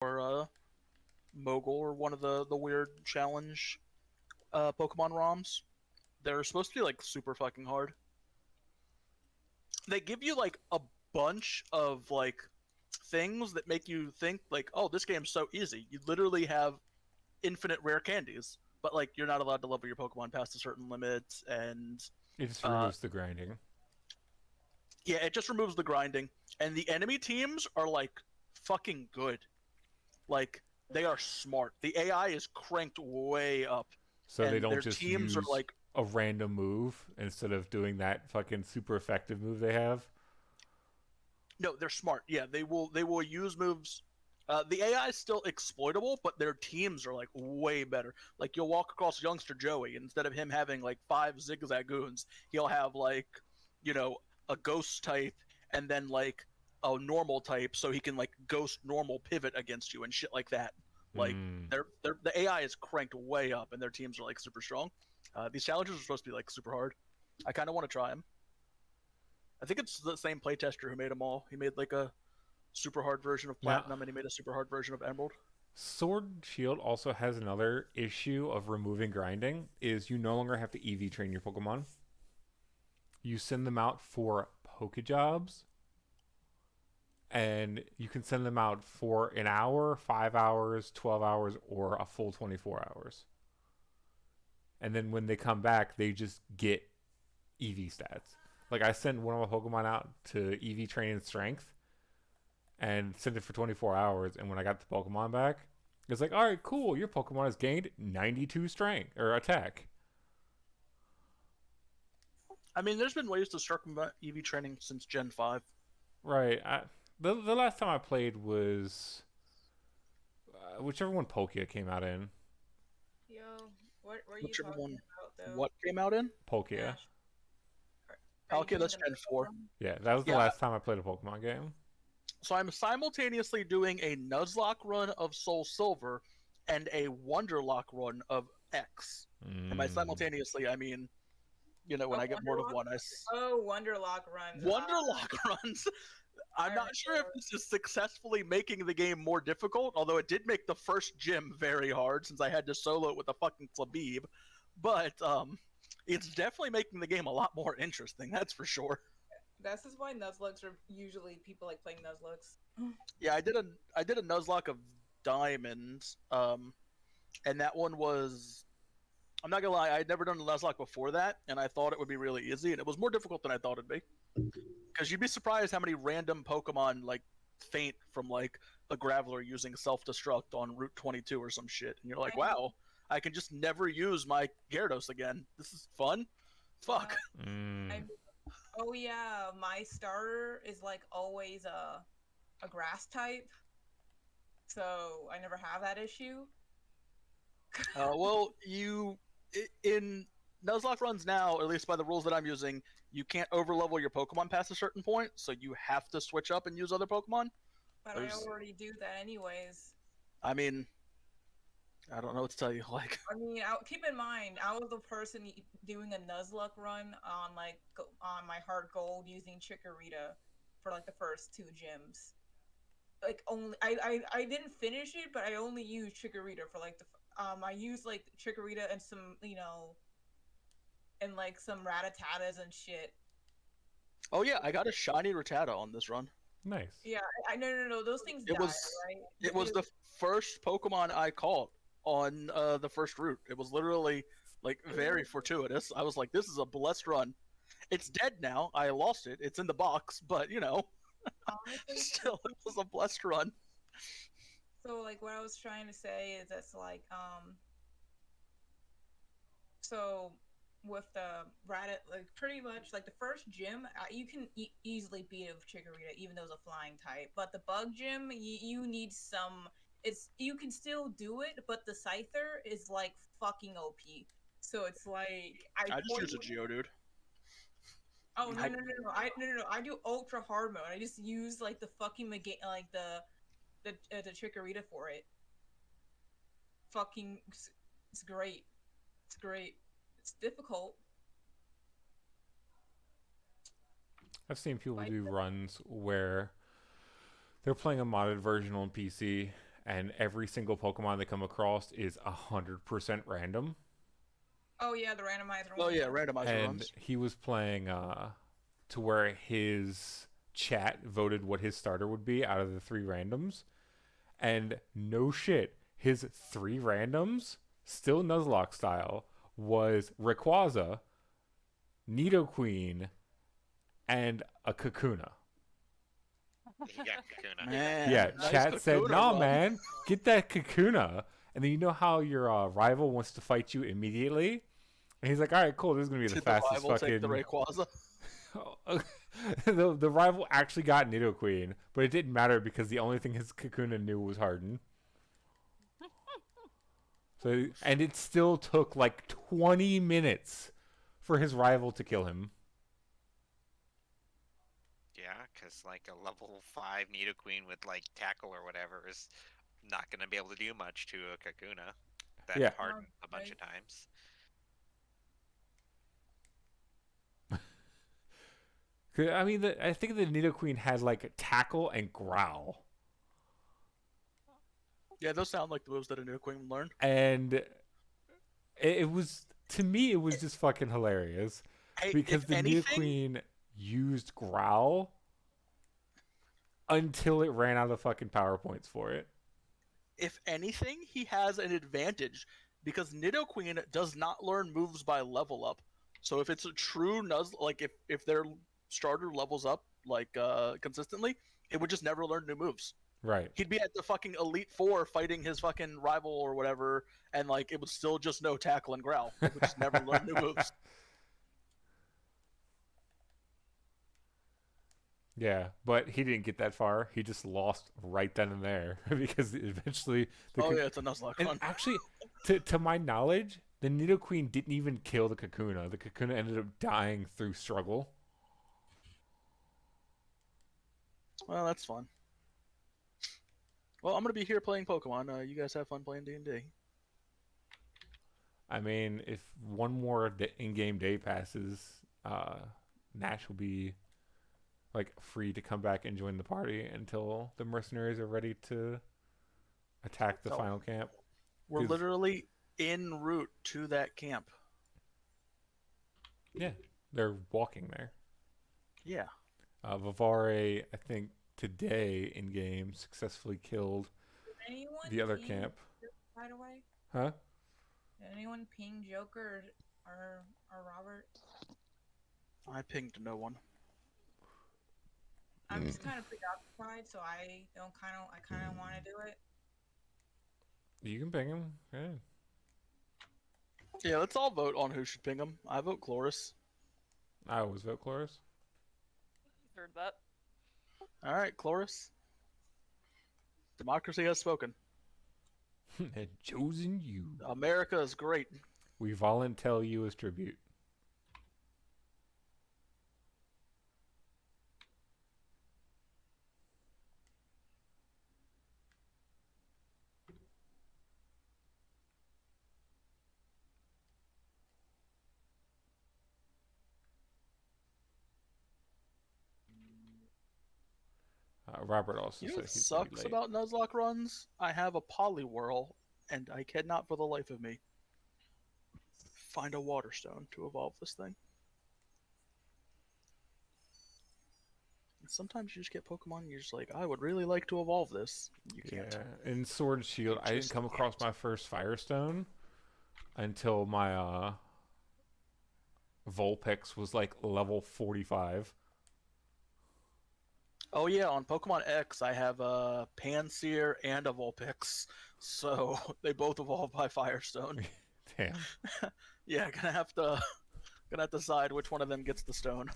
or Mogul or one of the weird challenge Pokemon ROMs. They're supposed to be like super fucking hard. They give you like a bunch of like things that make you think like, oh, this game's so easy. You literally have infinite rare candies, but like you're not allowed to level your Pokemon past a certain limit, and It just uh, removes the grinding. yeah, it just removes the grinding. And the enemy teams are like fucking good. Like they are smart. The AI is cranked way up, So they and don't their just teams are use like a random move instead of doing that fucking super effective move they have. no, they're smart. Yeah, they will use moves. The AI is still exploitable, but their teams are like way better. Like you'll walk across youngster Joey, and instead of him having like 5 zigzagoons, he'll have like, you know, a ghost type and then like a normal type, so he can like ghost normal pivot against you and shit like that. Like Hmm. the AI is cranked way up, and their teams are like super strong. These challenges are supposed to be like super hard. I kind of want to try them. I think it's the same playtester who made them all. He made like a super hard version of Now, Platinum, and he made a super hard version of Emerald. Sword and Shield also has another issue of removing grinding. Is you no longer have to EV train your Pokemon. You send them out for Pokejobs, and you can send them out for an hour, 5 hours, 12 hours, or a full 24 hours. And then when they come back, they just get EV stats. Like I sent one of my Pokemon out to EV train in Strength and sent it for 24 hours. And when I got the Pokemon back, it's like, all right, cool. Your Pokemon has gained 92 strength or attack. I mean, there's been ways to circumvent EV training since Gen 5. Right. The last time I played was whichever one Palkia came out in. Yo, what were you Whichever talking one, about though? what came out in? Palkia. Ash, are you Palkia, doing that's the Gen Nuzlocke 4. one? Yeah, that was the Yeah, last time I played a Pokemon game. so I'm simultaneously doing a Nuzlocke run of Soul Silver and a Wonderlock run of X. And by Mm. simultaneously, I mean, you know, when Oh, I get bored of Wonderlock. one, Oh, Wonderlock runs. Wonderlock runs. I'm I not sure if remember. this is successfully making the game more difficult, although it did make the first gym very hard since I had to solo it with a fucking Flabib. But it's definitely making the game a lot more interesting. That's for sure. This is why Nuzlocks are usually people like playing Nuzlocks. Yeah, I did a Nuzlocke of Diamond, and that one was. I'm not gonna lie, I had never done a Nuzlocke before that, and I thought it would be really easy, and it was more difficult than I thought it'd be. Because you'd be surprised how many random Pokemon like faint from like a Graveler using self destruct on Route 22 or some shit, and you're like, I know. wow, I can just never use my Gyarados again. This is fun. Fuck. Uh, Mm. I oh yeah, my starter is like always a grass type, so I never have that issue. Well, in Nuzlocke runs now, at least by the rules that I'm using, you can't overlevel your Pokemon past a certain point, so you have to switch up and use other Pokemon. But I There's, already do that anyways. I mean, I don't know what to tell you. Like, I mean, keep in mind, I was the person doing a Nuzlocke run on like on my heart gold using Chikorita for like the first two gyms. Like only I didn't finish it, but I only used Chikorita for like I used like Chikorita and some and like some Ratatatas and shit. oh yeah, I got a shiny Rattata on this run. Nice. Yeah, I no, those things It die, was right? it was the first Pokemon I caught on the first route. It was literally like very fortuitous. I was like, this is a blessed run. It's dead now. I lost it. It's in the box, but you know, Honestly, still it was a blessed run. so like what I was trying to say is that's like so with the Rattata, like pretty much like the first gym, you can easily beat it with Chikorita, even though it's a flying type. But the bug gym, you need some. It's you can still do it, but the Scyther is like fucking OP. So it's like I I just use a poison. Geodude. Oh no I, no no no! I do ultra hard mode. I just use like the fucking like the Chikorita for it. Fucking, it's great. It's great. It's difficult. I've seen people Like do runs where they're playing a modded version on PC and every single Pokemon they come across is 100% random. Oh yeah, the randomizer Oh one. yeah, randomizer And runs. he was playing to where his chat voted what his starter would be out of the 3 randoms. And no shit, his 3 randoms, still Nuzlocke style, was Rayquaza, Nidoqueen, and a Kakuna. He got Kakuna. Man, Yeah, nice chat said, Kakuna nah, run. man, get that Kakuna. And then you know how your rival wants to fight you immediately? And he's like, all right, cool, this is going to be the Did fastest the rival take the fucking... Rayquaza? the rival actually got Nidoqueen, but it didn't matter because the only thing his Kakuna knew was Harden. So, and it still took like 20 minutes for his rival to kill him. Yeah, because like a level 5 Nidoqueen with like tackle or whatever is not going to be able to do much to a Kakuna that Yeah. hardened a bunch of times. I mean, I think the Nidoqueen had like tackle and growl. Yeah, those sound like the moves that a Nidoqueen learned. And it was, to me, it was just fucking hilarious. Hey, Because if the anything, Nidoqueen used growl until it ran out of fucking PowerPoints for it. if anything, he has an advantage because Nidoqueen does not learn moves by level up. So if it's a true like if their starter levels up like consistently, it would just never learn new moves. Right. He'd be at the fucking Elite Four fighting his fucking rival or whatever, and like it would still just know tackle and growl. It would just never learn new moves. Yeah, but he didn't get that far. He just lost right then and there because eventually Oh yeah, it's a Nuzlocke and run. actually, to my knowledge, the Nidoqueen didn't even kill the Kakuna. The Kakuna ended up dying through struggle. Well, that's fun. Well, I'm gonna be here playing Pokemon. You guys have fun playing D&D. I mean, if one more in-game day passes, Nash will be like free to come back and join the party until the mercenaries are ready to attack the Oh. final camp. We're 'Cause- literally en route to that camp. Yeah, they're walking there. Yeah. Vivare, I think today in game successfully killed Did anyone the other ping camp. Joker, by the way? Huh? Did anyone ping Joker or Robert? I pinged no one. I'm just kind of preoccupied, so I kind of want to do it. You can ping him. Yeah. Yeah, let's all vote on who should ping him. I vote Chloris. I always vote Chloris. Heard that. All right, Chloris. Democracy has spoken. And chosen you. America is great. We volunteer you as tribute. Robert also You know said what he's gonna be sucks late. about Nuzlocke runs? I have a Poliwhirl, and I cannot for the life of me find a Water Stone to evolve this thing. And sometimes you just get Pokemon and you're just like, I would really like to evolve this. You can't. Yeah, in Sword and Shield, You I didn't just come across can't. my first Firestone until my Vulpix was like level 45. Oh yeah, on Pokemon X, I have a Panseer and a Vulpix, so they both evolve by Firestone. Damn. Yeah, gonna have to decide which one of them gets the stone.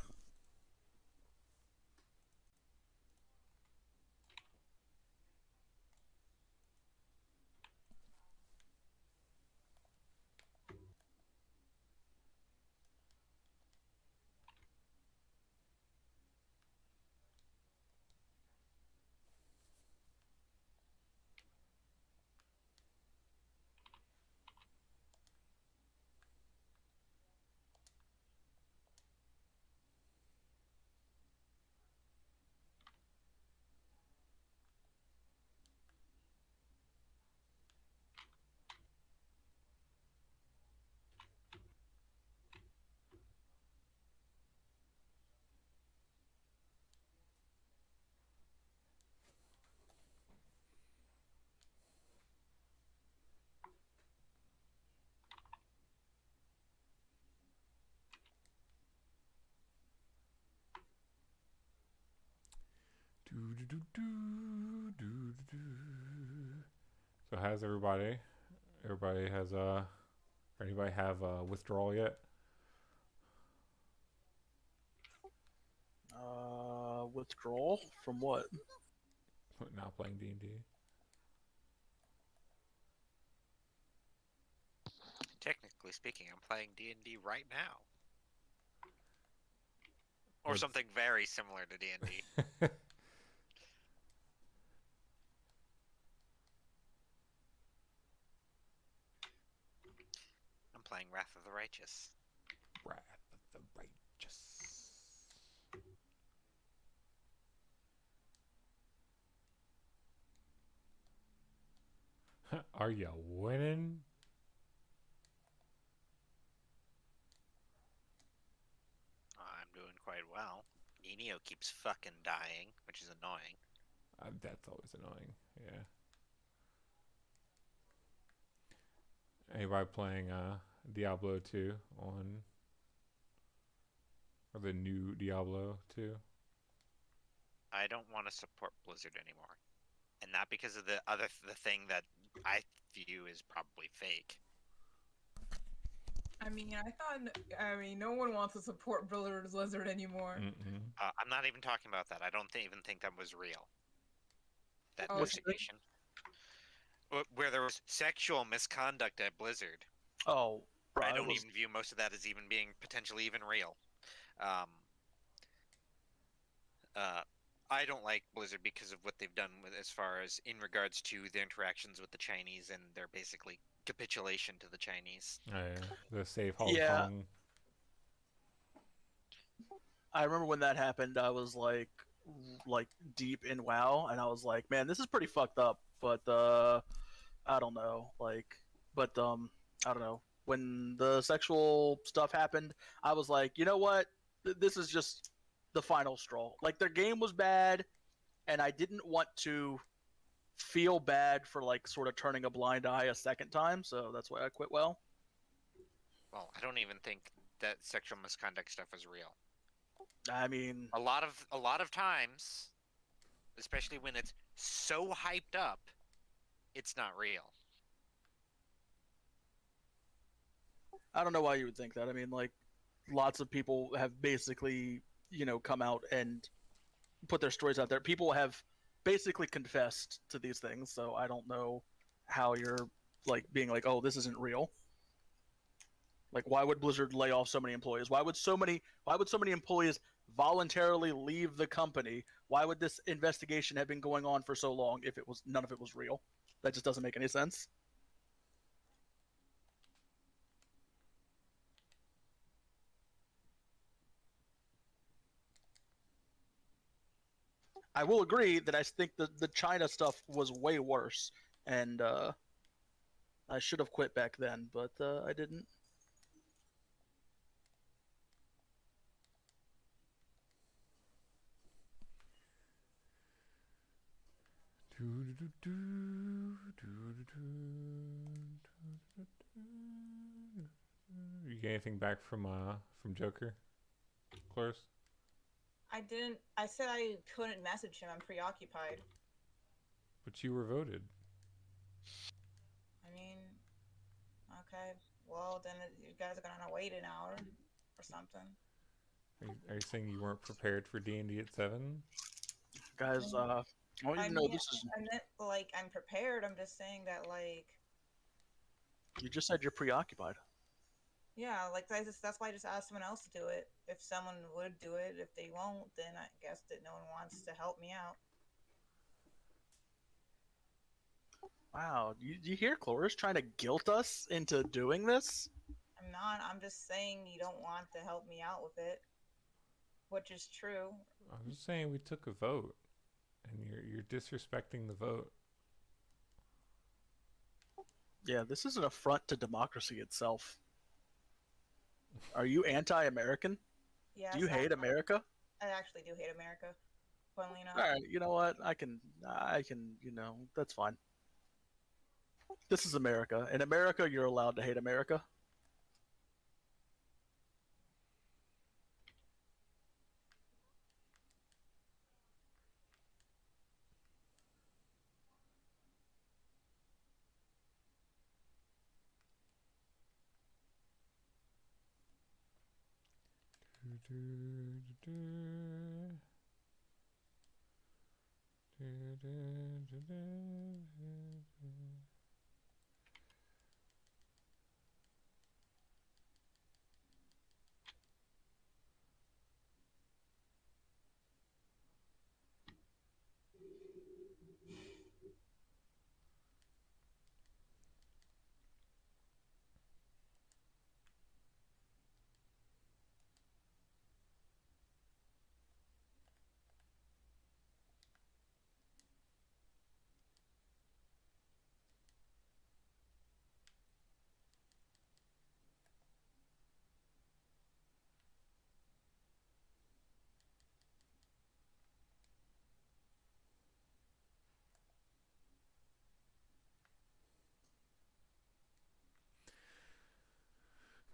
So how's everybody? Everybody has anybody have a withdrawal yet? Withdrawal from what? Not playing D&D. Technically speaking, I'm playing D&D right now. Or What's- something very similar to D&D. I'm playing Wrath of the Righteous. Wrath of the Righteous. Are you winning? I'm doing quite well. Nino keeps fucking dying, which is annoying. That's always annoying. Yeah. Anybody playing Diablo 2 on, or the new Diablo 2? I don't want to support Blizzard anymore. And not because of the thing that I view is probably fake. I mean, no one wants to support Blizzard anymore. Mm-mm. I'm not even talking about that. I don't even think that was real. That Oh, investigation. Where there was sexual misconduct at Blizzard. Oh, bro, I it don't was- even view most of that as even being potentially even real. I don't like Blizzard because of what they've done with as far as in regards to their interactions with the Chinese and their basically capitulation to the Chinese. Oh, yeah. The Save Hong Yeah. Kong. I remember when that happened. I was like deep in WoW, and I was like, man, this is pretty fucked up. But I don't know, but I don't know. When the sexual stuff happened, I was like, you know what? This is just the final straw. Like their game was bad, and I didn't want to feel bad for like sort of turning a blind eye a second time. So that's why I quit. Well, I don't even think that sexual misconduct stuff is real. I mean, A lot of times, especially when it's so hyped up, it's not real. I don't know why you would think that. I mean, like, lots of people have basically, come out and put their stories out there. People have basically confessed to these things, so I don't know how you're like being like, oh, this isn't real. Like, why would Blizzard lay off so many employees? Why would so many employees voluntarily leave the company? Why would this investigation have been going on for so long if none of it was real? That just doesn't make any sense. I will agree that I think the China stuff was way worse, and I should have quit back then, but I didn't. You get anything back from Joker, Cloris? I didn't. I said I couldn't message him. I'm preoccupied. But you were voted. I mean, okay. Well, then you guys are gonna wait an hour or something. Are you saying you weren't prepared for D&D at 7? Guys, I want you to know this is. I meant like I'm prepared. I'm just saying that like. You just said you're preoccupied. Yeah, like that's why I just asked someone else to do it. If someone would do it, if they won't, then I guess that no one wants to help me out. Wow, you hear Cloris trying to guilt us into doing this? I'm not. I'm just saying you don't want to help me out with it, which is true. I'm just saying we took a vote, and you're disrespecting the vote. Yeah, this is an affront to democracy itself. Are you anti-American? Yeah. Do you hate America? I actually do hate America. Funnily enough. All right, you know what? I can, that's fine. This is America. In America, you're allowed to hate America.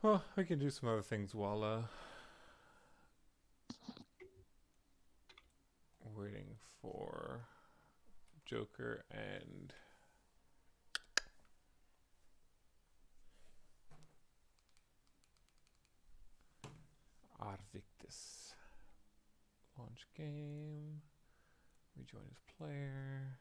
Well, we can do some other things while waiting for Joker and Arvictus. Launch game. Rejoin as player.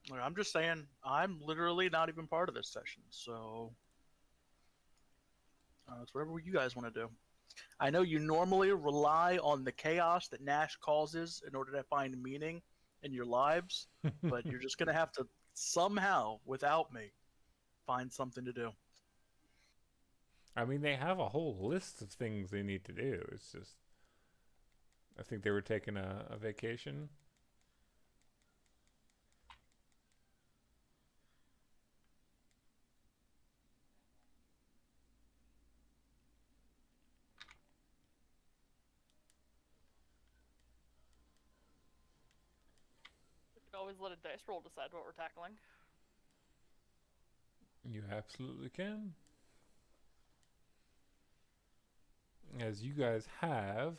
Like, I'm just saying, I'm literally not even part of this session, so it's whatever you guys want to do. I know you normally rely on the chaos that Nash causes in order to find meaning in your lives, but you're just gonna have to somehow, without me, find something to do. I mean, they have a whole list of things they need to do. It's just, I think they were taking a vacation. We could always let a dice roll decide what we're tackling. You absolutely can. As you guys have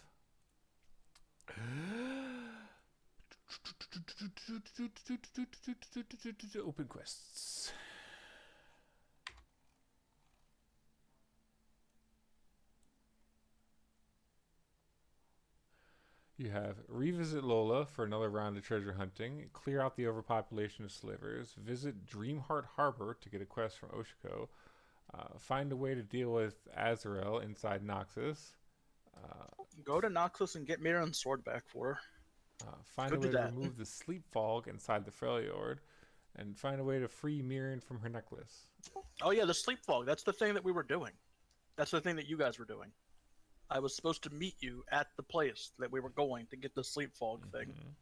open quests. You have revisit Lola for another round of treasure hunting, clear out the overpopulation of slivers, visit Dreamheart Harbor to get a quest from Oshiko, find a way to deal with Azrael inside Noxus, Go to Noxus and get Miriam's sword back for her. find Go a do way to that. remove the sleep fog inside the Freljord, and find a way to free Miriam from her necklace. Oh yeah, the sleep fog. That's the thing that we were doing. That's the thing that you guys were doing. I was supposed to meet you at the place that we were going to get the sleep fog thing. Mhm.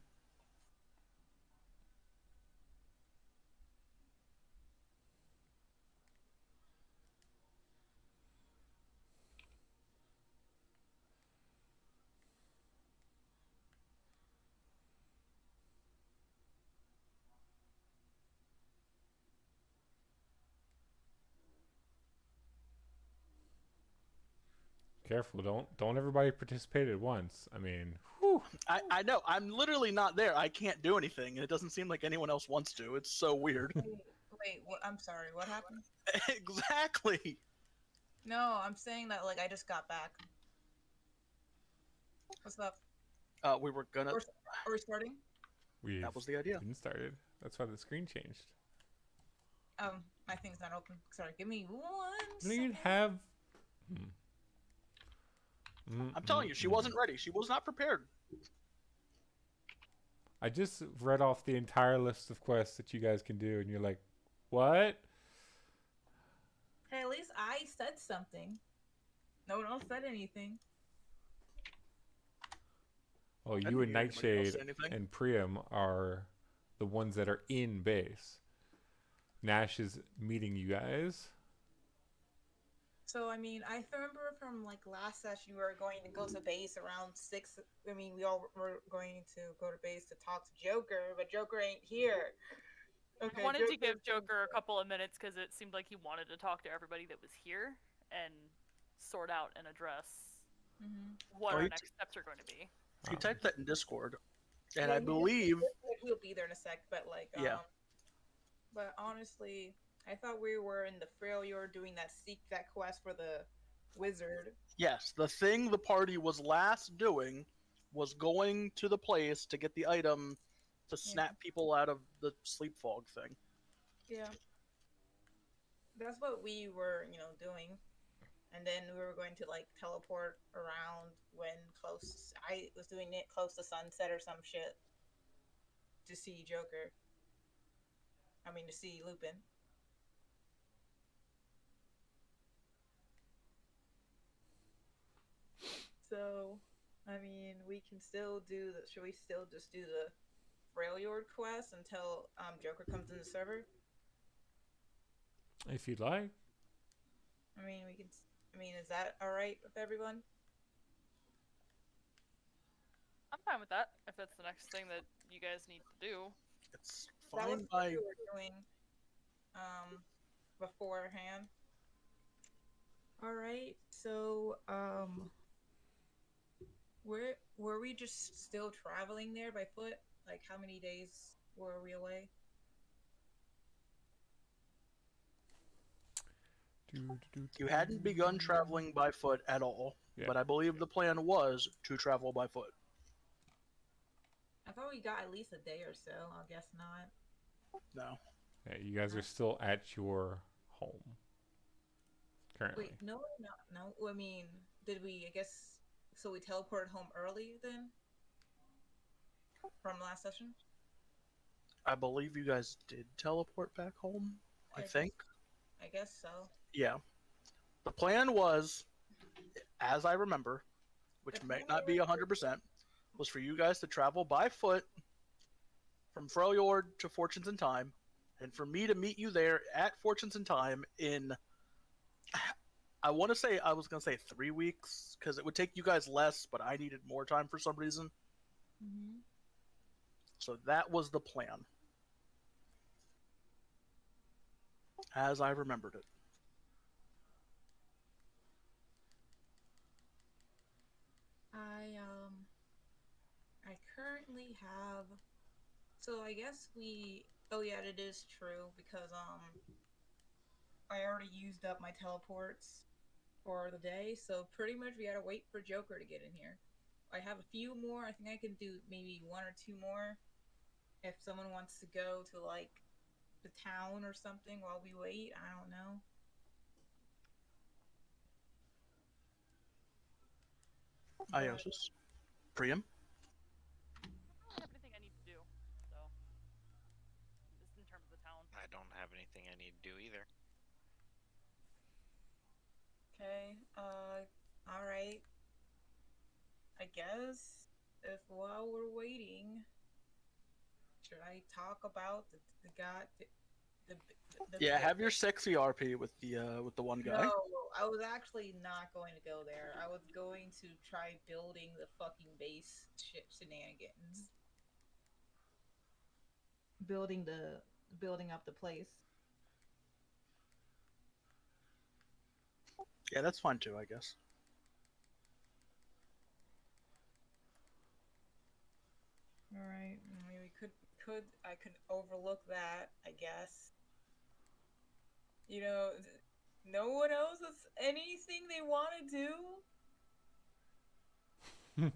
Careful, don't everybody participate at once. I mean, whew. I know. I'm literally not there. I can't do anything. It doesn't seem like anyone else wants to. It's so weird. Wait, what? I'm sorry. What happened? Exactly. No, I'm saying that like I just got back. What's up? We were gonna. Are we starting? We've That was the idea. been started. That's why the screen changed. My thing's not open. Sorry, give me one You don't even second. have. I'm telling you, she wasn't ready. She was not prepared. I just read off the entire list of quests that you guys can do, and you're like, what? Hey, at least I said something. No one else said anything. Well, I you didn't and hear anybody else Nightshade say anything. and Priam are the ones that are in base. Nash is meeting you guys. So I mean, I remember from like last session, we were going to go to base around 6. I mean, we all were going to go to base to talk to Joker, but Joker ain't here. Okay, I wanted to give Joker's- Joker a couple of minutes because it seemed like he wanted to talk to everybody that was here and sort out and address Mhm. what Oh, our he next steps are going to be. You typed that in Discord, and Yeah, I believe we'll be there in a sec. But like, Yeah. But honestly, I thought we were in the failure doing that quest for the wizard. yes, the thing the party was last doing was going to the place to get the item to snap people out of the sleep fog thing. Yeah. That's what we were, doing. And then we were going to like teleport around when close. I was doing it close to sunset or some shit to see Joker. I mean, to see Lupin. So, I mean, we can still do the. Should we still just do the Freljord quest until Joker comes in the server? If you'd like. I mean, we can. I mean, is that all right with everyone? I'm fine with that if that's the next thing that you guys need to do. It's That was fine what by we were doing beforehand. All right. So, were we just still traveling there by foot? Like, how many days were we away? You hadn't begun traveling by foot at all, Yeah. but I believe the plan was to travel by foot. I thought we got at least a day or so. I guess not. No. Yeah, you guys are still at your home currently. Wait, no, no. I mean, did we? I guess so. We teleported home early then from last session. I believe you guys did teleport back home, I think. I guess so. Yeah. The plan was, as I remember, which The may plan not be was- 100%, was for you guys to travel by foot from Freljord to Fortunes in Time, and for me to meet you there at Fortunes in Time in, I want to say, I was going to say 3 weeks, because it would take you guys less, but I needed more time for some reason. Mhm. So that was the plan, as I remembered it. I currently have. So I guess we. Oh yeah, it is true because I already used up my teleports for the day, so pretty much we gotta wait for Joker to get in here. I have a few more. I think I can do maybe 1 or 2 more if someone wants to go to like the town or something while we wait. I don't know. Iosis. Priam. I don't have anything I need to do, so just in terms of the town. I don't have anything I need to do either. Okay. All right. I guess if while we're waiting, should I talk about the guy? The Yeah, have your sexy RP with the one guy. No, I was actually not going to go there. I was going to try building the fucking base shenanigans. Building up the place. Yeah, that's fine too, I guess. All right, maybe we I could overlook that, I guess. You know, no one else has anything they want to do.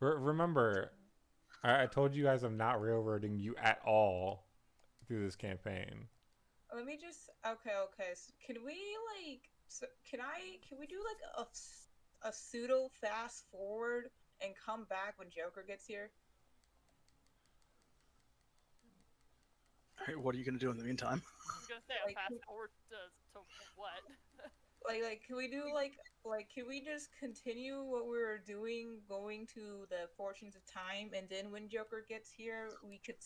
Remember, I told you guys I'm not railroading you at all through this campaign. Let me just okay. So can we can we do like a pseudo fast forward and come back when Joker gets here? Hey, what are you gonna do in the meantime? I was gonna say Like, a fast forward to what? Like can we do like can we just continue what we were doing, going to the Fortunes of Time, and then when Joker gets here, we can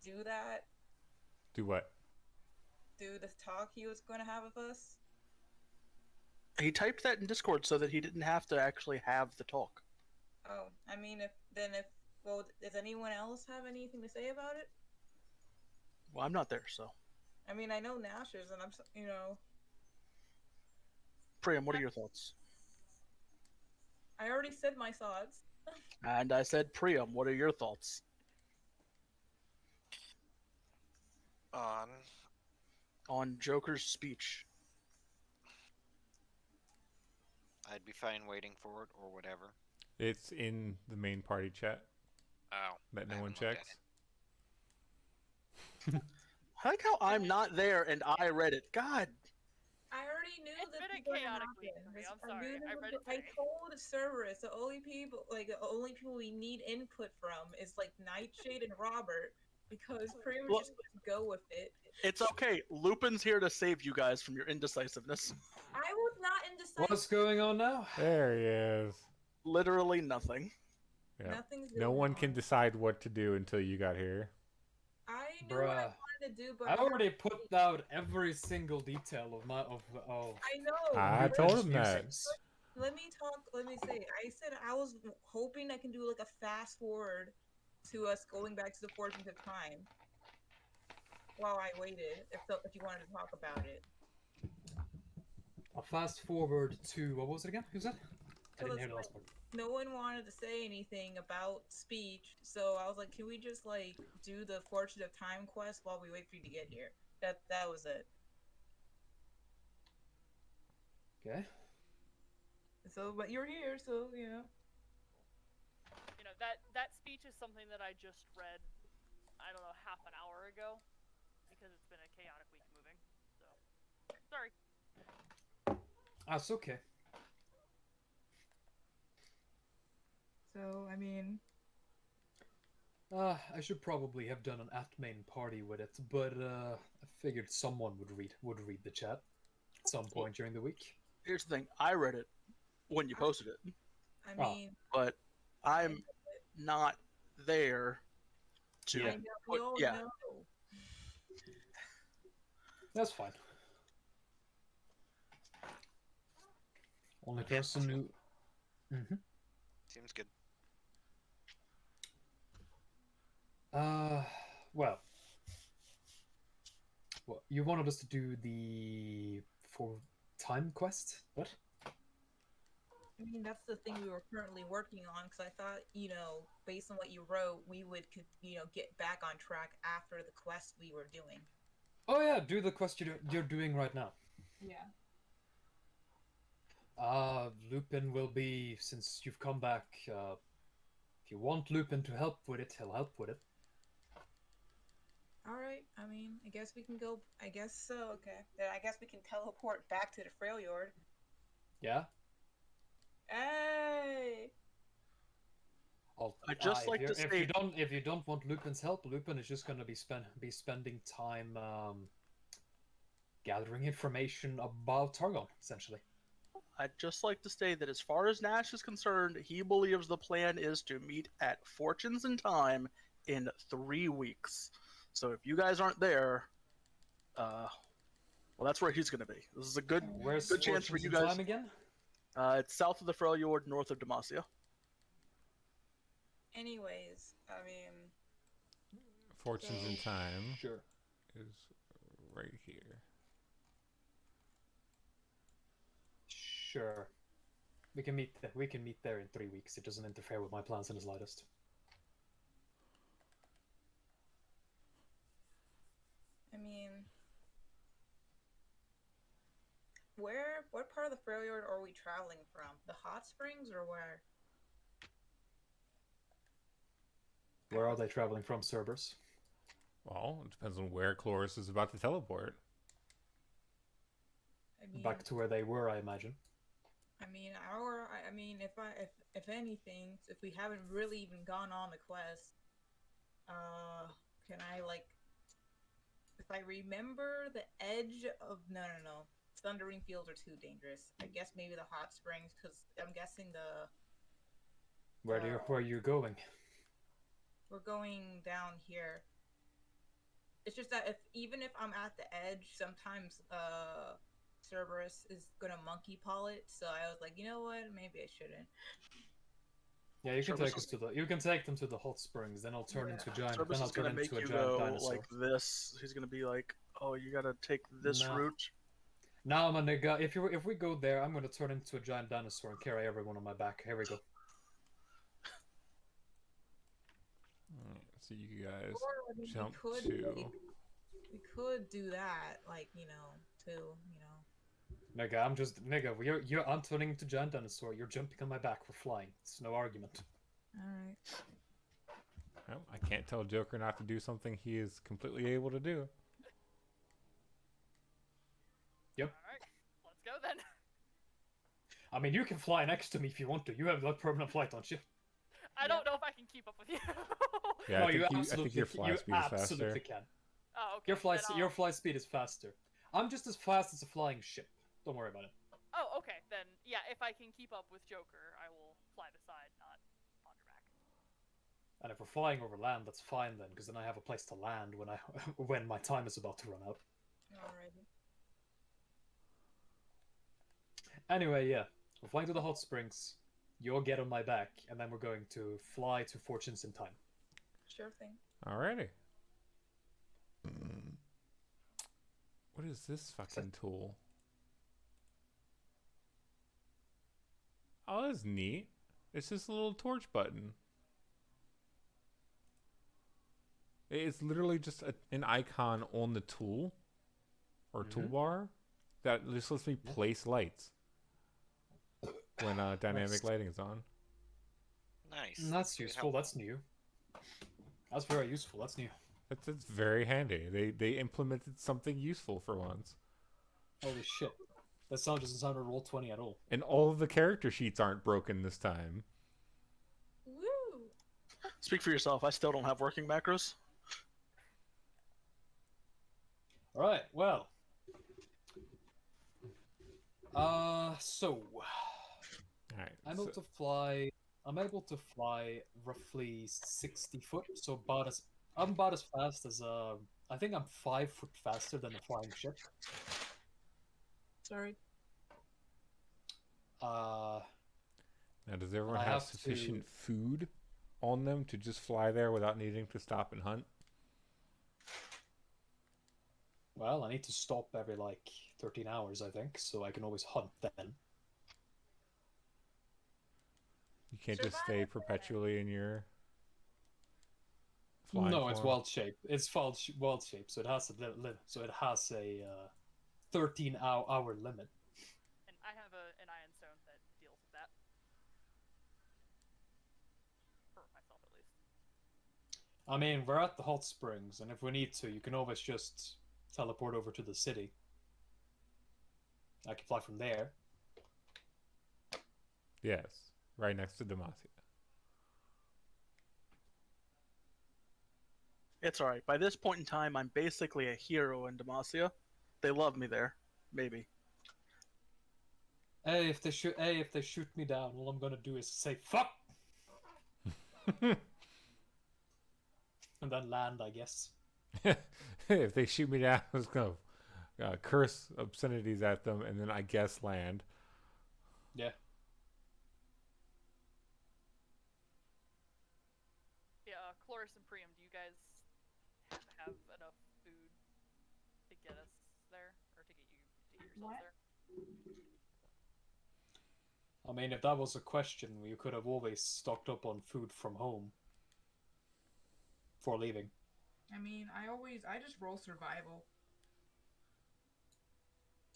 do that. Do what? do the talk he was going to have with us? He typed that in Discord so that he didn't have to actually have the talk. Oh, I mean, well, does anyone else have anything to say about it? Well, I'm not there, so. I mean, I know Nash's, and you know, Priam, what are your thoughts? I already said my thoughts. And I said, Priam, what are your thoughts? On On Joker's speech. I'd be fine waiting for it or whatever. It's in the main party chat Oh, that I no one haven't looked at checks. I like how I'm not there and I read it. God. I already knew It's that been a this was gonna chaotic week happen. for me. I'm I sorry. knew this I was read it I today. told Cerberus the only people we need input from is like Nightshade and Robert because Priam was Look. just going to go with it. It's okay. Lupin's here to save you guys from your indecisiveness. I was not indecisive. What's going on now? There he is. Literally nothing. Yeah. Nothing's No going one can on. decide what to do until you got here. I knew what I Bruh. wanted to do, but I already put out every single detail of my of I know. I but told him that. musings. Let me talk. Let me say. I said I was hoping I can do like a fast forward to us going back to the Fortunes of Time while I waited. If you wanted to talk about it. I'll fast forward to what was it again? Who's that? I So didn't that's hear the last part. no one wanted to say anything about speech, so I was like, can we just like do the Fortune of Time quest while we wait for you to get here? That was it. Okay. So, but you're here, so you know. You know, that speech is something that I just read, I don't know, half an hour ago, because it's been a chaotic week moving. So, sorry. That's okay. So I mean, I should probably have done an at-main party with it, but I figured someone would read the chat at some point during the week. Here's the thing. I read it when you posted it, I Oh. mean, but I'm not there to. Yeah. I know, we all yeah. know. That's fine. Only person who. Mm-hmm. Seems good. Well, you wanted us to do the for time quest? What? I mean, that's the thing we were currently working on because I thought, you know, based on what you wrote, we could, you know, get back on track after the quest we were doing. Oh yeah, do the quest you're doing right now. Yeah. Lupin will be, since you've come back, if you want Lupin to help with it, he'll help with it. All right. I mean, I guess we can go. I guess so. Okay. Then I guess we can teleport back to the Freljord. Yeah? Hey. I'd just like to if say- if you don't want Lupin's help, Lupin is just gonna be spending time gathering information about Targon, essentially. I'd just like to say that as far as Nash is concerned, he believes the plan is to meet at Fortunes in Time in 3 weeks. So if you guys aren't there, well, that's where he's going to be. This is a good Where's good chance for Fortunes you in guys. Time again? It's south of the Freljord, north of Demacia. Anyways, I mean, Fortunes in Time Sure. is right here. Sure. We can meet there in 3 weeks. It doesn't interfere with my plans in the slightest. I mean, what part of the Freljord are we traveling from? The hot springs or where? Where are they traveling from, Cerberus? Well, it depends on where Chloris is about to teleport. I mean, Back to where they were, I imagine. I mean, if anything, if we haven't really even gone on the quest, can I like, if I remember the edge of no, Thundering Fields are too dangerous. I guess maybe the hot springs, because I'm guessing Where are you going? we're going down here. It's just that even if I'm at the edge, sometimes Cerberus is gonna monkey paw it. So I was like, you know what? Maybe I shouldn't. Yeah, you can Cerberus take us is- to the. You can take them to the hot springs. Then I'll turn Yeah. into a giant. Cerberus Then I'll is gonna turn make into a you giant go dinosaur. like this. He's gonna be like, "Oh, you gotta take this Nah. route." Now, my nigga, if we go there, I'm gonna turn into a giant dinosaur and carry everyone on my back. Here we go. Alright, so you guys Or, I mean, jump we to. could do that, like too. Nigga, I'm turning into giant dinosaur. You're jumping on my back. We're flying. It's no argument. All right. Well, I can't tell Joker not to do something he is completely able to do. Yep. Alright, let's go then. I mean, you can fly next to me if you want to. You have that permanent flight, don't you? I don't know if I can keep up with you. Yeah, No, I think absolutely, your fly you speed is faster. absolutely can. Oh, okay. Your then I'll- flight speed is faster. I'm just as fast as a flying ship. Don't worry about it. Oh, okay. Then yeah, if I can keep up with Joker, I will fly beside, not on your back. And if we're flying over land, that's fine then, because then I have a place to land when when my time is about to run out. Alrighty. Anyway, yeah, we're flying to the hot springs. You'll get on my back, and then we're going to fly to Fortunes in Time. Sure thing. Alrighty. What is this fucking tool? Oh, that's neat. It's just a little torch button. It's literally just an icon on the tool or toolbar that just lets me place lights when dynamic Nice. lighting is on. Nice. That's very useful. helpful. That's new. That's very useful. That's new. It's very handy. They implemented something useful for once. Holy shit. That sound doesn't sound like Roll20 at all. And all of the character sheets aren't broken this time. Woo! Speak for yourself. I still don't have working macros. Alright, well. So Alright. I'm able to fly roughly 60 foot, so I'm about as fast as I think I'm 5 foot faster than a flying ship. Sorry. Now, does everyone I have have sufficient to- food on them to just fly there without needing to stop and hunt? Well, I need to stop every like 13 hours, I think, so I can always hunt then. You can't just stay Survival. perpetually in your flying No, it's form? wild shape. It's wild shape, so it has a 13-hour limit. And I have an iron stone that deals with that. For myself, at least. I mean, we're at the hot springs, and if we need to, you can always just teleport over to the city. I can fly from there. Yes, right next to Demacia. It's alright. By this point in time, I'm basically a hero in Demacia. They love me there. Maybe. Hey, if they shoot me down, all I'm gonna do is say fuck, and then land, I guess. If they shoot me down, let's go. Curse obscenities at them, and then I guess land. Yeah. Yeah, Chloris and Priam, do you guys have enough food to get us there, or to get yourselves What? there? I mean, if that was a question, you could have always stocked up on food from home before leaving. I mean, I just roll survival.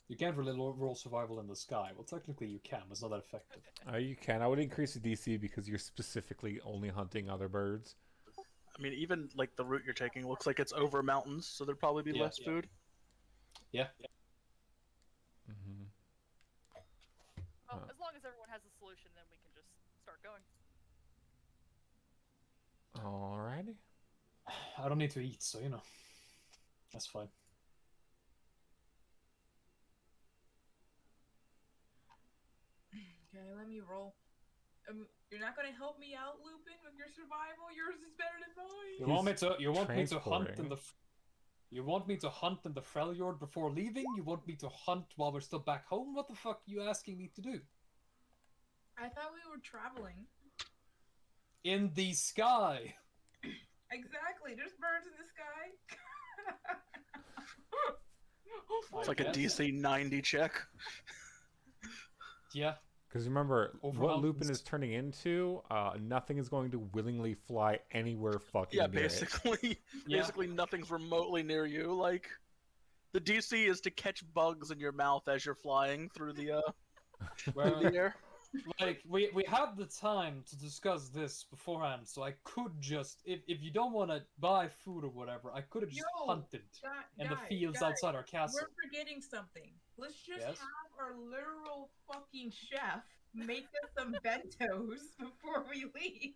You can't really roll survival in the sky. Well, technically you can, but it's not that effective. You can. I would increase the DC because you're specifically only hunting other birds. I mean, even like the route you're taking looks like it's over mountains, so there'd probably be Yeah, less yeah. food. Yeah. Mm-hmm. Well, Huh. as long as everyone has a solution, then we can just start going. Alrighty. I don't need to eat, so you know. That's fine. Okay, let me roll. You're not gonna help me out, Lupin, with your survival. Yours is better than mine. You want me to hunt in transporting. the You want me to hunt in the Freljord before leaving? You want me to hunt while we're still back home? What the fuck are you asking me to do? I thought we were traveling. In the sky! Exactly. There's birds in the sky. It's I like a guess. DC 90 check. Yeah. Because remember, Over what Lupin mountains. is turning into, nothing is going to willingly fly anywhere fucking Yeah, near it. basically, Yeah. basically nothing's remotely near you. Like, the DC is to catch bugs in your mouth as you're flying through the Well, air. like, we had the time to discuss this beforehand, so I could just, if you don't want to buy food or whatever, I could have just Yo, hunted in the fields outside our castle. We're forgetting something. Let's just Yes? have our literal fucking chef make us some bentos before we leave.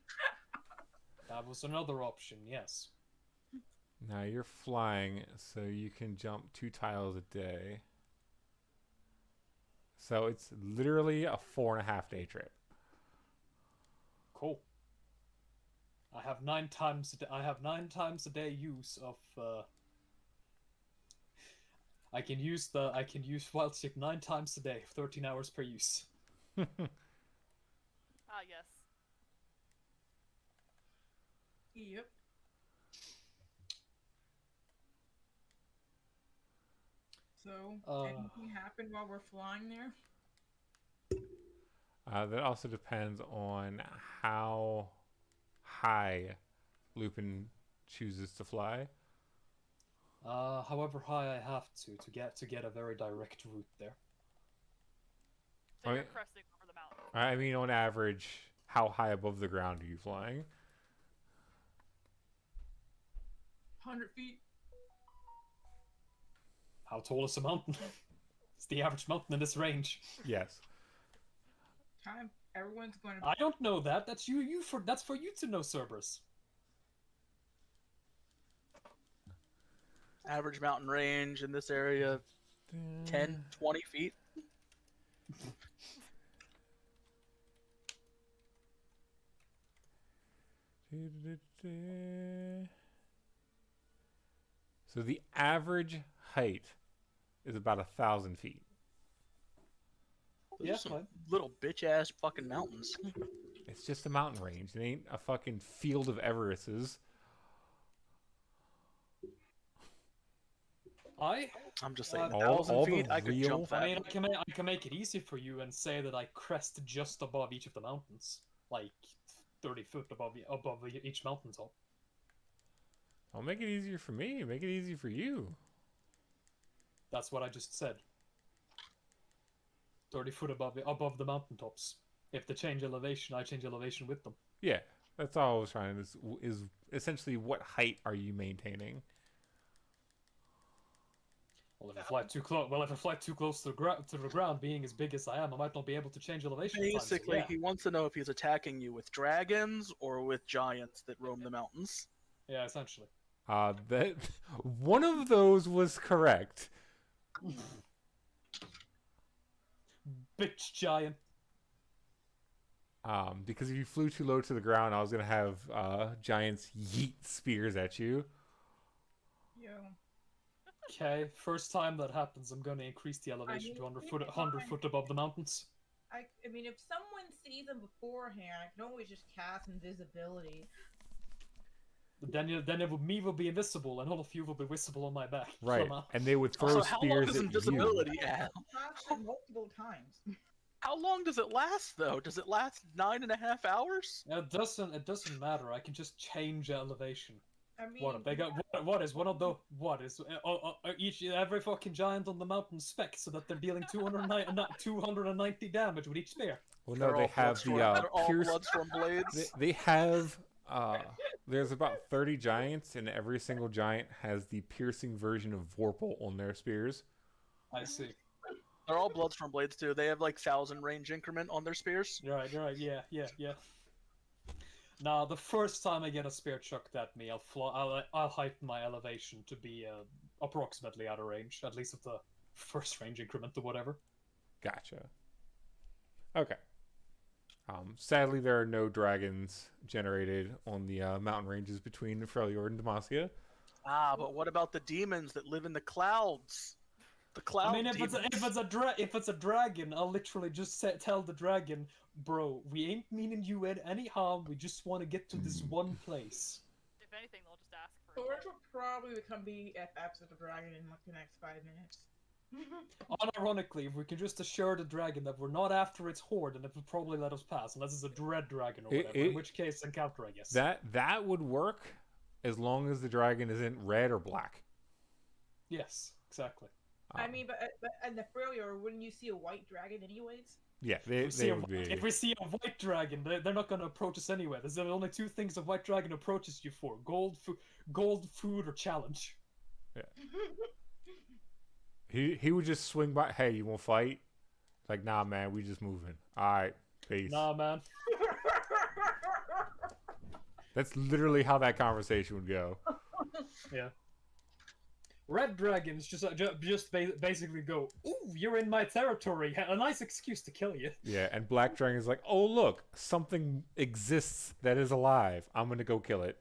That was another option, yes. Now you're flying, so you can jump 2 tiles a day. So it's literally a 4.5 day trip. Cool. I have 9 times a day use of I can use wild stick 9 times a day, 13 hours per use. Ah, yes. Yep. So, anything happen while we're flying there? That also depends on how high Lupin chooses to fly. However high I have to get a very direct route there. So Oh, you're yeah. cresting over the mountain. I mean, on average, how high above the ground are you flying? 100 feet. How tall is a mountain? It's the average mountain in this range. Yes. Time. Everyone's going to. I don't know that. That's that's for you to know, Cerberus. Average mountain range in this area, 10, 20 feet. So the average height is about 1,000 feet. Those Yeah, are some fine. little bitch ass fucking mountains. It's just a mountain range. It ain't a fucking field of Everestes. I'm just saying, all 1,000 the feet, I could real- jump that. I mean, I can make it easy for you and say that I crest just above each of the mountains, like 30 foot above each mountaintop. I'll make it easier for me. Make it easy for you. That's what I just said. 30 foot above the mountaintops. If they change elevation, I change elevation with them. Yeah, that's all I was trying. Is essentially what height are you maintaining? Well, if I fly too close to the ground, being as big as I am, I might not be able to change elevation. Basically, yeah. he wants to know if he's attacking you with dragons or with giants that roam the mountains. Yeah, essentially. That one of those was correct. Bitch giant. Because if you flew too low to the ground, I was gonna have giants yeet spears at you. Yo. Okay, first time that happens, I'm going to increase the elevation to 100 foot above the mountains. I mean, if someone sees them beforehand, I can always just cast invisibility. But then me will be invisible, and all of you will be visible on my back. Right, somehow. and they would throw Also, how long spears does at you. invisibility add? Cast it multiple times. How long does it last, though? Does it last 9.5 hours? It doesn't matter. I can just change elevation. I mean, What have they got? What is one of the every fucking giant on the mountain spec so that they're dealing 290 damage with each spear. Well, They're no, they all have Bloodstorm- the they're all pierce. Bloodstorm blades. They have. There's about 30 giants, and every single giant has the piercing version of Vorpal on their spears. I see. They're all Bloodstorm blades too. They have like 1,000 range increment on their spears. You're right. Yeah. Now, the first time I get a spear chucked at me, I'll heighten my elevation to be approximately out of range, at least of the first range increment or whatever. Gotcha. Okay. Sadly, there are no dragons generated on the mountain ranges between Freljord and Demacia. But what about the demons that live in the clouds? The cloud I mean, if demons. if it's a dragon, I'll literally just tell the dragon, bro, we ain't meaning you any harm. We just want to get to this one place. If anything, they'll just ask for Thorge it. will probably become BFFs with the dragon in like the next 5 minutes. Unironically, if we can just assure the dragon that we're not after its horde, then it will probably let us pass, unless it's a dread dragon or whatever. In which case, encounter, I guess. That would work as long as the dragon isn't red or black. Yes, exactly. I mean, but in the Freljord, wouldn't you see a white dragon anyways? Yeah, If they we see a white dragon, they're not going to approach us anyway. There's only 2 things a white dragon approaches you for: gold, food, or challenge. Yeah. He would just swing by. Hey, you want to fight? Like, nah, man, we just moving. All right, peace. Nah, man. That's literally how that conversation would go. Yeah. Red dragons just basically go, ooh, you're in my territory. A nice excuse to kill you. Yeah, and black dragon is like, oh look, something exists that is alive. I'm gonna go kill it.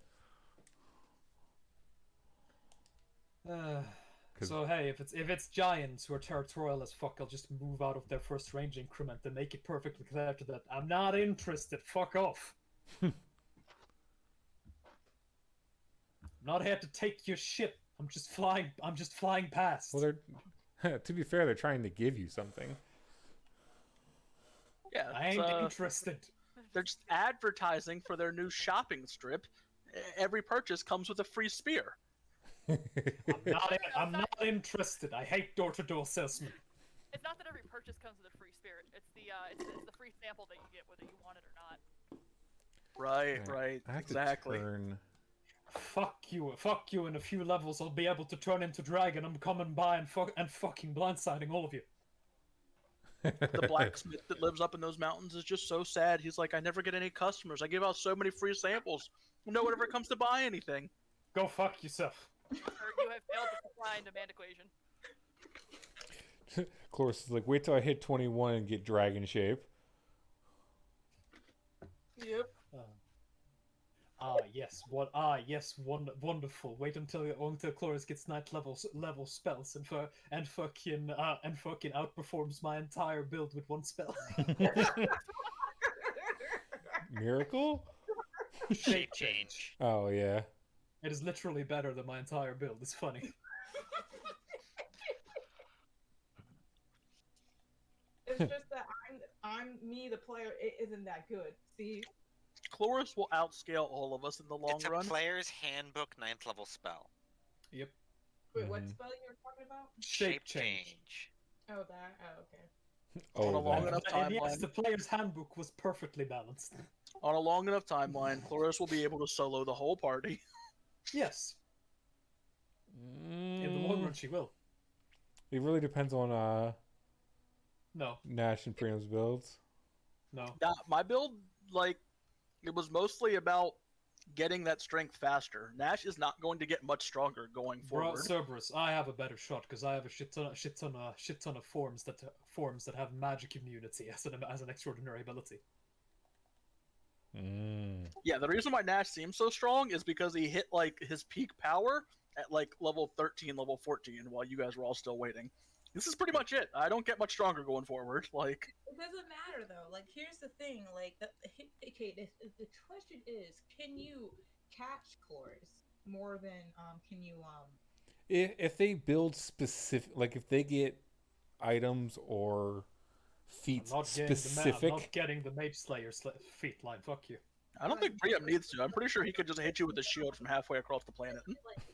So hey, if it's giants who are territorial as fuck, I'll just move out of their first range increment and make it perfectly clear to that I'm not interested. Fuck off. I'm not here to take your shit. I'm just flying past. Well, they're to be fair, they're trying to give you something. Yeah, I ain't interested. They're just advertising for their new shopping strip. Every purchase comes with a free spear. I'm not interested. I hate door-to-door salesmen. It's not that every purchase comes with a free spirit. It's the free sample that you get whether you want it or not. Right, I have exactly. to turn... Fuck you. In a few levels, I'll be able to turn into dragon. I'm coming by and fucking blindsiding all of you. The blacksmith that lives up in those mountains is just so sad. He's like, I never get any customers. I give out so many free samples. No one ever comes to buy anything. Go fuck yourself. Or you have failed the supply and demand equation. Cloris is like, wait till I hit 21 and get dragon shape. Yep. Wonderful. Wait until Cloris gets 9th level spells and fucking outperforms my entire build with 1 spell. Miracle? Shape change. Oh yeah. It is literally better than my entire build. It's funny. It's just that I'm me, the player. It isn't that good. See. Cloris will outscale all of us in the long It's a run. player's handbook 9th level spell. Yep. Wait, what spell you were talking about? Shape change. Oh, that. Oh, okay. Oh, On a long that. enough And yes, timeline. the player's handbook was perfectly balanced. On a long enough timeline, Cloris will be able to solo the whole party. Yes. In the long run, she will. It really depends on No. Nash and Priam's builds. No. My build, like, it was mostly about getting that strength faster. Nash is not going to get much stronger going Bro, forward. Cerberus, I have a better shot because I have a shit ton of forms that have magic immunity as an extraordinary ability. Yeah, the reason why Nash seems so strong is because he hit like his peak power at like level 13, level 14, while you guys were all still waiting. This is pretty much it. I don't get much stronger going forward. Like, It doesn't matter though. Like, here's the thing. Like, the question is, can you catch Cloris more than can you If they build specific, like if they get items or feats I'm specific, not getting the Mage Slayer feat line. Fuck you. I don't think Priam needs to. I'm pretty sure he could just hit you with a shield from halfway across the planet.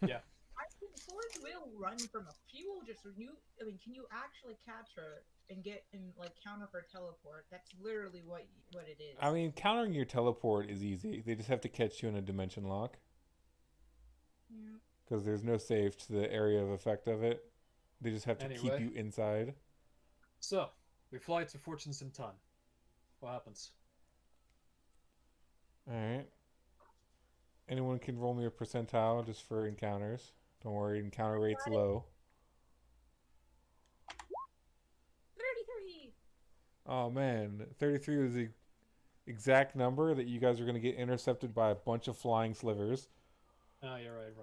Yeah. I think Cloris will run from a few. Can you actually catch her and get and like counter her teleport? That's literally what it is. I mean, countering your teleport is easy. They just have to catch you in a dimension lock Yeah. because there's no save to the area of effect of it. They just have to keep Anyway. you inside. So we fly to Fortunes in Time. What happens? All right. Anyone can roll me a percentile just for encounters. Don't worry, encounter rate's low. 33. Oh man, 33 is the exact number that you guys are going to get intercepted by a bunch of flying slivers. Ah, you're right.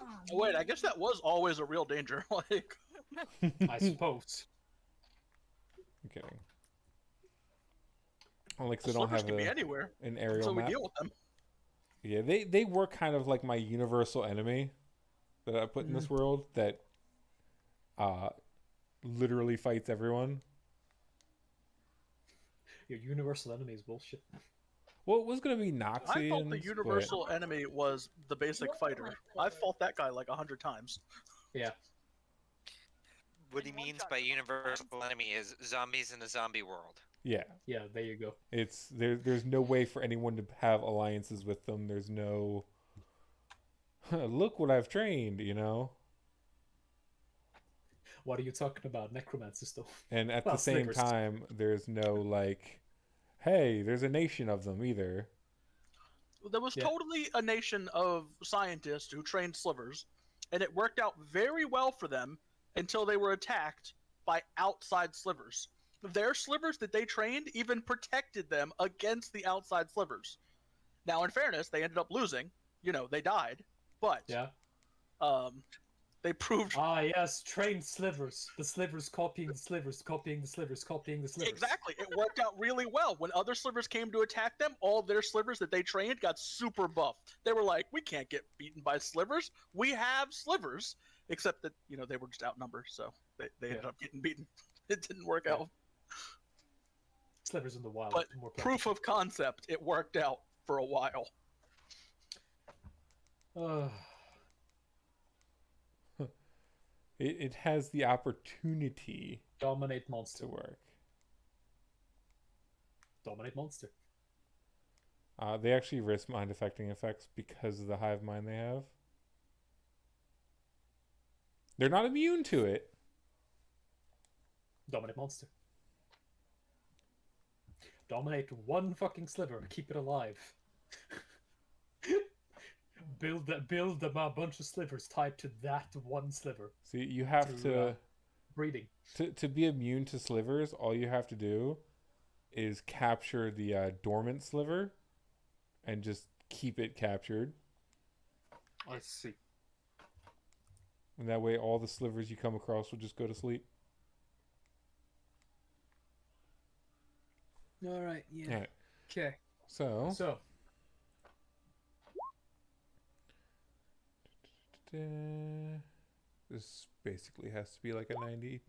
Oh, wait, I guess that was always a real danger. Like, I suppose. Okay. Like, they don't slivers have can be anywhere, an aerial so we map. deal with them. Yeah, they were kind of like my universal enemy that I put in this world that literally fights everyone. Your universal enemy is bullshit. Well, it was gonna be I Noxians, thought the but universal enemy was the basic What fighter. like I slivers? fought that guy like 100 times. Yeah. What he And means one-shot by them. universal enemy is zombies in a zombie world. yeah, Yeah, there you go. it's there's no way for anyone to have alliances with them. There's no look what I've trained, you know. What are you talking about? Necromancers, though. And at Well, the same slivers. time, there's no like, hey, there's a nation of them either. There was Yeah. totally a nation of scientists who trained slivers, and it worked out very well for them until they were attacked by outside slivers. Their slivers that they trained even protected them against the outside slivers. Now, in fairness, they ended up losing. You know, they died, but Yeah. they proved Ah, yes, trained slivers. The slivers copying the slivers, copying the slivers, copying the slivers. exactly. It worked out really well. When other slivers came to attack them, all their slivers that they trained got super buffed. They were like, we can't get beaten by slivers. We have slivers. Except that, you know, they were just outnumbered, so they ended up getting beaten. It didn't work out. Slivers in the wild. But more proof of concept, it worked out for a while. It has the opportunity Dominate to monster. work. Dominate monster. They actually risk mind affecting effects because of the hive mind they have. They're not immune to it. Dominate monster. Dominate one fucking sliver. Keep it alive. build a bunch of slivers tied to that one sliver. See, you have Through, breeding. to be immune to slivers. All you have to do is capture the dormant sliver, and just keep it captured. I see. And that way, all the slivers you come across will just go to sleep. All right. Yeah. All right. Okay. So, So this basically has to be like a 90.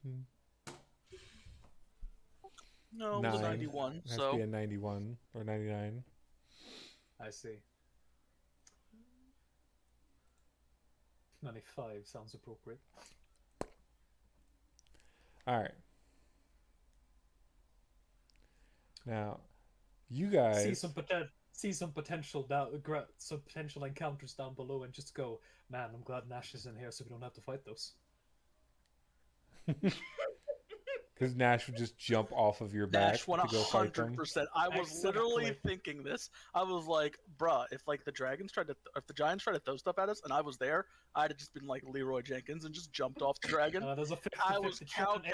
No, it was a Nine. 91, It has to so be a 91 or 99. I see. 95 sounds appropriate. All right. Now, you guys. See some potential some potential encounters down below, and just go, man. I'm glad Nash is in here, so we don't have to fight those. Because Nash would just jump off of your back Nash to go fight them. 100%. I was literally Exactly. thinking this. I was like, bruh, if like the dragons tried to, if the giants tried to throw stuff at us, and I was there, I'd have just been like Leroy Jenkins and just jumped off the dragon. There's a 50-50 I was chance.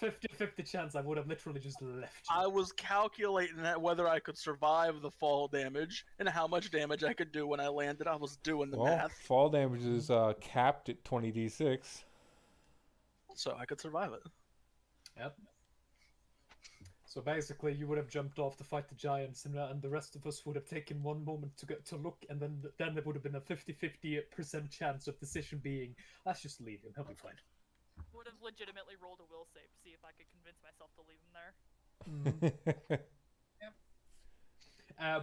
50-50 chance I would have literally just left you. I was calculating that whether I could survive the fall damage and how much damage I could do when I landed. I was doing the Well, math, fall damage is capped at 20d6. so I could survive it. Yep. So basically, you would have jumped off to fight the giants, and the rest of us would have taken one moment to get to look, and then there would have been a 50-50% chance of decision being, let's just leave him, he'll be fine. Would have legitimately rolled a will save to see if I could convince myself to leave him there.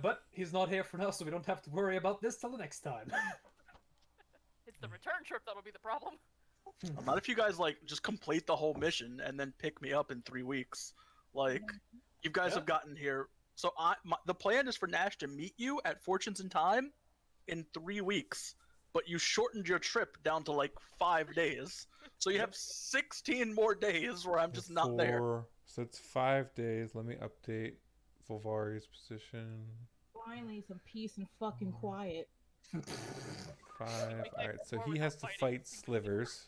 But he's not here for now, so we don't have to worry about this till the next time. It's the return trip that'll be the problem. Not if you guys like just complete the whole mission and then pick me up in 3 weeks. Like, you guys have gotten here. So the plan is for Nash to meet you at Fortunes in Time in 3 weeks, but you shortened your trip down to like 5 days. So you have 16 more days where I'm just not there. So it's 5 days. Let me update Volvari's position. Finally, some peace and fucking quiet. 5. All right, so forward he to has to fighting. fight slivers.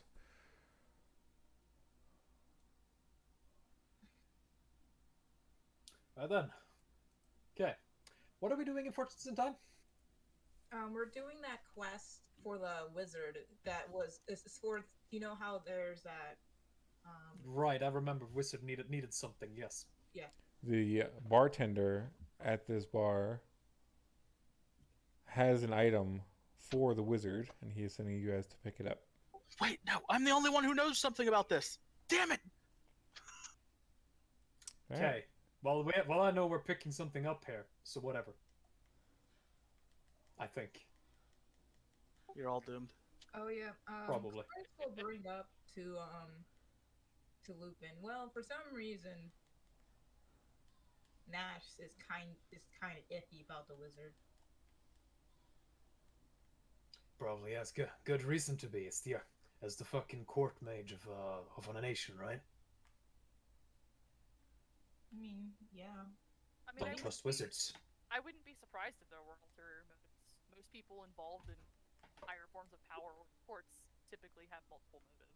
Right then. Okay. What are we doing in Fortunes in Time? We're doing that quest for the wizard that was it's for you know how there's that Right, I remember Wizard needed something. Yes. The bartender at this bar has an item for the wizard, and he is sending you guys to pick it up. Wait, no, I'm the only one who knows something about this. Damn it! All right. Okay. Well, I know we're picking something up here, so whatever. I think You're all doomed. oh yeah probably. Clarence will bring up to Lupin. Well, for some reason, Nash is kind of iffy about the wizard. Probably has good reason to be. It's the as the fucking court mage of a nation, right? I mean, yeah. I mean, Don't trust wizards. I wouldn't be surprised if there were ulterior motives. Most people involved in higher forms of power or courts typically have multiple motives.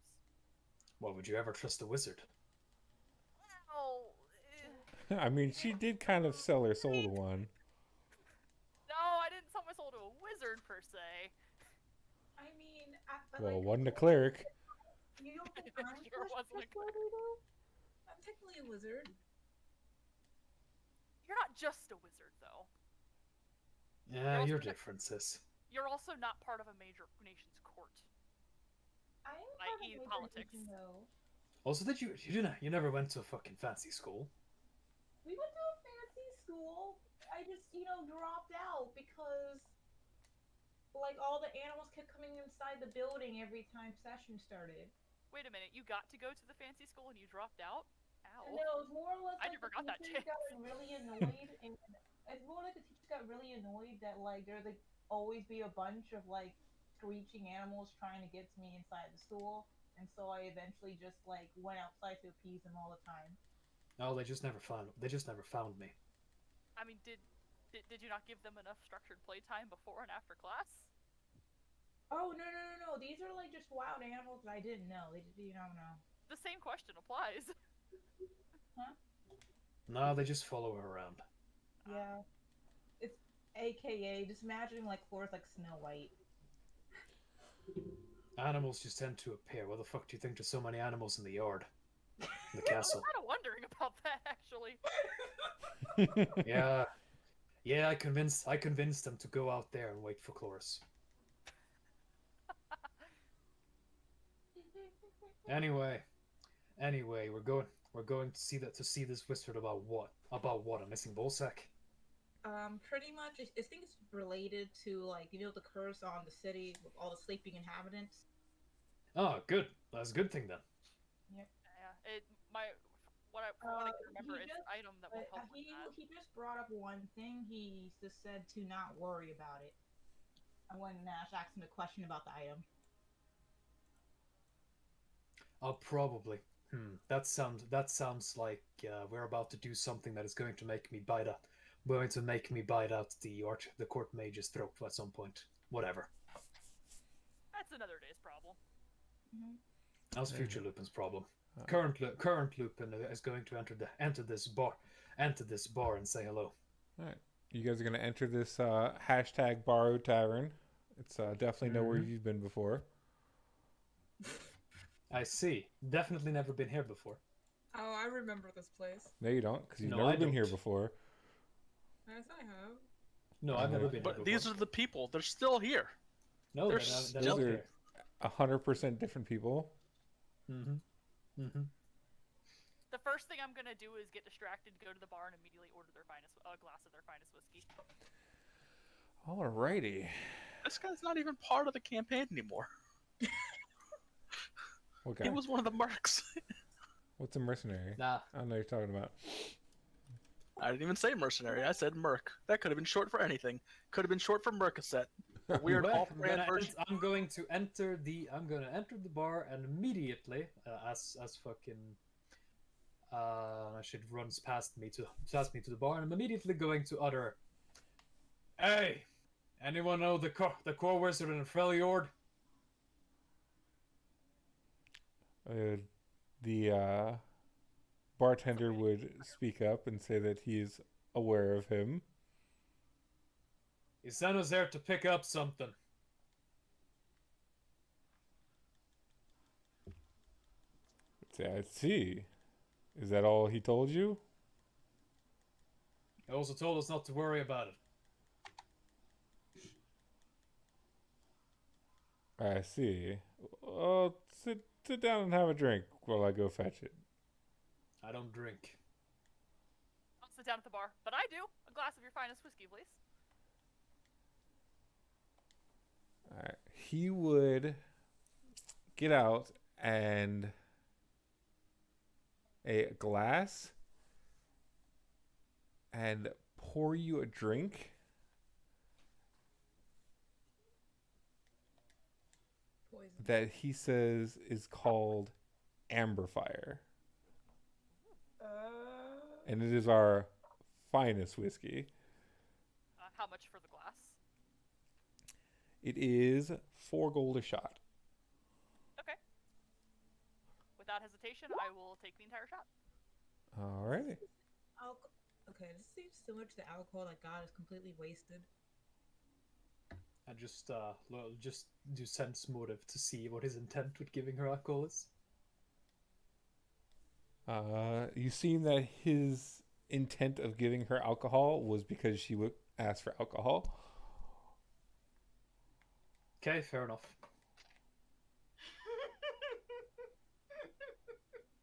Why would you ever trust a wizard? Well, I mean, she did kind of sell her soul to one. no, I didn't sell my soul to a wizard per se. I mean, but Well, like, wasn't a cleric. you don't think It I'm sure wasn't a trustworthy though? I'm technically a wizard. You're not just a wizard, though. Yeah, You're your also- differences. You're also not part of a major nation's court. I am I part of eat major politics. nation, though. Also, you never went to a fucking fancy school. We went to a fancy school. I just, dropped out because, like, all the animals kept coming inside the building every time session started. Wait a minute, you got to go to the fancy school and you dropped out? Ow. And it was more or less I like never the got that teachers chance. got really annoyed, and it's more like the teachers got really annoyed that like there'd like always be a bunch of like screeching animals trying to get to me inside the school, and so I eventually just like went outside to appease them all the time. No, they just never found me. I mean, did you not give them enough structured playtime before and after class? Oh no! These are like just wild animals that I didn't know. They just no. The same question applies. No, they just follow her around. Yeah, it's AKA just imagining like floors like Snow White. Animals just tend to appear. What the fuck do you think there's so many animals in the yard? In the castle. I'm kind of wondering about that, actually. Yeah, I convinced them to go out there and wait for Chloris. Anyway, we're going to see this wizard about what? About what? A missing ballsack? Pretty much. I think it's related to like the curse on the city with all the sleeping inhabitants. Oh, good. That's a good thing then. Yeah, from what I can remember, he it's an item that will help with that. He just brought up one thing. He just said to not worry about it. And when Nash asked him a question about the item. Oh, probably. That sounds like we're about to do something that is going to make me bite out the court mage's throat at some point. Whatever. That's another day's problem. Mm-hmm. That's future Lupin's problem. Current Lupin is going to enter this bar and say hello. All right, you guys are gonna enter this hashtag borrowed tavern. It's definitely nowhere you've been before. I see. Definitely never been here before. Oh, I remember this place. No, you don't, because you've No, never I been here don't. before. Yes, I have. No, I've never been here But before. these are the people. They're still here. No, they're they're still not These here. are 100% different people. The first thing I'm gonna do is get distracted, go to the bar, and immediately order a glass of their finest whiskey. Alrighty. This guy's not even part of the campaign anymore. Okay. He was one of the mercs. What's a mercenary? Nah. I don't know what you're talking about. I didn't even say mercenary. I said merc. That could have been short for anything. Could have been short for Mercosette. A weird Well, off-brand version. I'm going to enter the bar and immediately, as fucking, she runs past me to the bar, and I'm immediately going to utter, "Hey, anyone know the core wizard in Freljord?" The bartender would speak up and say that he is aware of him. He sent us there to pick up something. I see. Is that all he told you? He also told us not to worry about it. I see. Well, sit down and have a drink while I go fetch it. I don't drink. I'll sit down at the bar, but I do. A glass of your finest whiskey, please. Alright. He would get out and a glass and pour you a drink. Poison. That he says is called Amberfire. And it is our finest whiskey. How much for the glass? It is 4 gold a shot. Okay. Without hesitation, I will take the entire shot. Alrighty. Okay, this seems similar to the alcohol that God is completely wasted. I just do sense motive to see what his intent with giving her alcohol is. You seen that his intent of giving her alcohol was because she would ask for alcohol. Okay, fair enough.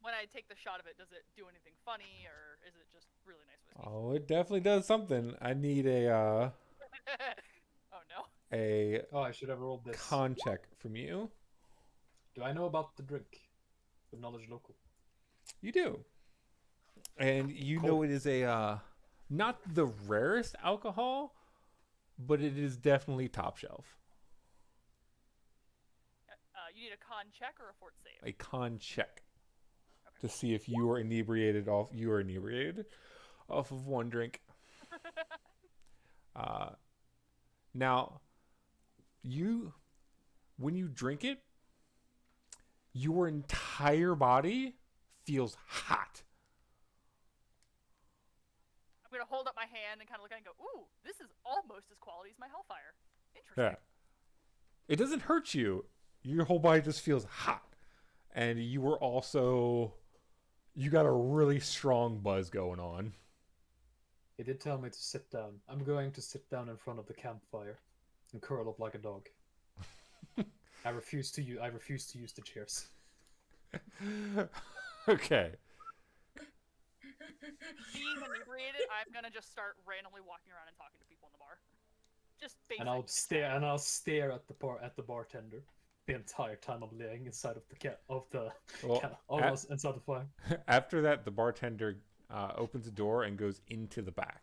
When I take the shot of it, does it do anything funny, or is it just really nice whiskey? Oh, it definitely does something. I need a Oh no. Oh, I should have rolled this. con check from you. Do I know about the drink? With knowledge local. You do. And you Cool. know it is a not the rarest alcohol, but it is definitely top shelf. You need a con check or a fort save? A con check Okay. to see if you are inebriated off of one drink. Now, when you drink it, your entire body feels hot. I'm gonna hold up my hand and kind of look at it and go, "Ooh, this is almost as quality as my Hellfire." Interesting. Yeah. It doesn't hurt you. Your whole body just feels hot. And you got a really strong buzz going on. He did tell me to sit down. I'm going to sit down in front of the campfire and curl up like a dog. I refuse to use the chairs. Okay. Being inebriated, I'm gonna just start randomly walking around and talking to people in the bar. Just basic. And I'll stare at the bartender the entire time I'm laying inside of almost inside the fire. After that, the bartender opens the door and goes into the back.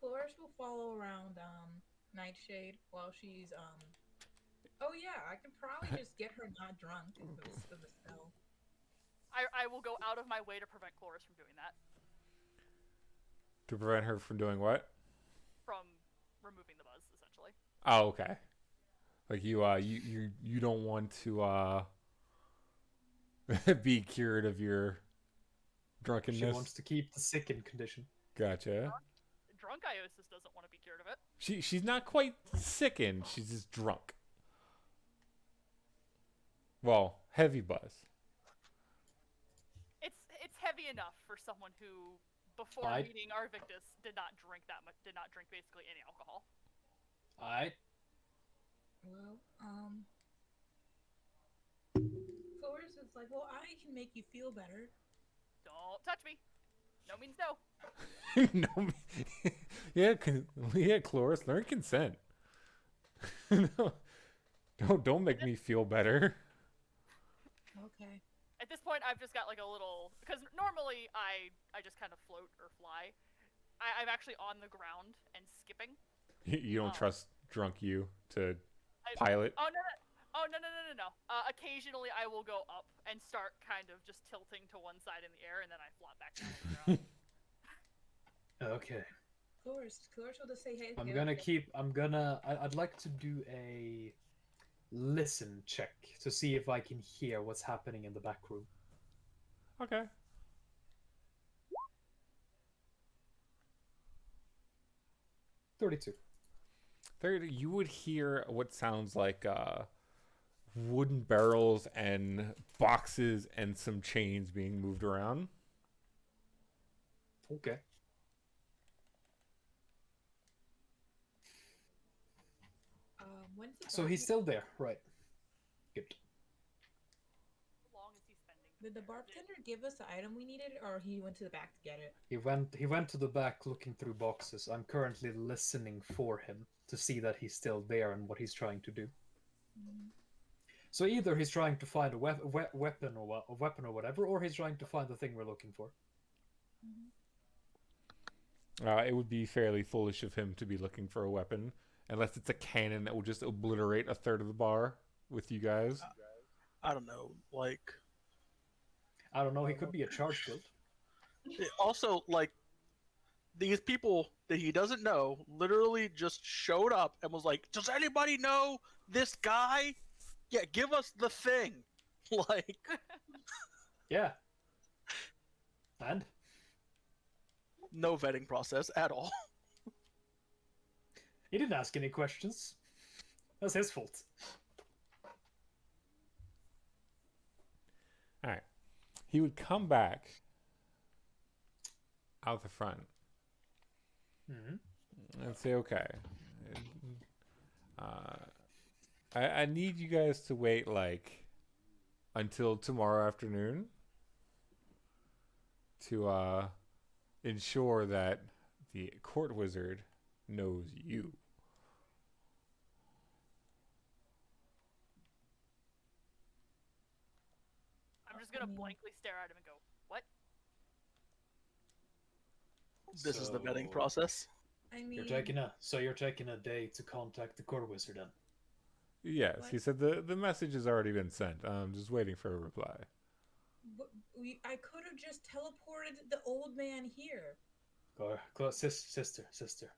Flourish will follow around Nightshade while she's Oh yeah, I can probably just get her not drunk with the spell. I will go out of my way to prevent Chloris from doing that. To prevent her from doing what? From removing the buzz, essentially. Oh, okay. Like you don't want to be cured of your drunkenness. She wants to keep the sickened condition. Gotcha. Drunk Iosis doesn't want to be cured of it. She's not quite sickened. She's just drunk. Well, heavy buzz. It's heavy enough for someone who, before meeting Arvictus, did not drink basically any alcohol. Alright. Well, Flourish is like, well, I can make you feel better. Don't touch me. No means no. No, yeah, Chloris, learn consent. No, don't make me feel better. Okay. At this point, I've just got like a little, because normally I just kind of float or fly. I'm actually on the ground and skipping. You don't trust drunk you to pilot? Oh no. Occasionally I will go up and start kind of just tilting to one side in the air, and then I flop back down to the ground. Okay. Flourish will just say, hey. I'd like to do a listen check to see if I can hear what's happening in the back room. Okay. 32. 30, you would hear what sounds like wooden barrels and boxes and some chains being moved around. Okay. When's the So he's still there, right? Good. How long is he spending? Did the bartender give us the item we needed, or he went to the back to get it? He went to the back looking through boxes. I'm currently listening for him to see that he's still there and what he's trying to do. So either he's trying to find a weapon or whatever, or he's trying to find the thing we're looking for. It would be fairly foolish of him to be looking for a weapon, unless it's a cannon that will just obliterate a third of the bar with you guys. I don't know. Like, I don't know. He could be a charge build. also, like, these people that he doesn't know literally just showed up and was like, "Does anybody know this guy? Yeah, give us the thing." Like, Yeah. And no vetting process at all. he didn't ask any questions. That's his fault. All right. He would come back out the front and say, "Okay, I need you guys to wait like until tomorrow afternoon to ensure that the court wizard knows you." I'm just gonna blankly stare at him and go, "What?" This is the vetting So- process. I mean, You're taking a day to contact the court wizard then. Yes, he said the message has already been sent. I'm just waiting for a reply. I could have just teleported the old man here. Sister.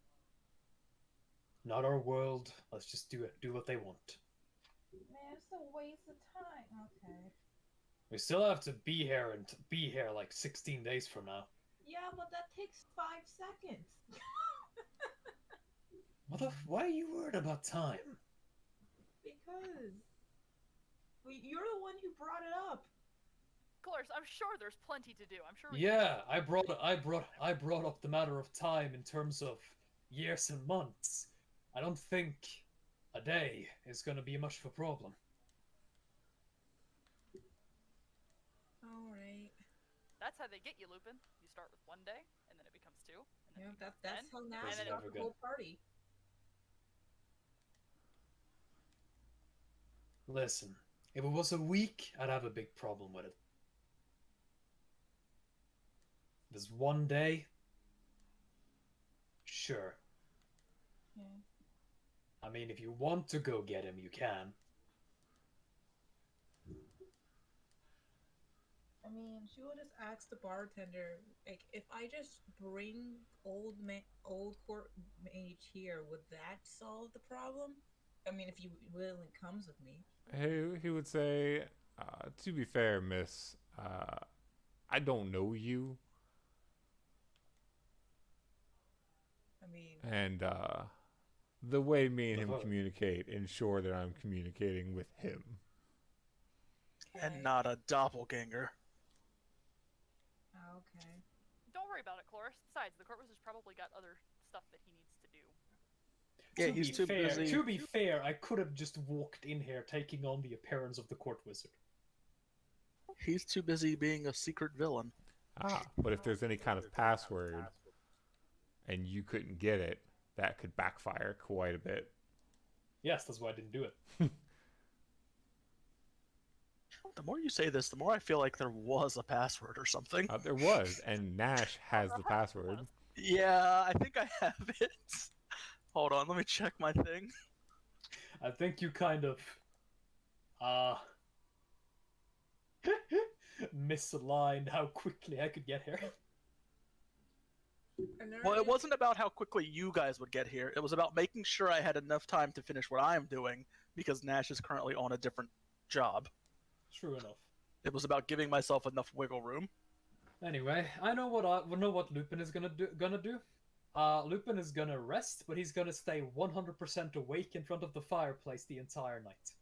Not our world. Let's just do it. Do what they want. Man, it's a waste of time. Okay. We still have to be here like 16 days from now. Yeah, but that takes 5 seconds. Why are you worried about time? Because you're the one who brought it up. Of course, I'm sure there's plenty to do. I'm sure. Yeah, I brought up the matter of time in terms of years and months. I don't think a day is going to be much of a problem. All right. That's how they get you, Lupin. You start with 1 day, and then it becomes 2. And then Yeah, it becomes that's 10, how now and then got never the good. whole party. Listen, if it was a week, I'd have a big problem with it. This 1 day, sure. Yeah. I mean, if you want to go get him, you can. I mean, she will just ask the bartender, like, if I just bring old court mage here, would that solve the problem? I mean, if you willingly comes with me. He would say, to be fair, miss, I don't know you. I mean, And the way me and him Uh-huh. communicate, ensure that I'm communicating with him. And not a doppelganger. okay. don't worry about it, Cloris. Besides, the court wizard's probably got other stuff that he needs to do. Yeah, To he's be too fair, busy. To be fair, I could have just walked in here taking on the appearance of the court wizard. He's too busy being a secret villain. But if there's any kind of password and you couldn't get it, that could backfire quite a bit. Yes, that's why I didn't do it. The more you say this, the more I feel like there was a password or something. There was, and Nash has the password. Yeah, I think I have it. Hold on, let me check my thing. I think you kind of misaligned how quickly I could get here. Well, it wasn't about how quickly you guys would get here. It was about making sure I had enough time to finish what I'm doing, because Nash is currently on a different job. True enough. It was about giving myself enough wiggle room. Anyway, I know what Lupin is gonna do. Lupin is gonna rest, but he's gonna stay 100% awake in front of the fireplace the entire night.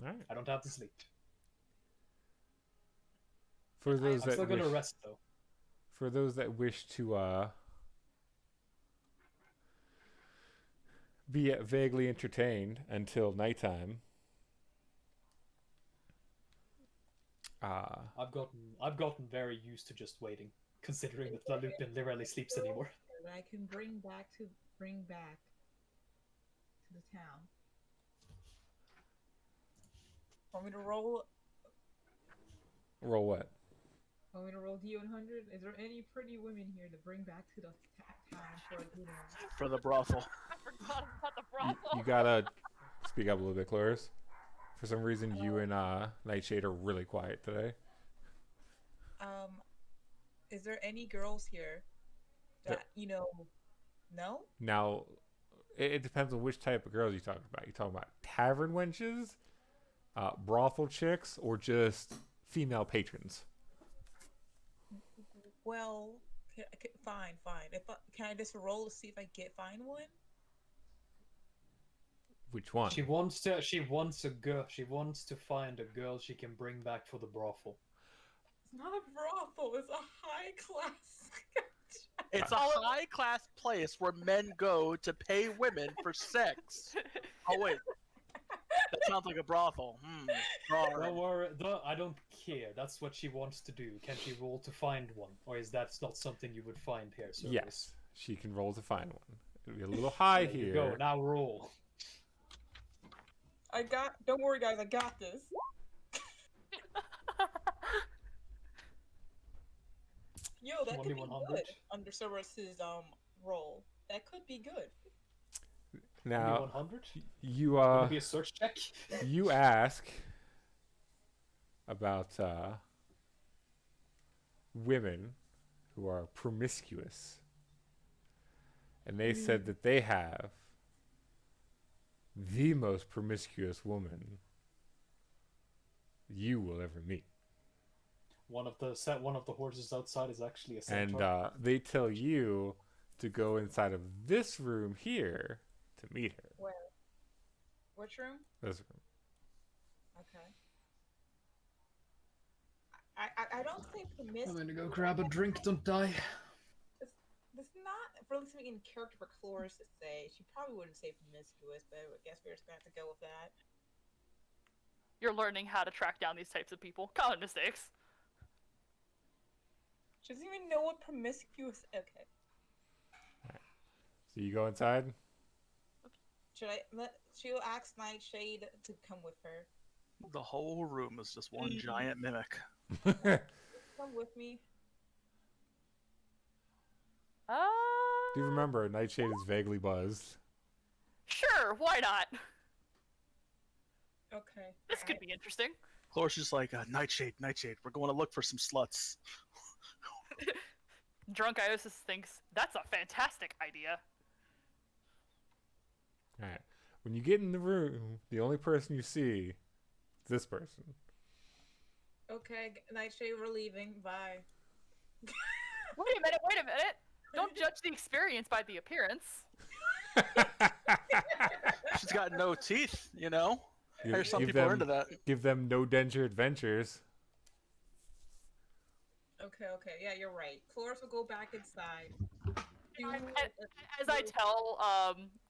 All right. I don't have to sleep. For those I'm that still wish, gonna rest though. for those that wish to be vaguely entertained until nighttime, I've gotten very used to just waiting, considering that La Lupin rarely sleeps anymore. That I can bring back to the town. Want me to roll? roll what? Want me to roll D100? Is there any pretty women here to bring back to the town for dinner? For the brothel. I forgot about the You, brothel. you gotta speak up a little bit, Cloris. For some reason, you and Nightshade are really quiet today. Is there any girls here that No. Now, it depends on which type of girls you're talking about. You talking about tavern wenches, brothel chicks, or just female patrons? Well, fine. Can I just roll to see if I find one? Which one? She wants a girl. She wants to find a girl she can bring back for the brothel. It's not a brothel. It's a high class. It's a high class place where men go to pay women for sex. Oh wait, that sounds like a brothel. Don't worry, I don't care. That's what she wants to do. Can she roll to find one, or is that not something you would find here? Service? Yes, she can roll to find one. It'll be a little high There here. you go. Now roll. Don't worry, guys. I got this. Yo, that could be 2100. good under Cerberus's role. That could be good. Now 100. you Would it be a search check? you ask about women who are promiscuous, and they said that they have the most promiscuous woman you will ever meet. One of the horses outside is actually a And centaur. they tell you to go inside of this room here to meet her. Where? Which room? This room. Okay. I don't think I'm gonna go grab a drink. Don't die. This not really something in character for Cloris to say. She probably wouldn't say promiscuous, but I guess we're just gonna have to go with that. You're learning how to track down these types of people. Common mistakes. She doesn't even know what promiscuous. Okay. So you go inside? She'll ask Nightshade to come with her. The whole room is just one giant mimic. Come with me. Do you remember Nightshade is vaguely buzzed? Sure, why not? Okay. This could be interesting. Cloris just like, Nightshade, we're going to look for some sluts. Drunk Iosis thinks that's a fantastic idea. Alright. When you get in the room, the only person you see is this person. Okay, Nightshade, we're leaving. Bye. Wait a minute. Don't judge the experience by the appearance. She's got no teeth, you know? There's some Give people are them- into that. Give them no danger adventures. Okay, yeah, you're right. Cloris will go back inside. As I tell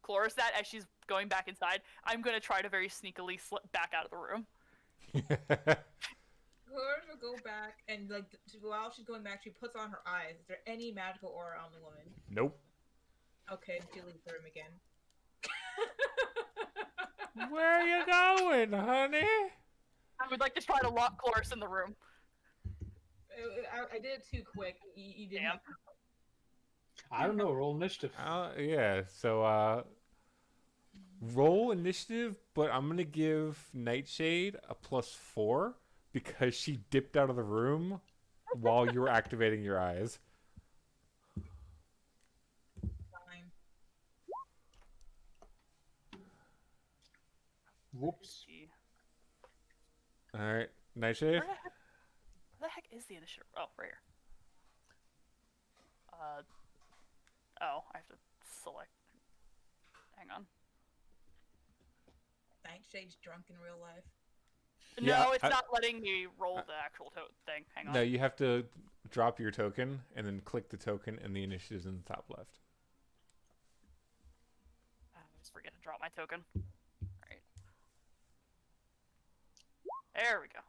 Cloris that as she's going back inside, I'm going to try to very sneakily slip back out of the room. Cloris will go back, and while she's going back, she puts on her eyes. Is there any magical aura on the woman? Nope. Okay, she leaves the room again. Where are you going, honey? I would like to try to lock Cloris in the room. I did it too quick. You didn't. Damn. I don't know. Roll initiative. Yeah, so roll initiative, but I'm going to give Nightshade a +4 because she dipped out of the room while you were activating your eyes. Fine. Whoops. Alright, Nightshade? Where the heck is the initiative? Oh, right here. Oh, I have to select. Hang on. Nightshade's drunk in real life. Yeah, No, it's not letting me roll the actual thing. Hang on. No, you have to drop your token and then click the token, and the initiative's in the top left. I always forget to drop my token. Alright. There we go.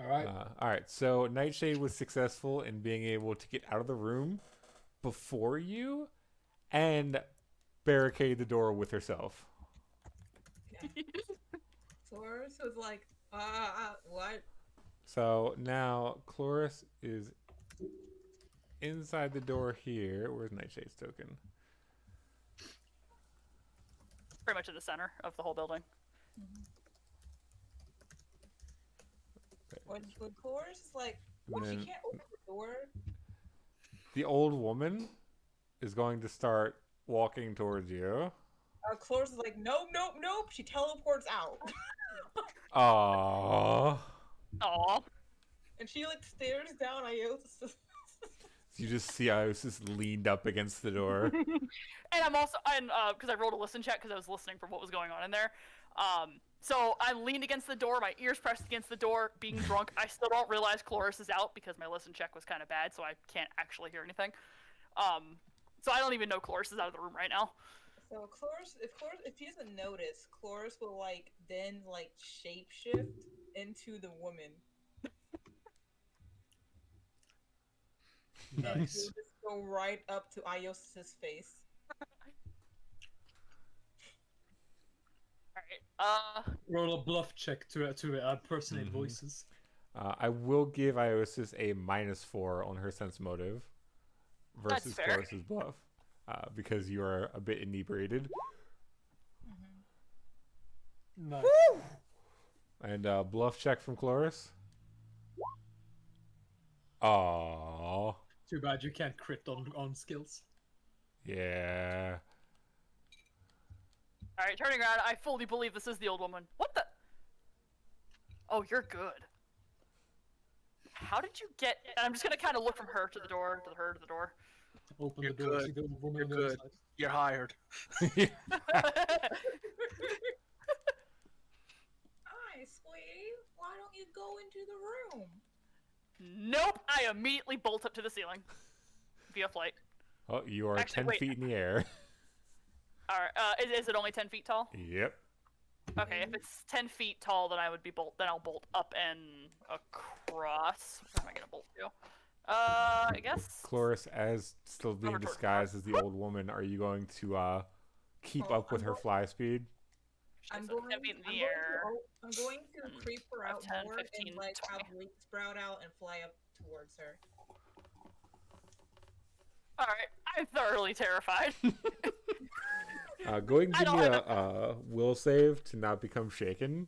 All right. All right. So Nightshade was successful in being able to get out of the room before you and barricade the door with herself. Taurus was like, what? So now Chloris is inside the door here. Where's Nightshade's token? Pretty much in the center of the whole building. When Taurus is like, And well, she then can't open the door. the old woman is going to start walking towards you. Taurus is like, nope. She teleports out. Aww. Aww. And she like stares down Iosis. You just see Iosis leaned up against the door. And I'm also, because I rolled a listen check because I was listening for what was going on in there. So I leaned against the door, my ears pressed against the door, being drunk. I still don't realize Chloris is out because my listen check was kind of bad, so I can't actually hear anything. So I don't even know Chloris is out of the room right now. So if she doesn't notice, Chloris will like then like shapeshift into the woman. And Nice. she'll just go right up to Iosis's face. Alright, Roll a bluff check to impersonate Mhm. voices. I will give Iosis a -4 on her sense motive versus fair. Chloris's bluff because you are a bit inebriated. Nice. And bluff check from Chloris. Aww. Too bad you can't crit on skills. Yeah. alright, turning around, I fully believe this is the old woman. What the? Oh, you're good. How did you get? And I'm just gonna kind of look from her to the door, to her to the door. Open You're the door, good. see the woman You're on the other good. side. You're hired. Hi, sweetie. Why don't you go into the room? Nope, I immediately bolt up to the ceiling via flight. Oh, you are Actually, 10 wait. feet in the air. Alright, is it only 10 feet tall? Yep. Okay, if it's 10 feet tall, then then I'll bolt up and across. Where am I gonna bolt to? I guess. Chloris, as still being Over towards disguised as the old woman, are you going to keep Oh, up with I'm her going- fly speed? I'm So going, 10 feet in I'm the going air. I'm going to creep her out 10, more 15, and like 20. have wings sprout out and fly up towards her. Alright, I'm thoroughly terrified. Go ahead and I give me don't- a will save to not become shaken.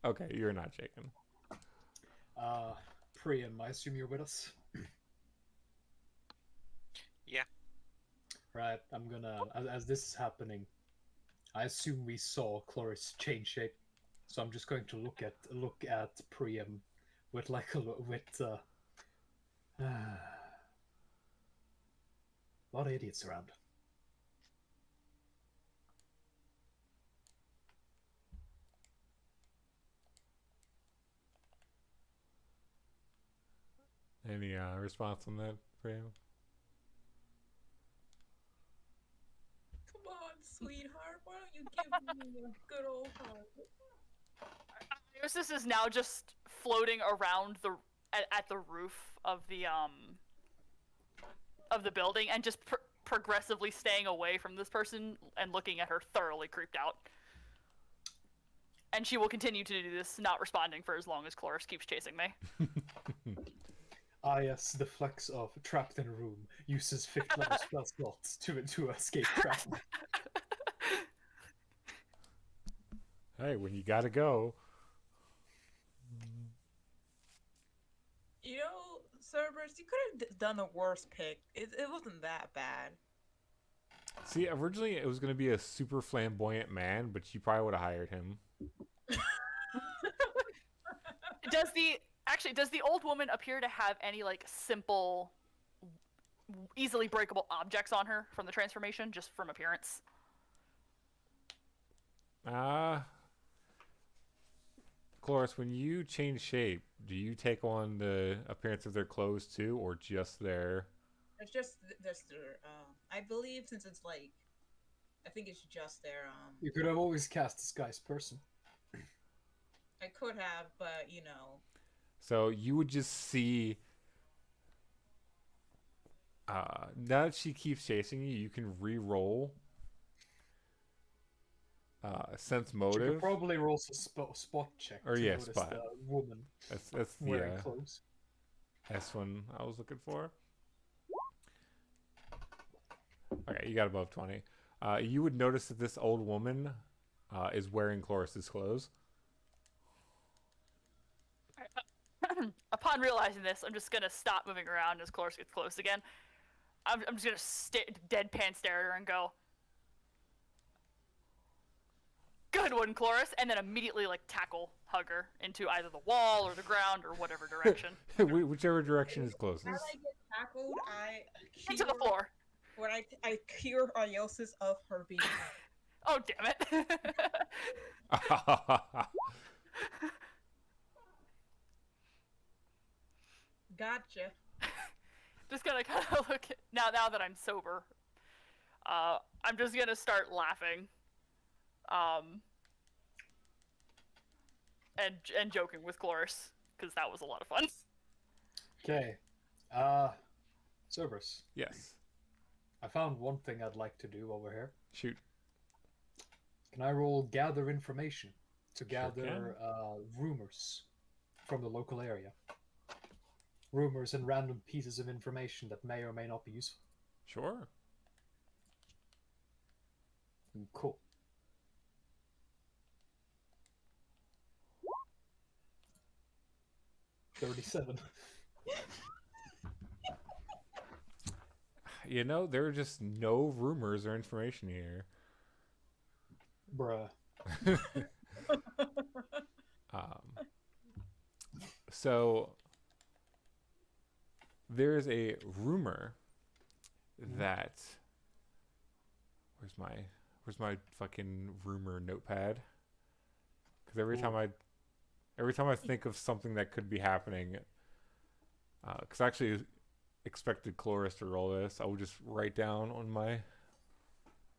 Okay, you're not shaken. Priam, I assume you're with us. Yeah. Right, I'm gonna as this is happening, I assume we saw Chloris change shape, so I'm just going to look at Priam with like a lot of idiots around. Any response on that for you? Come on, sweetheart. Why don't you give me a good old hug? This is now just floating around at the roof of the building and just progressively staying away from this person and looking at her thoroughly creeped out. And she will continue to do this, not responding for as long as Chloris keeps chasing me. Ah yes, the flex of trapped in a room uses 5th level spell slots to escape trap. Hey, when you gotta go. You know, Cerberus, you could have done a worse pick. It wasn't that bad. See, originally it was gonna be a super flamboyant man, but you probably would have hired him. Does the old woman appear to have any like simple easily breakable objects on her from the transformation, just from appearance. Cloris, when you change shape, do you take on the appearance of their clothes too, or just their? It's just their. I believe since it's like, I think it's just their. You could have always cast disguised person. I could have, but you know. So you would just see. Now that she keeps chasing you, you can re-roll. Sense You motive. could probably roll a spot check Or to yeah, notice spot. the woman That's wearing the clothes. S one I was looking for. Okay, you got above 20. You would notice that this old woman is wearing Cloris's clothes. Upon realizing this, I'm just gonna stop moving around as Cloris gets close again. I'm just gonna deadpan stare at her and go, "Good one, Cloris," and then immediately like tackle hug her into either the wall or the ground or whatever direction. Whichever direction is closest. When I get tackled, I Into the floor. When I cure Ariosis of her being hurt. Oh damn it! Gotcha. Just gonna kind of look at, now that I'm sober. I'm just gonna start laughing, and joking with Cloris because that was a lot of fun. Okay. Cerberus, Yes. I found one thing I'd like to do over here. Shoot. Can I roll gather information to Sure gather rumors from the local area? Rumors and random pieces of information that may or may not be useful. Sure. Cool. $37. You know, there are just no rumors or information here. Bruh. So there is a rumor that where's my fucking rumor notepad? Because every time I think of something that could be happening, because I actually expected Cloris to roll this, I would just write down on my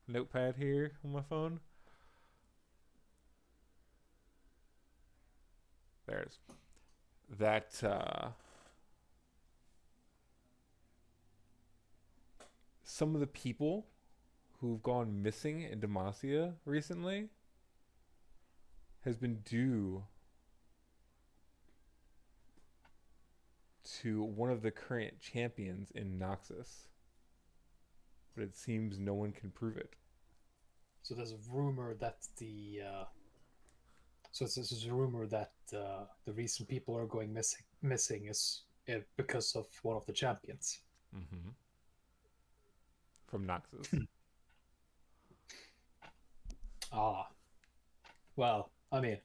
notepad here on my phone. There's that some of the people who've gone missing in Demacia recently has been due to one of the current champions in Noxus. But it seems no one can prove it. So there's a rumor that this is a rumor that the reason people are going missing is because of one of the champions. Mm-hmm. From Noxus. Well, I mean,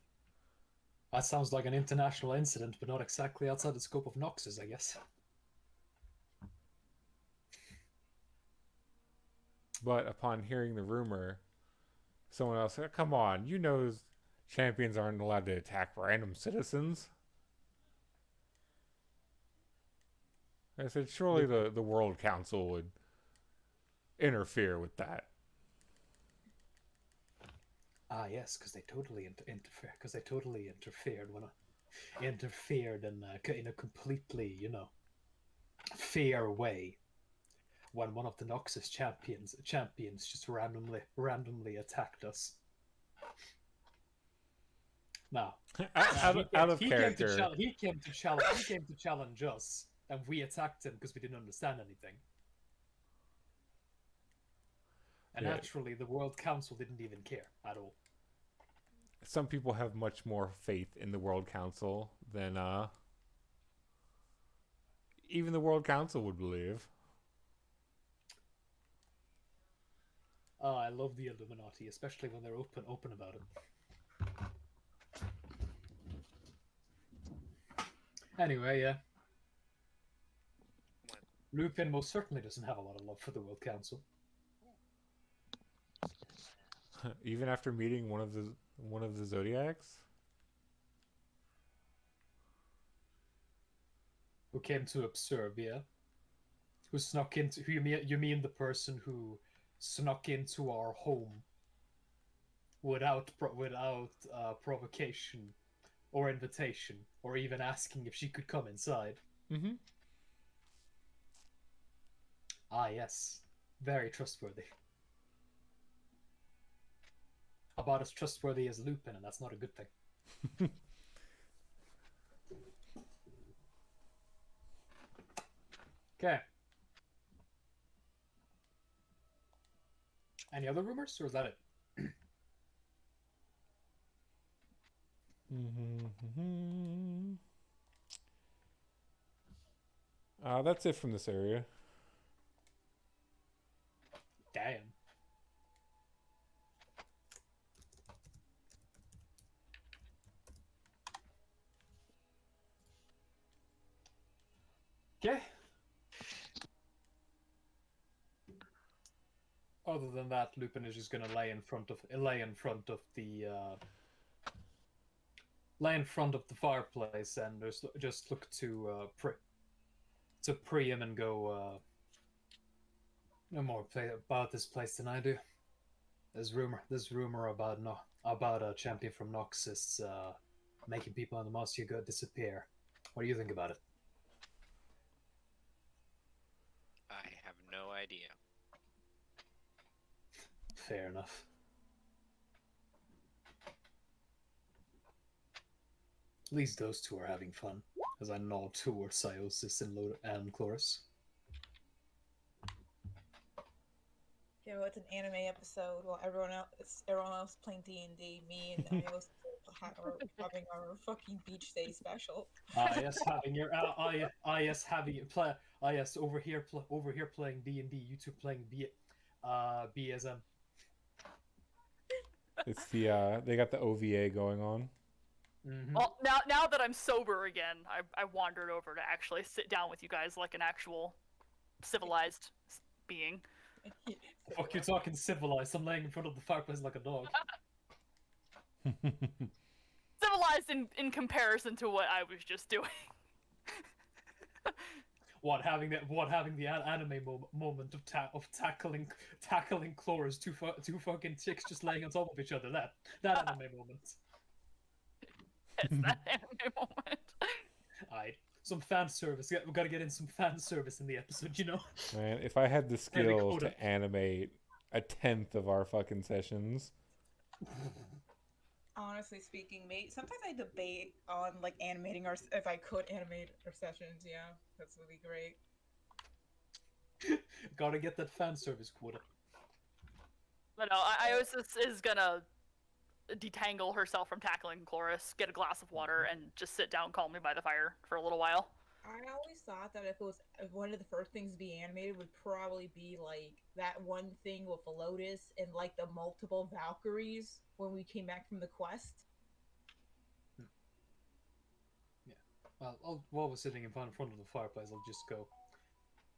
that sounds like an international incident, but not exactly outside the scope of Noxus, I guess. But upon hearing the rumor, someone else said, "Come on, you know champions aren't allowed to attack random citizens." I said, surely the World Council would interfere with that. Yes, because they totally interfere. Because they totally interfered in a completely, fair way. When one of the Noxus champions just randomly attacked us. Now, out of character. He came to challenge us, and we attacked him because we didn't understand anything. And Yeah. naturally, the World Council didn't even care at all. Some people have much more faith in the World Council than even the World Council would believe. I love the Illuminati, especially when they're open about it. Anyway, yeah. Lupin most certainly doesn't have a lot of love for the World Council. Even after meeting one of the Zodiacs? Who came to observe, yeah? Who snuck into... Who you mean the person who snuck into our home without provocation or invitation, or even asking if she could come inside. Mm-hmm. Ah, yes. Very trustworthy. About as trustworthy as Lupin, and that's not a good thing. Okay. Any other rumors, or is that it? Mm-hmm. That's it from this area. Damn. Okay. Other than that, Lupin is just gonna lay in front of the fireplace and just look to Priam and go. No more about this place than I do. There's rumor about a champion from Noxus making people in the Mossy Good disappear. What do you think about it? I have no idea. Fair enough. At least those two are having fun, as I nod towards Siosis and Chloris. Yeah, well, it's an anime episode while everyone else playing D&D. Me and Ios are having our fucking beach day special. Yes, having your yes, having it play. Yes, over here playing D&D. You two playing BSM. It's the they got the OVA going on. Mm-hmm. Well, now that I'm sober again, I wandered over to actually sit down with you guys like an actual civilized being. Fuck, you're talking civilized. I'm laying in front of the fireplace like a dog. Civilized in comparison to what I was just doing. What having the anime moment of tackling Chloris, two fucking chicks just laying on top of each other. That anime moment. It's that anime moment. Alright, some fan service. Yeah, we gotta get in some fan service in the episode, you know. Man, if I had the skills Coda. to animate 1/10 of our fucking sessions. Honestly speaking, mate, sometimes I debate on like animating if I could animate our sessions. Yeah, that would be great. Gotta get that fan service quota. But no, Iosis is gonna detangle herself from tackling Chloris, get a glass of water, and just sit down calmly by the fire for a little while. I always thought that if one of the first things to be animated would probably be like that one thing with Lotus and like the multiple Valkyries when we came back from the quest. Yeah. Well, while we're sitting in front of the fireplace, I'll just go.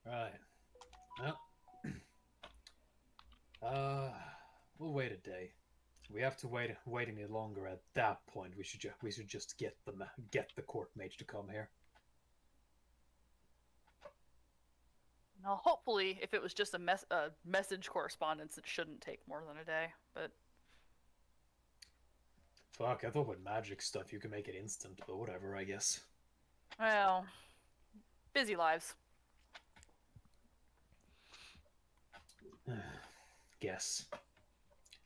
Right. Well, we'll wait a day. We have to wait any longer. At that point, we should just get the court mage to come here. Now, hopefully, if it was just a message correspondence, it shouldn't take more than a day. But fuck, I thought with magic stuff you can make it instant, but whatever, I guess. well, busy lives. Guess.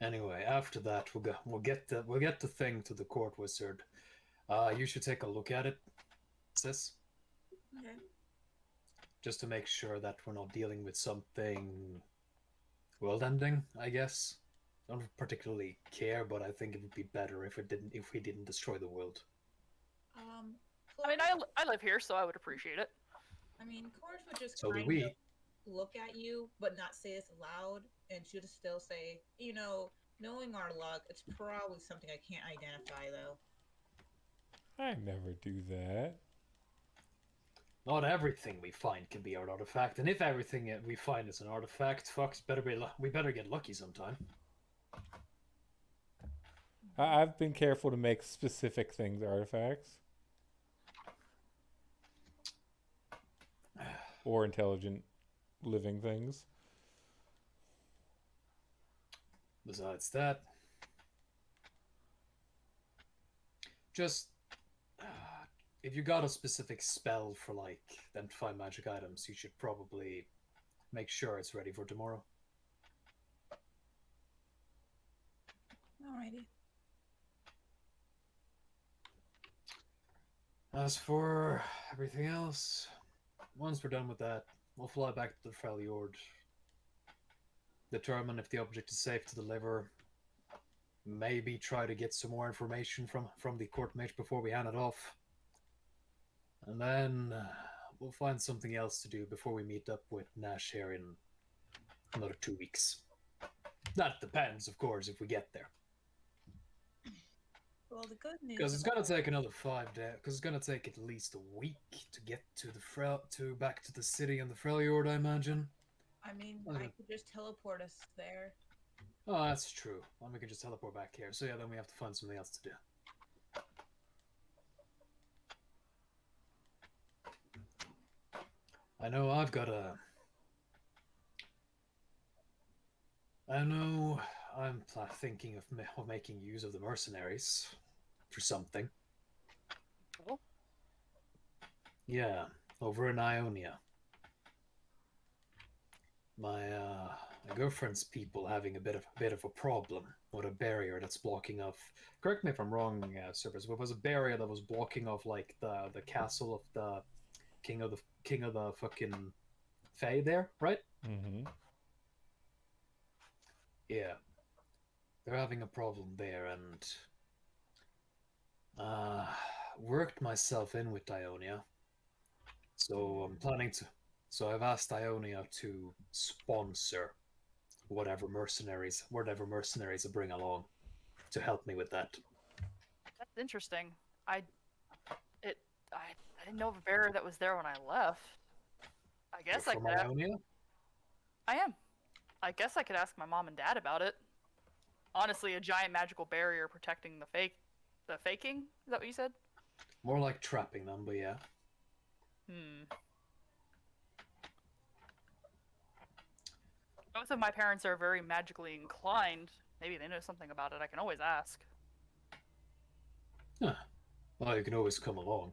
Anyway, after that, we'll get the thing to the court wizard. You should take a look at it, sis. Okay. Just to make sure that we're not dealing with something world-ending, I guess. I don't particularly care, but I think it would be better if we didn't destroy the world. I mean, I live here, so I would appreciate it. I mean, Chorus would just So do kind we. of look at you, but not say this aloud, and she'll just still say, you know, knowing our luck, it's probably something I can't identify, though. I never do that. Not everything we find can be an artifact, and if everything we find is an artifact, fucks we better get lucky sometime. I've been careful to make specific things artifacts. Or intelligent living things. Besides that, just if you got a specific spell for like identify magic items, you should probably make sure it's ready for tomorrow. Alrighty. As for everything else, once we're done with that, we'll fly back to the Freljord, determine if the object is safe to deliver, maybe try to get some more information from the court mage before we hand it off, and then we'll find something else to do before we meet up with Nash here in another 2 weeks. That depends, of course, if we get there. Well, the good news. Because it's gonna take another 5 days. Because it's gonna take at least a week to get to the back to the city and the Freljord, I imagine. I mean, I could just teleport us there. Oh, that's true. Well, we can just teleport back here. So yeah, then we have to find something else to do. I know I've got a... I know I'm thinking of making use of the mercenaries for something. Cool. Yeah, over in Ionia. My girlfriend's people having a bit of a problem with a barrier that's blocking off. Correct me if I'm wrong, Cerberus, but it was a barrier that was blocking off like the castle of the king of the fucking Fae there, right? Mm-hmm. Yeah, they're having a problem there, and worked myself in with Ionia. So I'm planning to. So I've asked Ionia to sponsor whatever mercenaries I bring along to help me with that. That's interesting. I didn't know of a barrier that was there when I left. I guess You're from Ionia? I am. I guess I could ask my mom and dad about it. Honestly, a giant magical barrier protecting the faking? Is that what you said? More like trapping them, but yeah. Both of my parents are very magically inclined. Maybe they know something about it. I can always ask. Huh. Well, you can always come along.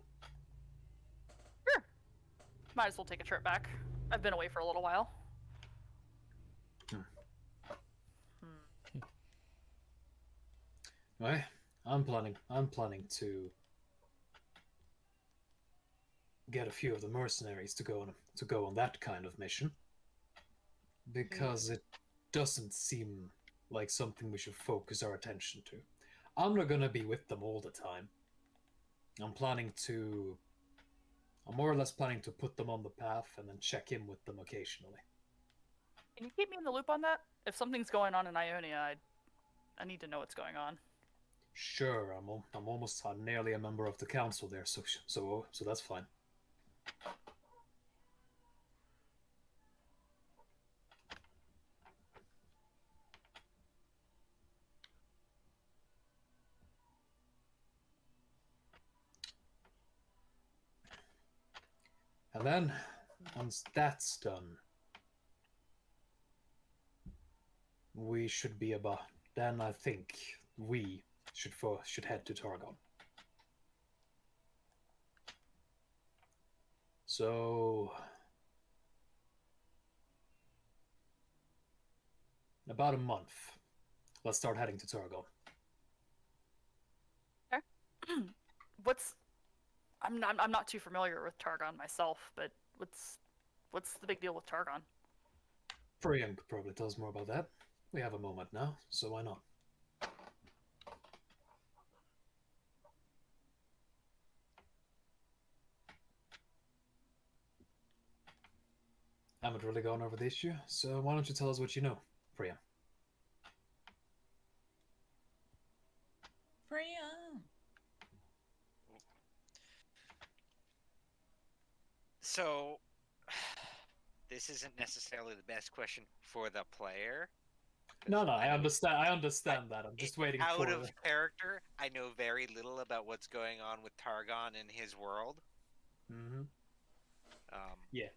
Sure. Might as well take a trip back. I've been away for a little while. Right? I'm planning to get a few of the mercenaries to go on that kind of mission. Because it doesn't seem like something we should focus our attention to. I'm not gonna be with them all the time. I'm more or less planning to put them on the path and then check in with them occasionally. Can you keep me in the loop on that? If something's going on in Ionia, I need to know what's going on. Sure, I'm nearly a member of the council there, so that's fine. And then, once that's done, we should be about. Then I think we should head to Targon. So, about a month. Let's start heading to Targon. Okay. I'm not too familiar with Targon myself, but what's the big deal with Targon? Priyan could probably tell us more about that. We have a moment now, so why not? Haven't really gone over the issue, so why don't you tell us what you know, Priya? Freya. So, this isn't necessarily the best question for the player. 'cause No, I know understand. I understand that. I'm just waiting out for. of character, I know very little about what's going on with Targon in his world. Mm-hmm. Yeah.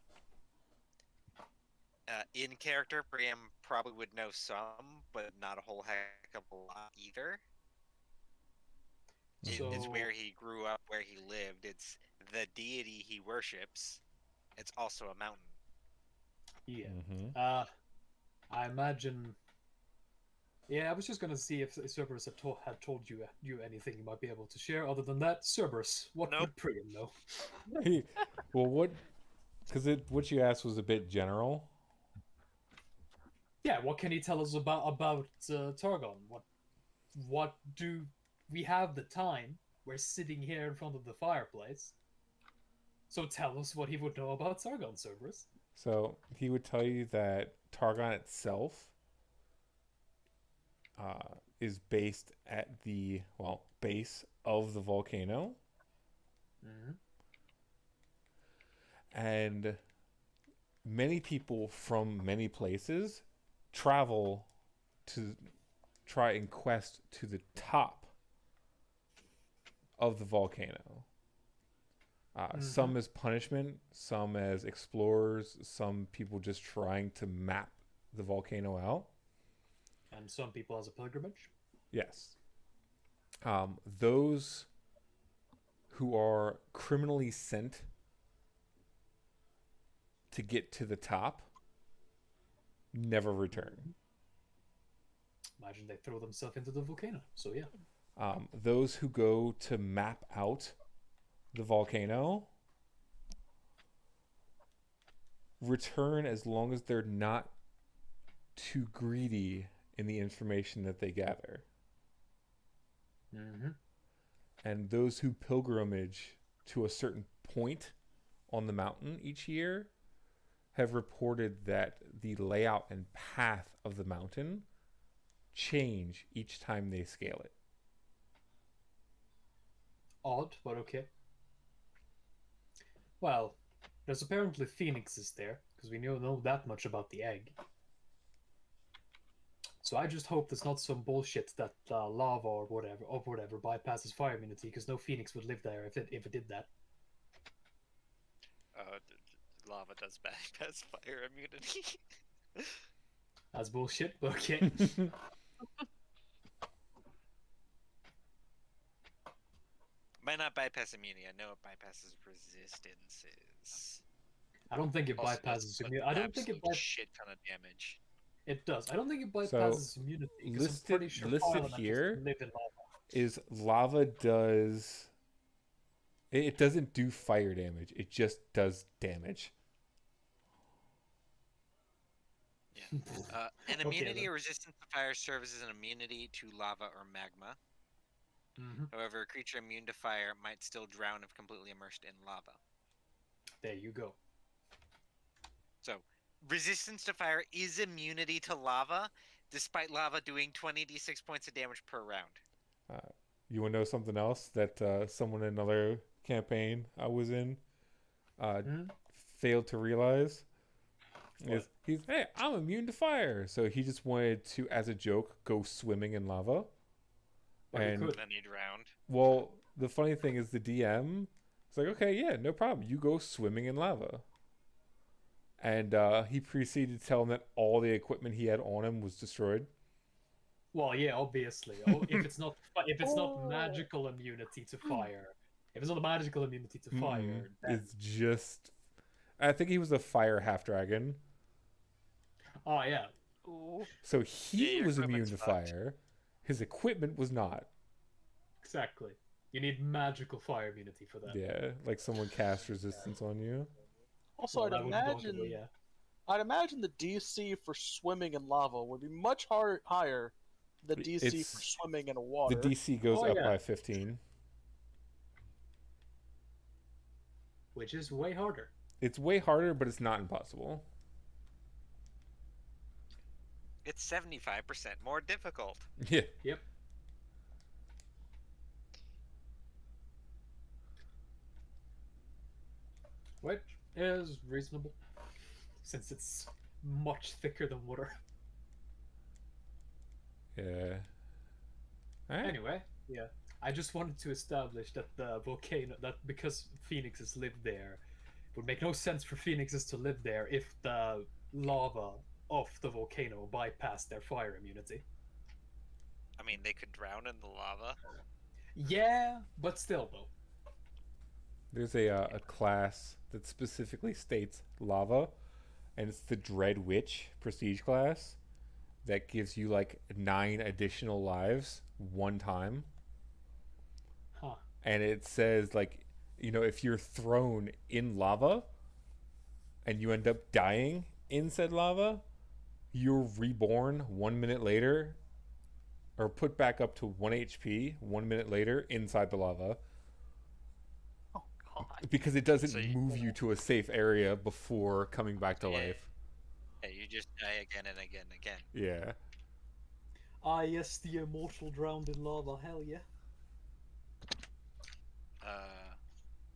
In character, Priam probably would know some, but not a whole heck of a lot either. It's So where he grew up, where he lived. It's the deity he worships. It's also a mountain. yeah. Mm-hmm. I imagine. Yeah, I was just gonna see if Cerberus had told you anything you might be able to share. Other than that, Cerberus, what Nope. would Priam know? Well, what? Because what you asked was a bit general. Yeah, what can he tell us about Targon? What do we have the time? We're sitting here in front of the fireplace. So tell us what he would know about Targon, Cerberus. So he would tell you that Targon itself is based at the base of the volcano, Mm-hmm. and many people from many places travel to try and quest to the top of the volcano. Some as punishment, some as explorers, some people just trying to map the volcano out. And some people as a pilgrimage. Yes. Those who are criminally sent to get to the top never return. Imagine they throw themselves into the volcano. So yeah. Those who go to map out the volcano return as long as they're not too greedy in the information that they gather. Mm-hmm. And those who pilgrimage to a certain point on the mountain each year have reported that the layout and path of the mountain change each time they scale it. Odd, but okay. Well, there's apparently phoenixes there, because we know that much about the egg. So I just hope there's not some bullshit that lava or whatever bypasses fire immunity, because no phoenix would live there if it did that. Lava does bypass fire immunity. That's bullshit, but okay. Might not bypass immunity. I know it bypasses resistances. I don't think it Also does bypasses an immunity. I don't think it absolute bypasses. shit ton of damage. It does. I don't think it bypasses immunity, because I'm pretty sure listed fire elementals here can live in lava. is lava does... It doesn't do fire damage. It just does damage. Yeah. An immunity then. or resistance to fire serves as an immunity to lava or magma. Mm-hmm. However, a creature immune to fire might still drown if completely immersed in lava. There you go. So, resistance to fire is immunity to lava, despite lava doing 20d6 points of damage per round. You want to know something else that someone in another campaign I was in failed to realize? He's, hey, I'm immune to fire. So he just wanted to, as a joke, go swimming in lava. Well, and then he drowned. Well, the funny thing is the DM is like, okay, yeah, no problem. You go swimming in lava. And he proceeded to tell him that all the equipment he had on him was destroyed. Well, yeah, obviously. If it's not magical immunity to fire, if it's not a magical immunity to fire, then... It's just... I think he was a fire half-dragon. Oh, yeah. Ooh. So he was immune to fucked. fire. His equipment was not. Exactly. You need magical fire immunity for that. Yeah, like someone cast resistance on you. Also, Well, I'd imagine the DC for swimming in lava would be much higher than DC for swimming in water. The DC goes up by 15. Which is way harder. It's way harder, but it's not impossible. It's 75% more difficult. Yeah. Yep. Which is reasonable, since it's much thicker than water. Yeah. Alright. Anyway, yeah. I just wanted to establish that the volcano, that because phoenixes live there, it would make no sense for phoenixes to live there if the lava of the volcano bypassed their fire immunity. I mean, they could drown in the lava. Yeah, but still, though. There's a class that specifically states lava, and it's the Dread Witch prestige class that gives you like 9 additional lives one time. Huh. And it says, like, you know, if you're thrown in lava and you end up dying in said lava, you're reborn 1 minute later, or put back up to 1 HP 1 minute later inside the lava. Oh god. Because it doesn't So you- move you to a safe area before coming back to Yeah. life. Yeah, you just die again and again and again. Yeah. Ah, yes, the immortal drowned in lava. Hell yeah.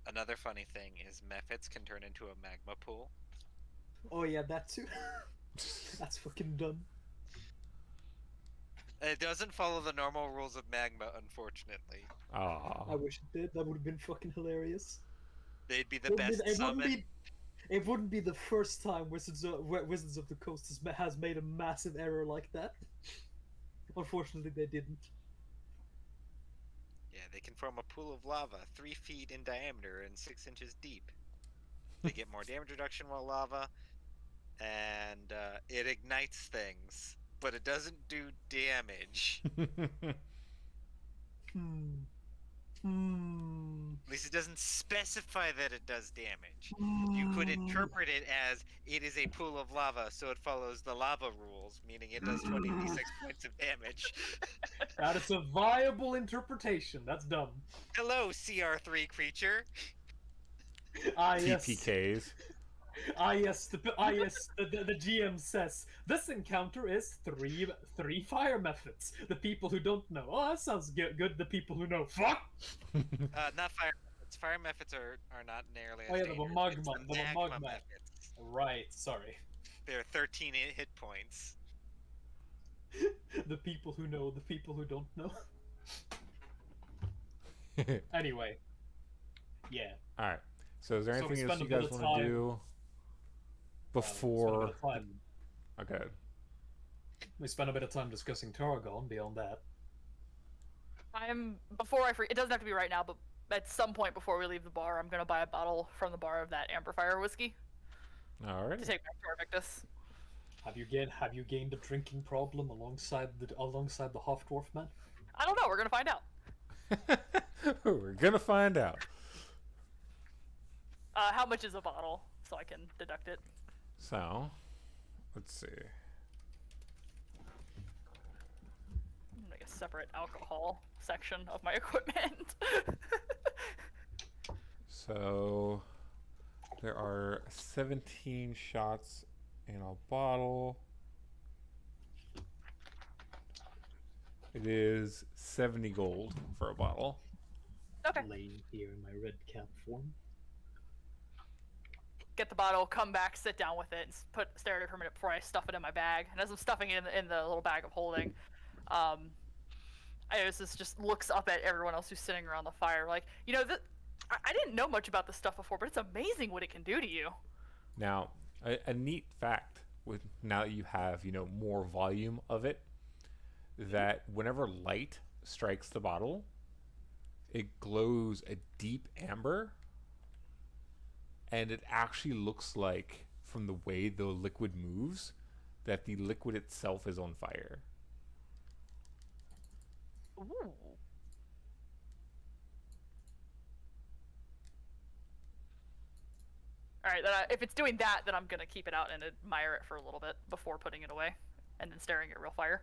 Another funny thing is mephits can turn into a magma pool. Oh yeah, that too. That's fucking dumb. It doesn't follow the normal rules of magma, unfortunately. Ah. I wish it did. That would have been fucking hilarious. They'd be the best summon. It wouldn't be the first time Wizards of the Coast has made a massive error like that. Unfortunately, they didn't. Yeah, they can form a pool of lava 3 feet in diameter and 6 inches deep. They get more damage reduction while lava, and it ignites things, but it doesn't do damage. At least it doesn't specify that it does damage. You could interpret it as it is a pool of lava, so it follows the lava rules, meaning it does 20d6 points of damage. That is a viable interpretation. That's dumb. Hello, CR3 creature. Ah yes. TPKs. The GM says this encounter is three fire methods. The people who don't know. Oh, that sounds good. The people who know. Fuck. Not fire methods. Fire methods are not nearly as Oh yeah, dangerous. the magma. It's The magma. methods. Right. Sorry. They're 13 hit points. The people who know. The people who don't know. Anyway. Yeah. All right. So is there So we anything else spend you a guys bit of want to time- do Spend a before? bit of time- Okay. We spent a bit of time discussing Targon. Beyond that. It doesn't have to be right now, but at some point before we leave the bar, I'm gonna buy a bottle from the bar of that Amberfire whiskey All right. to take back to Invictus. Have you gained a drinking problem alongside the half dwarf man? I don't know. We're gonna find out. We're gonna find out. How much is a bottle, so I can deduct it? So, let's see. I'm gonna make a separate alcohol section of my equipment. So, there are 17 shots in a bottle. It is 70 gold for a bottle. Okay. Laying here in my red cap form. Get the bottle, come back, sit down with it, and stare at it for a minute before I stuff it in my bag. And as I'm stuffing it in the little bag of holding, Iosis just looks up at everyone else who's sitting around the fire, like, you know, I didn't know much about this stuff before, but it's amazing what it can do to you. Now, a neat fact with now that you have, you know, more volume of it, that whenever light strikes the bottle, it glows a deep amber, and it actually looks like, from the way the liquid moves, that the liquid itself is on fire. Ooh. Alright, then if it's doing that, then I'm gonna keep it out and admire it for a little bit before putting it away, and then staring at real fire.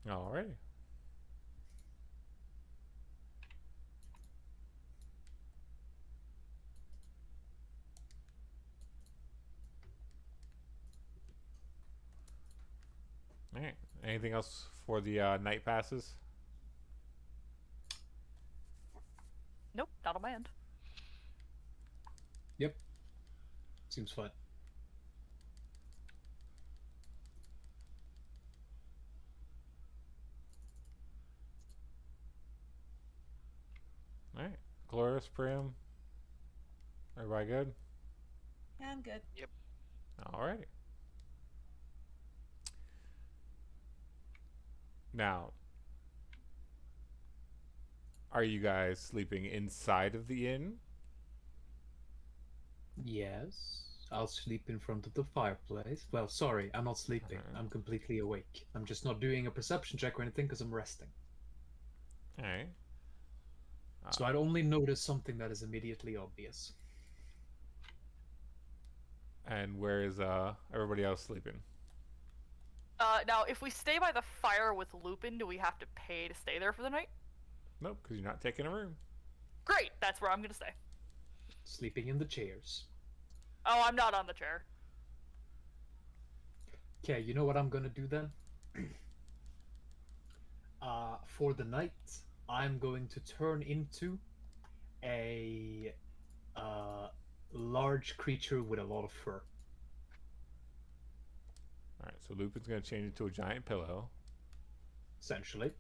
Alrighty. Alright. Anything else for the night passes? Nope, not on my end. Seems fine. All right. Glorious, Priam. Everybody good? Yeah, I'm good. All righty. Now, are you guys sleeping inside of the inn? Yes. I'll sleep in front of the fireplace. Well, sorry, I'm not sleeping. I'm completely awake. I'm just not doing a perception check or anything because I'm resting. All right. So I'd only notice something that is immediately obvious. And where is everybody else sleeping? Now, if we stay by the fire with Lupin, do we have to pay to stay there for the night? Nope, because you're not taking a room. Great, that's where I'm gonna stay. Sleeping in the chairs. Oh, I'm not on the chair. Okay, you know what I'm gonna do then? For the night, I'm going to turn into a large creature with a lot of fur. All right, so Lupin's going to change into a giant pillow. Essentially.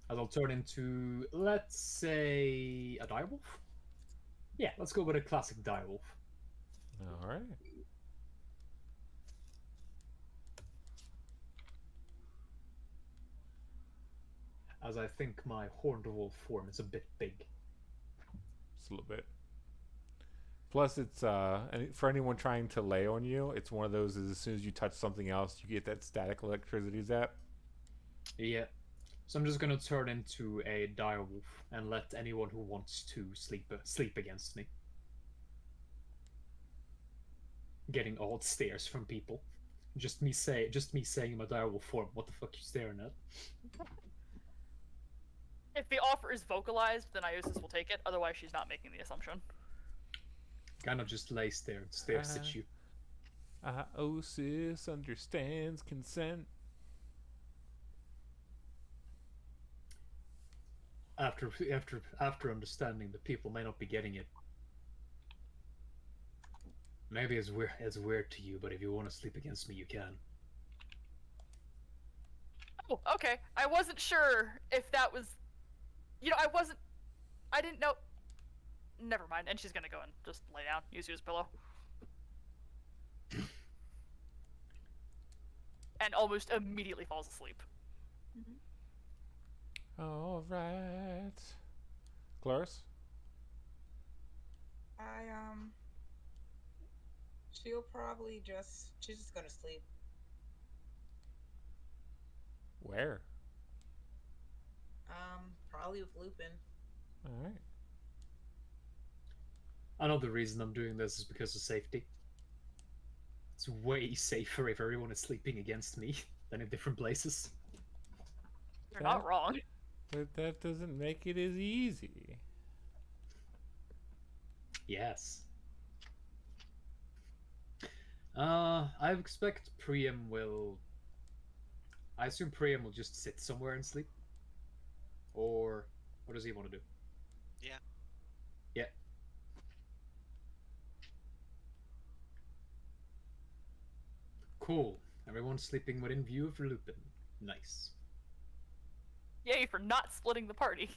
As I'll turn into, let's say, a direwolf? Yeah, let's go with a classic direwolf. All right. As I think my horned wolf form is a bit big. Just a little bit. Plus, it's for anyone trying to lay on you, it's one of those as soon as you touch something else, you get that static electricity zap. Yeah. So I'm just gonna turn into a direwolf and let anyone who wants to sleep against me. Getting odd stares from people. Just me saying in my direwolf form. What the fuck you staring at? If the offer is vocalized, then Iosis will take it. Otherwise, she's not making the assumption. Kind of just lays there and stares at you. Iosis understands consent. After understanding that people may not be getting it. Maybe it's weird to you, but if you want to sleep against me, you can. Oh, okay. I wasn't sure if that was... I didn't know... Never mind. And she's gonna go and just lay down, use you as pillow. And almost immediately falls asleep. All right. Clarice? She's just gonna sleep. Where? Probably with Lupin. All right. Another reason I'm doing this is because of safety. It's way safer if everyone is sleeping against me than in different places. You're not wrong. But that doesn't make it as easy. Yes. I expect Priam will... I assume Priam will just sit somewhere and sleep. Or what does he want to do? Yeah. Yeah. Cool. Everyone's sleeping within view of Lupin. Nice. Yay for not splitting the party.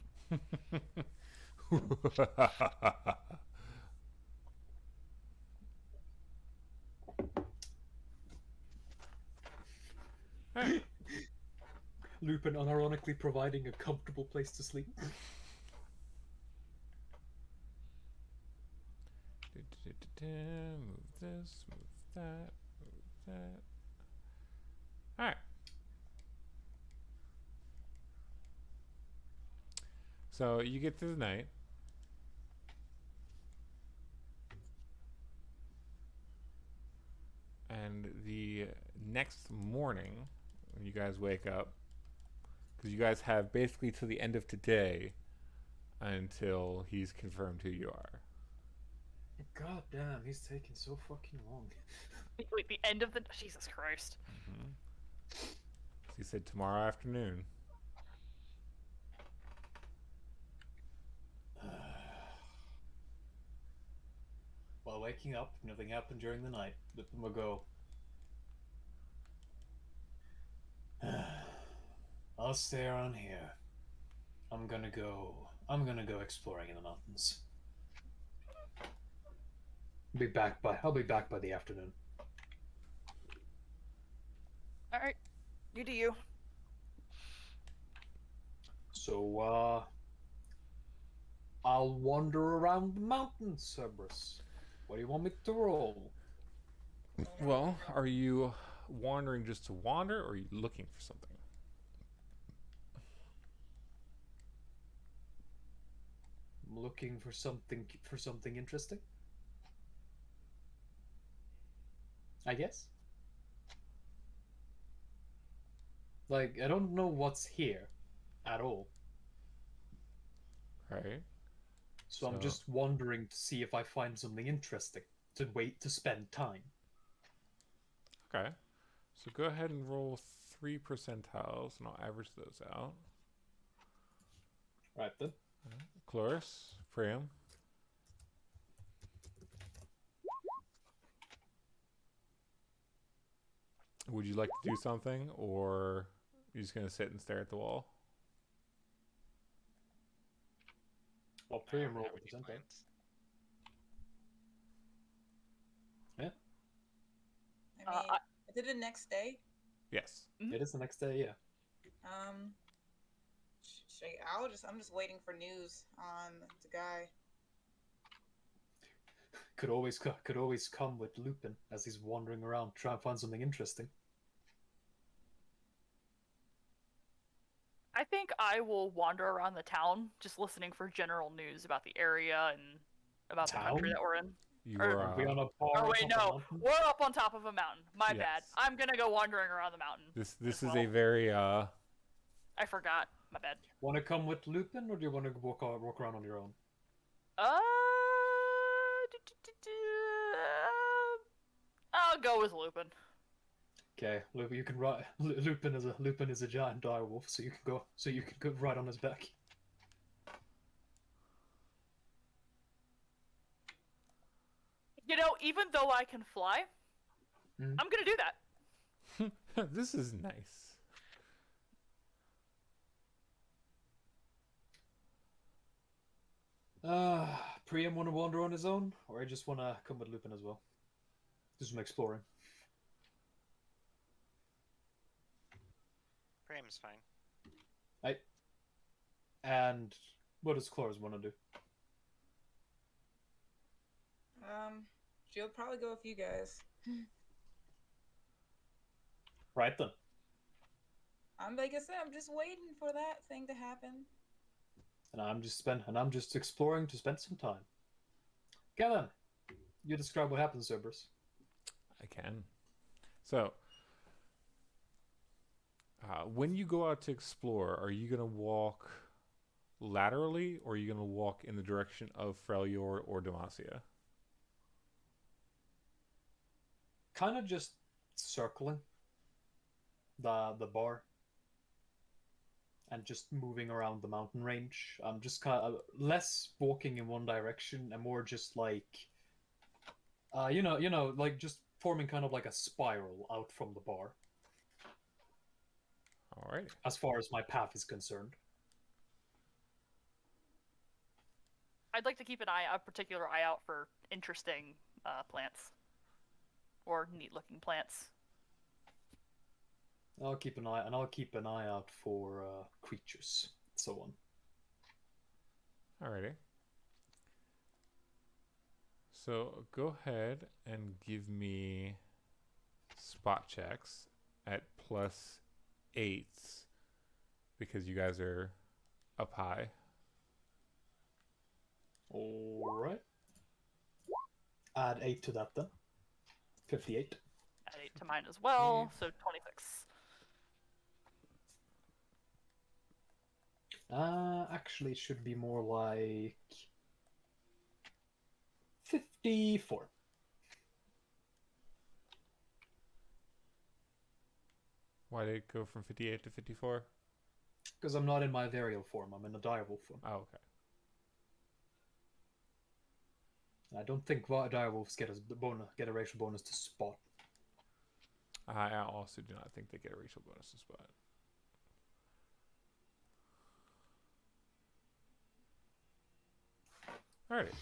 Lupin unironically providing a comfortable place to sleep. Move this, move that, move that. Alright. So you get through the night. And the next morning, when you guys wake up, because you guys have basically to the end of today until he's confirmed who you are. God damn, he's taking so fucking long. Wait, the end of the... Jesus Christ. Mm-hmm. He said tomorrow afternoon. while waking up, nothing happened during the night. Lupin will go, I'll stay around here. I'm gonna go exploring in the mountains. I'll be back by the afternoon. All right, you do you. So, I'll wander around the mountains, Cerberus. What do you want me to roll? Well, are you wandering just to wander, or are you looking for something? I'm looking for something interesting. I guess. Like, I don't know what's here at all. Right. So I'm just wandering to see if I find something interesting to spend time. Okay. So go ahead and roll 3 percentiles, and I'll average those out. Right then. Cloris, Priam. Would you like to do something, or you're just gonna sit and stare at the wall? Well, I Priam don't roll have any percentile. plans. Yeah, I mean, I did it next day. Yes. it is the next day. Yeah. I'm just waiting for news on the guy. Could always come with Lupin as he's wandering around trying to find something interesting. I think I will wander around the town, just listening for general news about the area and about the country Town? that we're in. You Or- are. Are we on a bar? Oh on wait, top of a no, mountain? we're up on top of a mountain. My bad. Yes. I'm gonna go wandering around the mountain. This as is well. a very I forgot. My bad. Want to come with Lupin, or do you want to walk around on your own? I'll go with Lupin. Okay, Lupin, you can ride. Lupin is a giant direwolf, so you can go right on his back. You know, even though I can fly, Mhm. I'm gonna do that. This is nice. Priam want to wander on his own, or I just want to come with Lupin as well? Do some exploring. Priam's fine. And what does Cloris want to do? She'll probably go with you guys. Right then. Like I said, I'm just waiting for that thing to happen. And I'm just exploring to spend some time. Kevin, you describe what happens, Cerberus. I can. So, when you go out to explore, are you gonna walk laterally, or are you gonna walk in the direction of Freljord or Demacia? Kind of just circling the bar and just moving around the mountain range. I'm just kind of less walking in one direction and more just like like just forming kind of like a spiral out from the bar All right. as far as my path is concerned. I'd like to keep a particular eye out for interesting plants or neat-looking plants. I'll keep an eye out for creatures, so on. Alrighty. So go ahead and give me spot checks at +8s because you guys are up high. All right. Add 8 to that then. 58. Add 8 to mine as well, so 26. Actually, it should be more like 54. Why did it go from 58 to 54? Because I'm not in my varial form, I'm in the direwolf form. Oh, okay. I don't think direwolves get a racial bonus to spot. I also do not think they get a racial bonus to spot. Alright.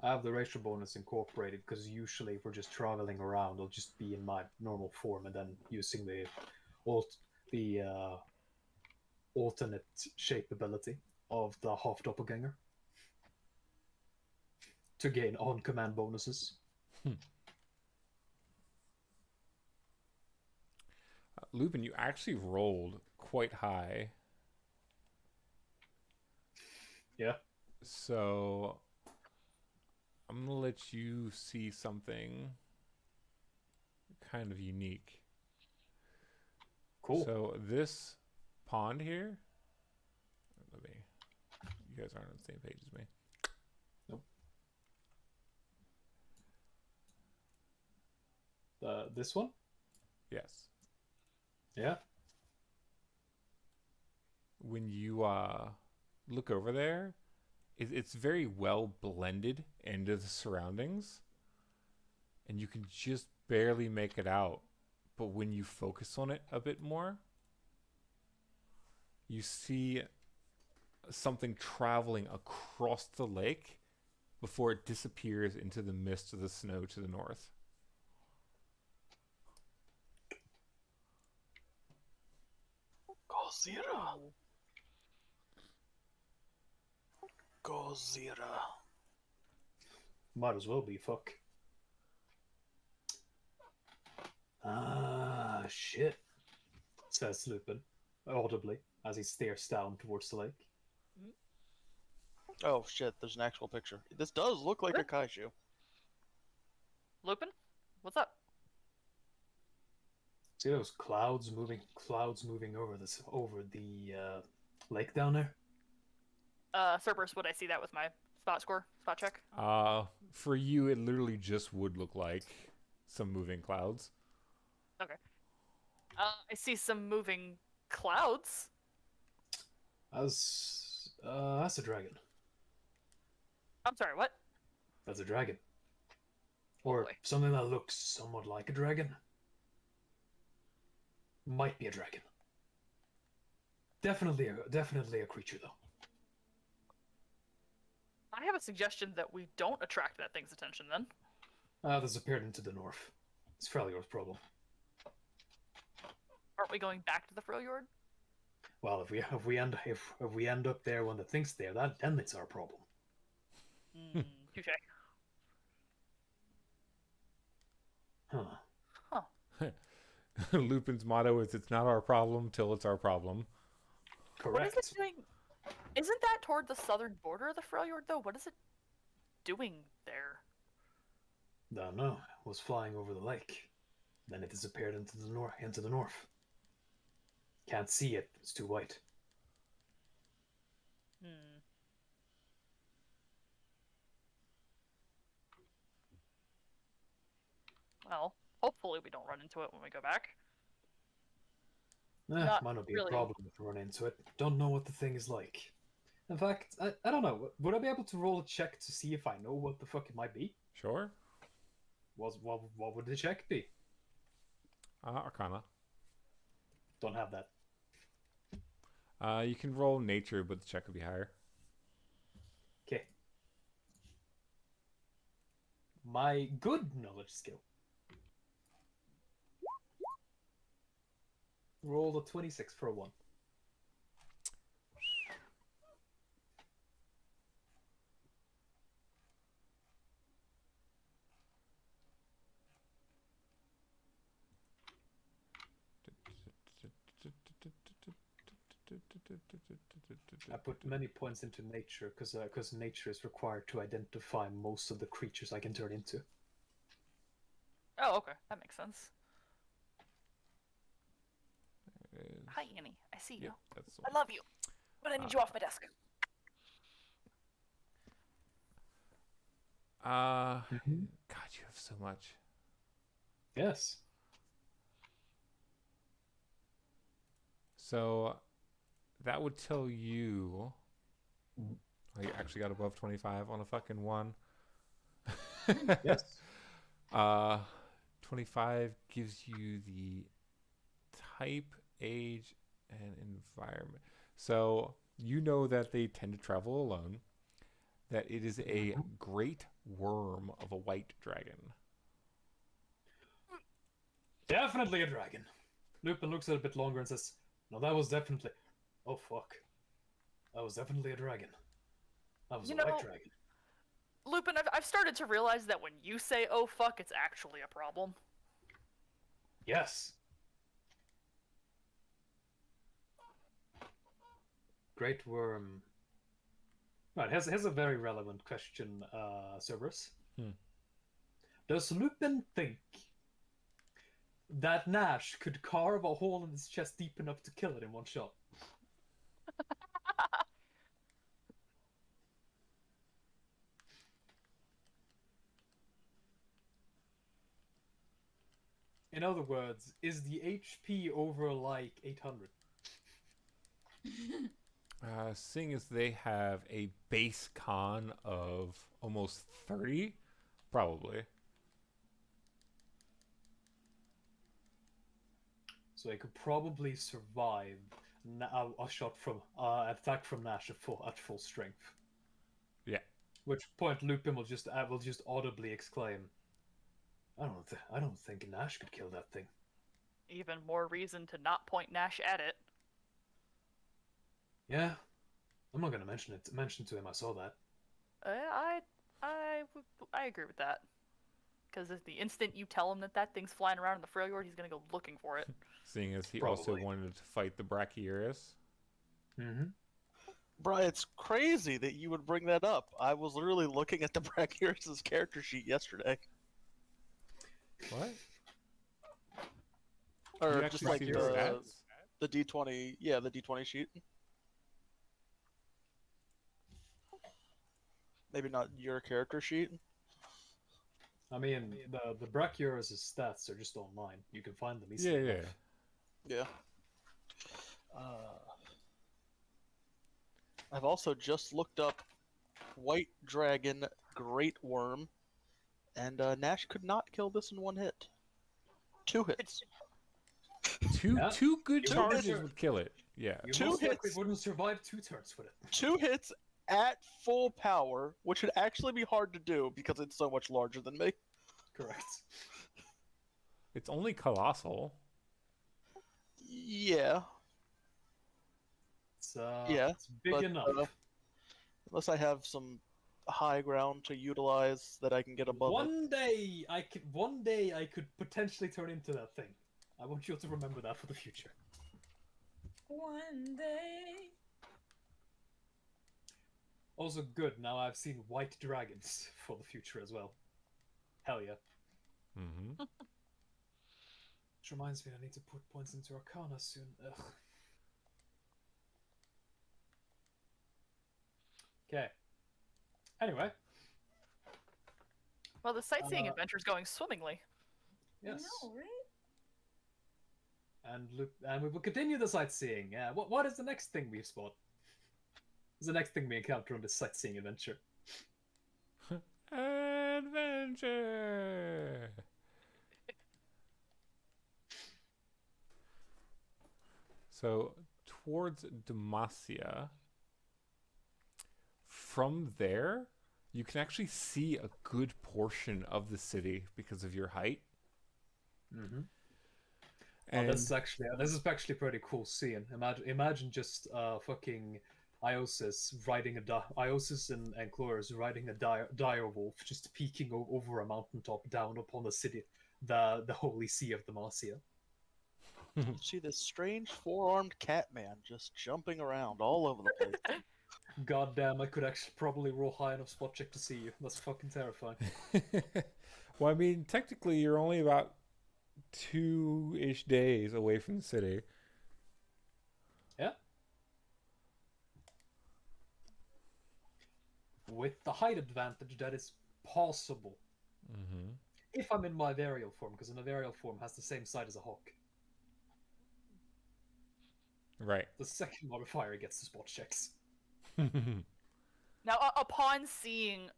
I have the racial bonus incorporated because usually if we're just traveling around, I'll just be in my normal form and then using the alternate shape ability of the half doppelganger to gain on-command bonuses. Lupin, you actually rolled quite high. Yeah. So I'm going to let you see something kind of unique. Cool. So this pond here, you guys aren't on the same page as me. Nope. This one? Yes. Yeah. When you look over there, it's very well blended into the surroundings, and you can just barely make it out. But when you focus on it a bit more, you see something traveling across the lake before it disappears into the mist of the snow to the north. Gozira. Gozira. Might as well be, fuck. Ah, shit, says Lupin, audibly, as he stares down towards the lake. Oh shit, there's an actual picture. This does look like a kaiju. Lupin, what's up? See those clouds moving over the lake down there? Cerberus, would I see that with my spot check? For you, it literally just would look like some moving clouds. Okay. I see some moving clouds. That's a dragon. I'm sorry, what? That's a dragon. Or boy. something that looks somewhat like a dragon. Might be a dragon. Definitely a creature, though. I have a suggestion that we don't attract that thing's attention then. This appeared into the north. It's Freljord's problem. Aren't we going back to the Freljord? Well, if we end up there when the thing's there, then it's our problem. Touche. Huh. Lupin's motto is "It's not our problem till it's our problem." Correct. What is it doing? Isn't that toward the southern border of the Freljord, though? What is it doing there? Don't know. It was flying over the lake. Then it disappeared into the north. Can't see it. It's too white. Well, hopefully we don't run into it when we go back. Might not be really. a problem if we run into it. Don't know what the thing is like. In fact, I don't know. Would I be able to roll a check to see if I know what the fuck it might be? Sure. What would the check be? Arcana. Don't have that. You can roll nature, but the check will be higher. Okay. My good knowledge skill. Roll a 26 for a 1. I put many points into nature because nature is required to identify most of the creatures I can turn into. Oh, okay. That makes sense. Is... Hi, Annie. I see you. Yep, that's the I one. love you. But I need you off my desk. God, you have so much. Yes. So that would tell you actually got above 25 on a fucking 1. Yes. 25 gives you the type, age, and environment. So you know that they tend to travel alone. That it is a great worm of a white dragon. Definitely a dragon. Lupin looks at it a bit longer and says, "No, that was definitely. Oh fuck, that was definitely a dragon. That was You a white know- dragon." Lupin, I've started to realize that when you say "oh fuck," it's actually a problem. Yes. Great worm. Right, here's a very relevant question, Cerberus. Hmm. Does Lupin think that Nash could carve a hole in his chest deep enough to kill it in one shot? In other words, is the HP over like 800? Seeing as they have a base con of almost 30, probably. So he could probably survive a shot from attack from Nash at full strength. Yeah. Which point Lupin will just audibly exclaim, I don't think Nash could kill that thing." Even more reason to not point Nash at it. Yeah, I'm not gonna mention to him I saw that. I agree with that. Because the instant you tell him that thing's flying around in the Freljord, he's gonna go looking for it. Seeing as he also Probably. wanted to fight the Brachiosaurus. Mm-hmm. Bro, it's crazy that you would bring that up. I was literally looking at the Brachiosaurus' character sheet yesterday. What? Or You just actually like see their stats? the D20, yeah, the D20 sheet. Maybe not your character sheet. I mean, the Brachiosaurus' stats are just online. You can find them Yeah, easily. yeah. Yeah. I've also just looked up White Dragon Great Worm, and Nash could not kill this in one hit. 2 hits. Two good You charges wouldn't- would kill it. Yeah. You Two most likely hits. wouldn't survive 2 turns with it. 2 hits at full power, which would actually be hard to do because it's so much larger than me. Correct. It's only colossal. Yeah, It's Yeah, it's big but, enough. unless I have some high ground to utilize that I can get above it. One day I could potentially turn into that thing. I want you to remember that for the future. One day. Also good, now I've seen white dragons for the future as well. Hell yeah. Mm-hmm. Which reminds me, I need to put points into Arcana soon. Ugh. Okay. Anyway, Well, the sightseeing Uh, adventure's going swimmingly. yes. I know, right? And we will continue the sightseeing. What is the next thing we spot? What's the next thing we encounter on this sightseeing adventure? Adventure. So towards Demacia, from there, you can actually see a good portion of the city because of your height. Mm-hmm. And This is actually pretty cool seeing. Imagine just fucking Iosis and Chloris riding a dire wolf just peeking over a mountaintop down upon the city, the holy sea of Demacia. You see this strange 4-armed cat man just jumping around all over the place. God damn, I could actually probably roll high enough spot check to see you. That's fucking terrifying. well, I mean, technically, you're only about 2-ish days away from the city. Yeah. With the height advantage, that is possible. Mm-hmm. If I'm in my varial form, because an varial form has the same sight as a hawk. Right. The second modifier gets the spot checks. Now, upon seeing,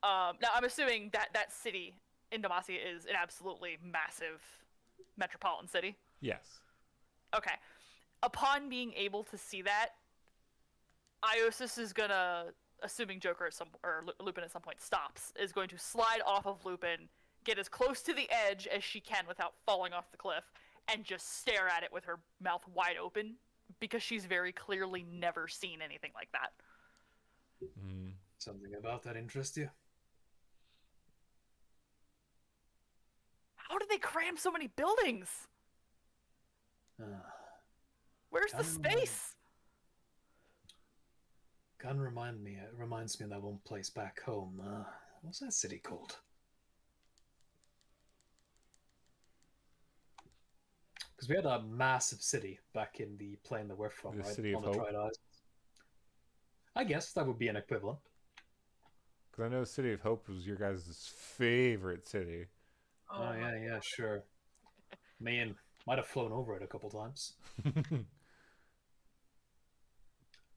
now I'm assuming that that city in Demacia is an absolutely massive metropolitan city. Yes. Okay. Upon being able to see that, Iosis is gonna, assuming Joker at Lupin at some point stops, is going to slide off of Lupin, get as close to the edge as she can without falling off the cliff, and just stare at it with her mouth wide open, because she's very clearly never seen anything like that. Mm. Something about that interest you? How did they cram so many buildings? Where's the space? Kind of it reminds me of that one place back home. What's that city called? Because we had a massive city back in the plane that we're from, The right? City of On the Hope? Triad Islands. I guess that would be an equivalent. Because I know City of Hope was your guys' favorite city. Oh yeah, sure. Man, might have flown over it a couple times.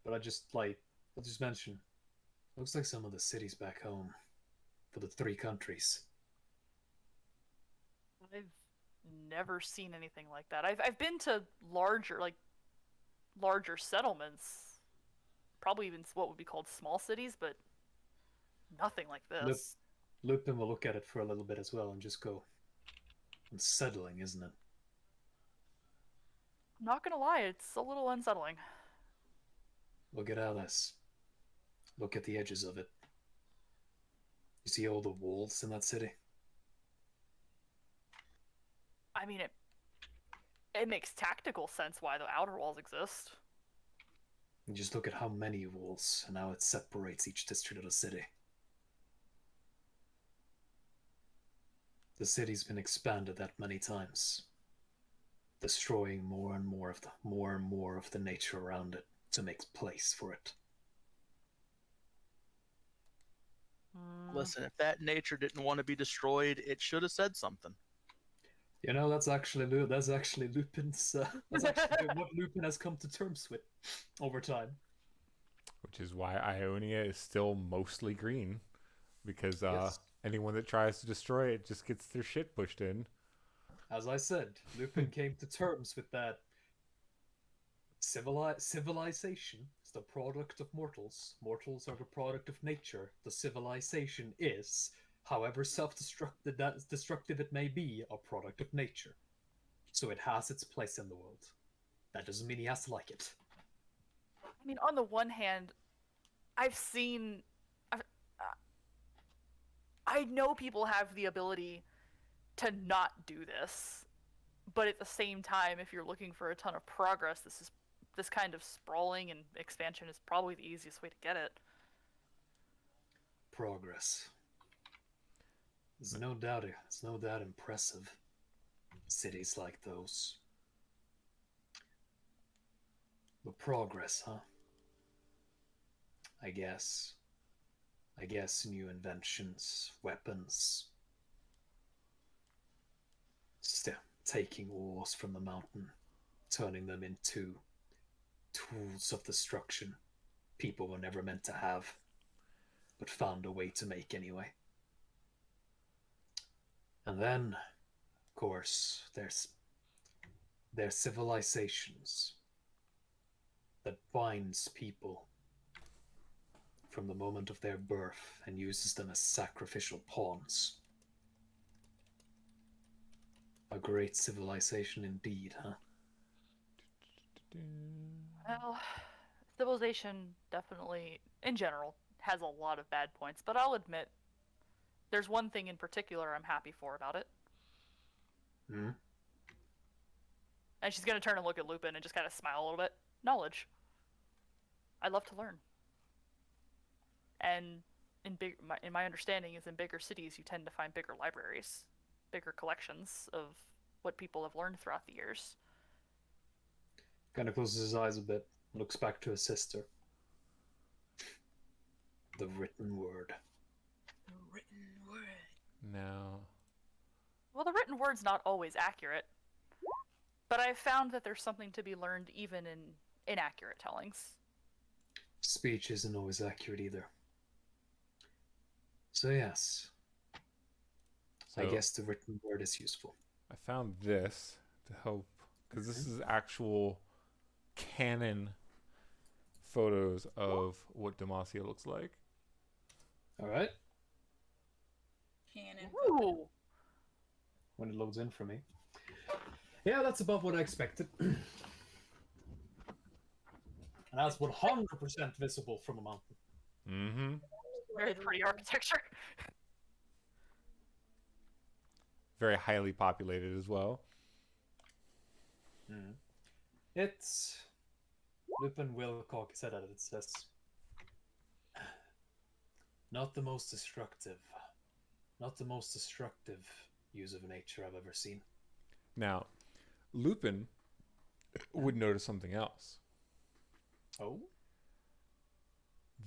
But I'll just mention, looks like some of the cities back home for the 3 countries. I've never seen anything like that. I've been to larger settlements, probably even what would be called small cities, but nothing like this. Lupin will look at it for a little bit as well and just go, unsettling, isn't it? I'm not gonna lie, it's a little unsettling. Look at Alice. Look at the edges of it. You see all the walls in that city? I mean, it makes tactical sense why the outer walls exist. And just look at how many walls and how it separates each district of the city. The city's been expanded that many times, destroying more and more of the nature around it to make place for it. Listen, if that nature didn't want to be destroyed, it should have said something. You know, that's actually Lupin's. That's actually what Lupin has come to terms with over time. Which is why Ionia is still mostly green. Because Yes. anyone that tries to destroy it just gets their shit pushed in. As I said, Lupin came to terms with that. Civilization is the product of mortals. Mortals are the product of nature. The civilization is, however destructive it may be, a product of nature. So it has its place in the world. That doesn't mean he has to like it. I mean, on the one hand, I know people have the ability to not do this, but at the same time, if you're looking for a ton of progress, this kind of sprawling and expansion is probably the easiest way to get it. Progress. It's no doubt impressive. Cities like those. But progress, huh? I guess new inventions, weapons. Still, taking ores from the mountain, turning them into tools of destruction people were never meant to have, but found a way to make anyway. And then, of course, there's civilizations that binds people from the moment of their birth and uses them as sacrificial pawns. A great civilization indeed, huh? Well, civilization definitely, in general, has a lot of bad points, but I'll admit, there's one thing in particular I'm happy for about it. Hmm? And she's gonna turn and look at Lupin and just kind of smile a little bit. Knowledge. I love to learn. And in my understanding is in bigger cities you tend to find bigger libraries, bigger collections of what people have learned throughout the years. Kind of closes his eyes a bit, looks back to his sister. The written word. The written word. No. Well, the written word's not always accurate, but I've found that there's something to be learned even in inaccurate tellings. Speech isn't always accurate either. So yes, So I guess the written word is useful. I found this to help because this is actual canon photos of what Demacia looks like. All right, Cannon. Ooh. when it loads in for me. Yeah, that's about what I expected. And that's 100% visible from a mountain. Mm-hmm. Very pretty architecture. Very highly populated as well. Mm. It's Lupin Wilcock said that it says not the most destructive use of nature I've ever seen. Now, Lupin would notice something else. Oh?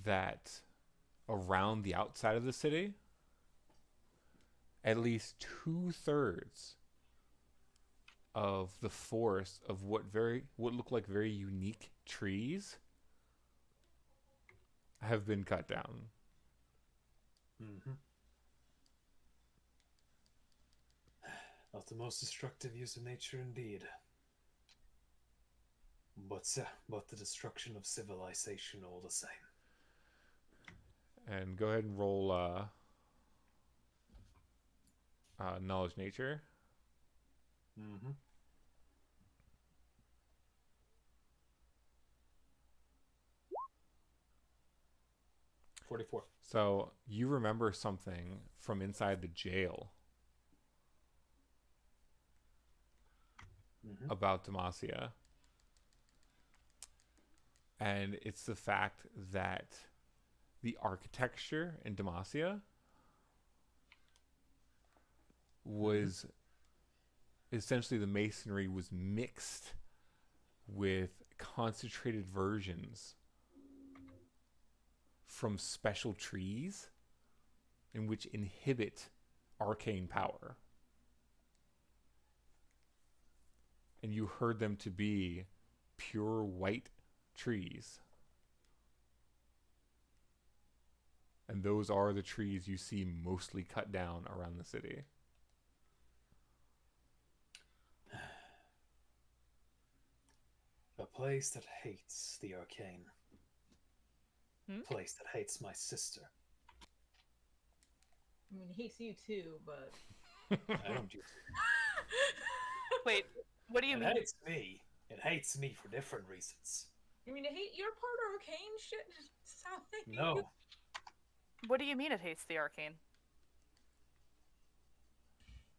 That around the outside of the city, at least 2/3 of the forest of what look like very unique trees have been cut down. Mm-hmm. Not the most destructive use of nature indeed. But the destruction of civilization all the same. And go ahead and roll knowledge nature. Mm-hmm. $44. So you remember something from inside the jail about Demacia. And it's the fact that the architecture in Demacia was essentially the masonry was mixed with concentrated versions from special trees in which inhibit arcane power. And you heard them to be pure white trees. And those are the trees you see mostly cut down around the city. A place that hates the arcane. Hmm? A place that hates my sister. I mean, he hates you too, but I don't use Wait, what do you it. mean? It hates me. It hates me for different reasons. I mean, you're part of arcane shit. Sally. No. What do you mean it hates the arcane?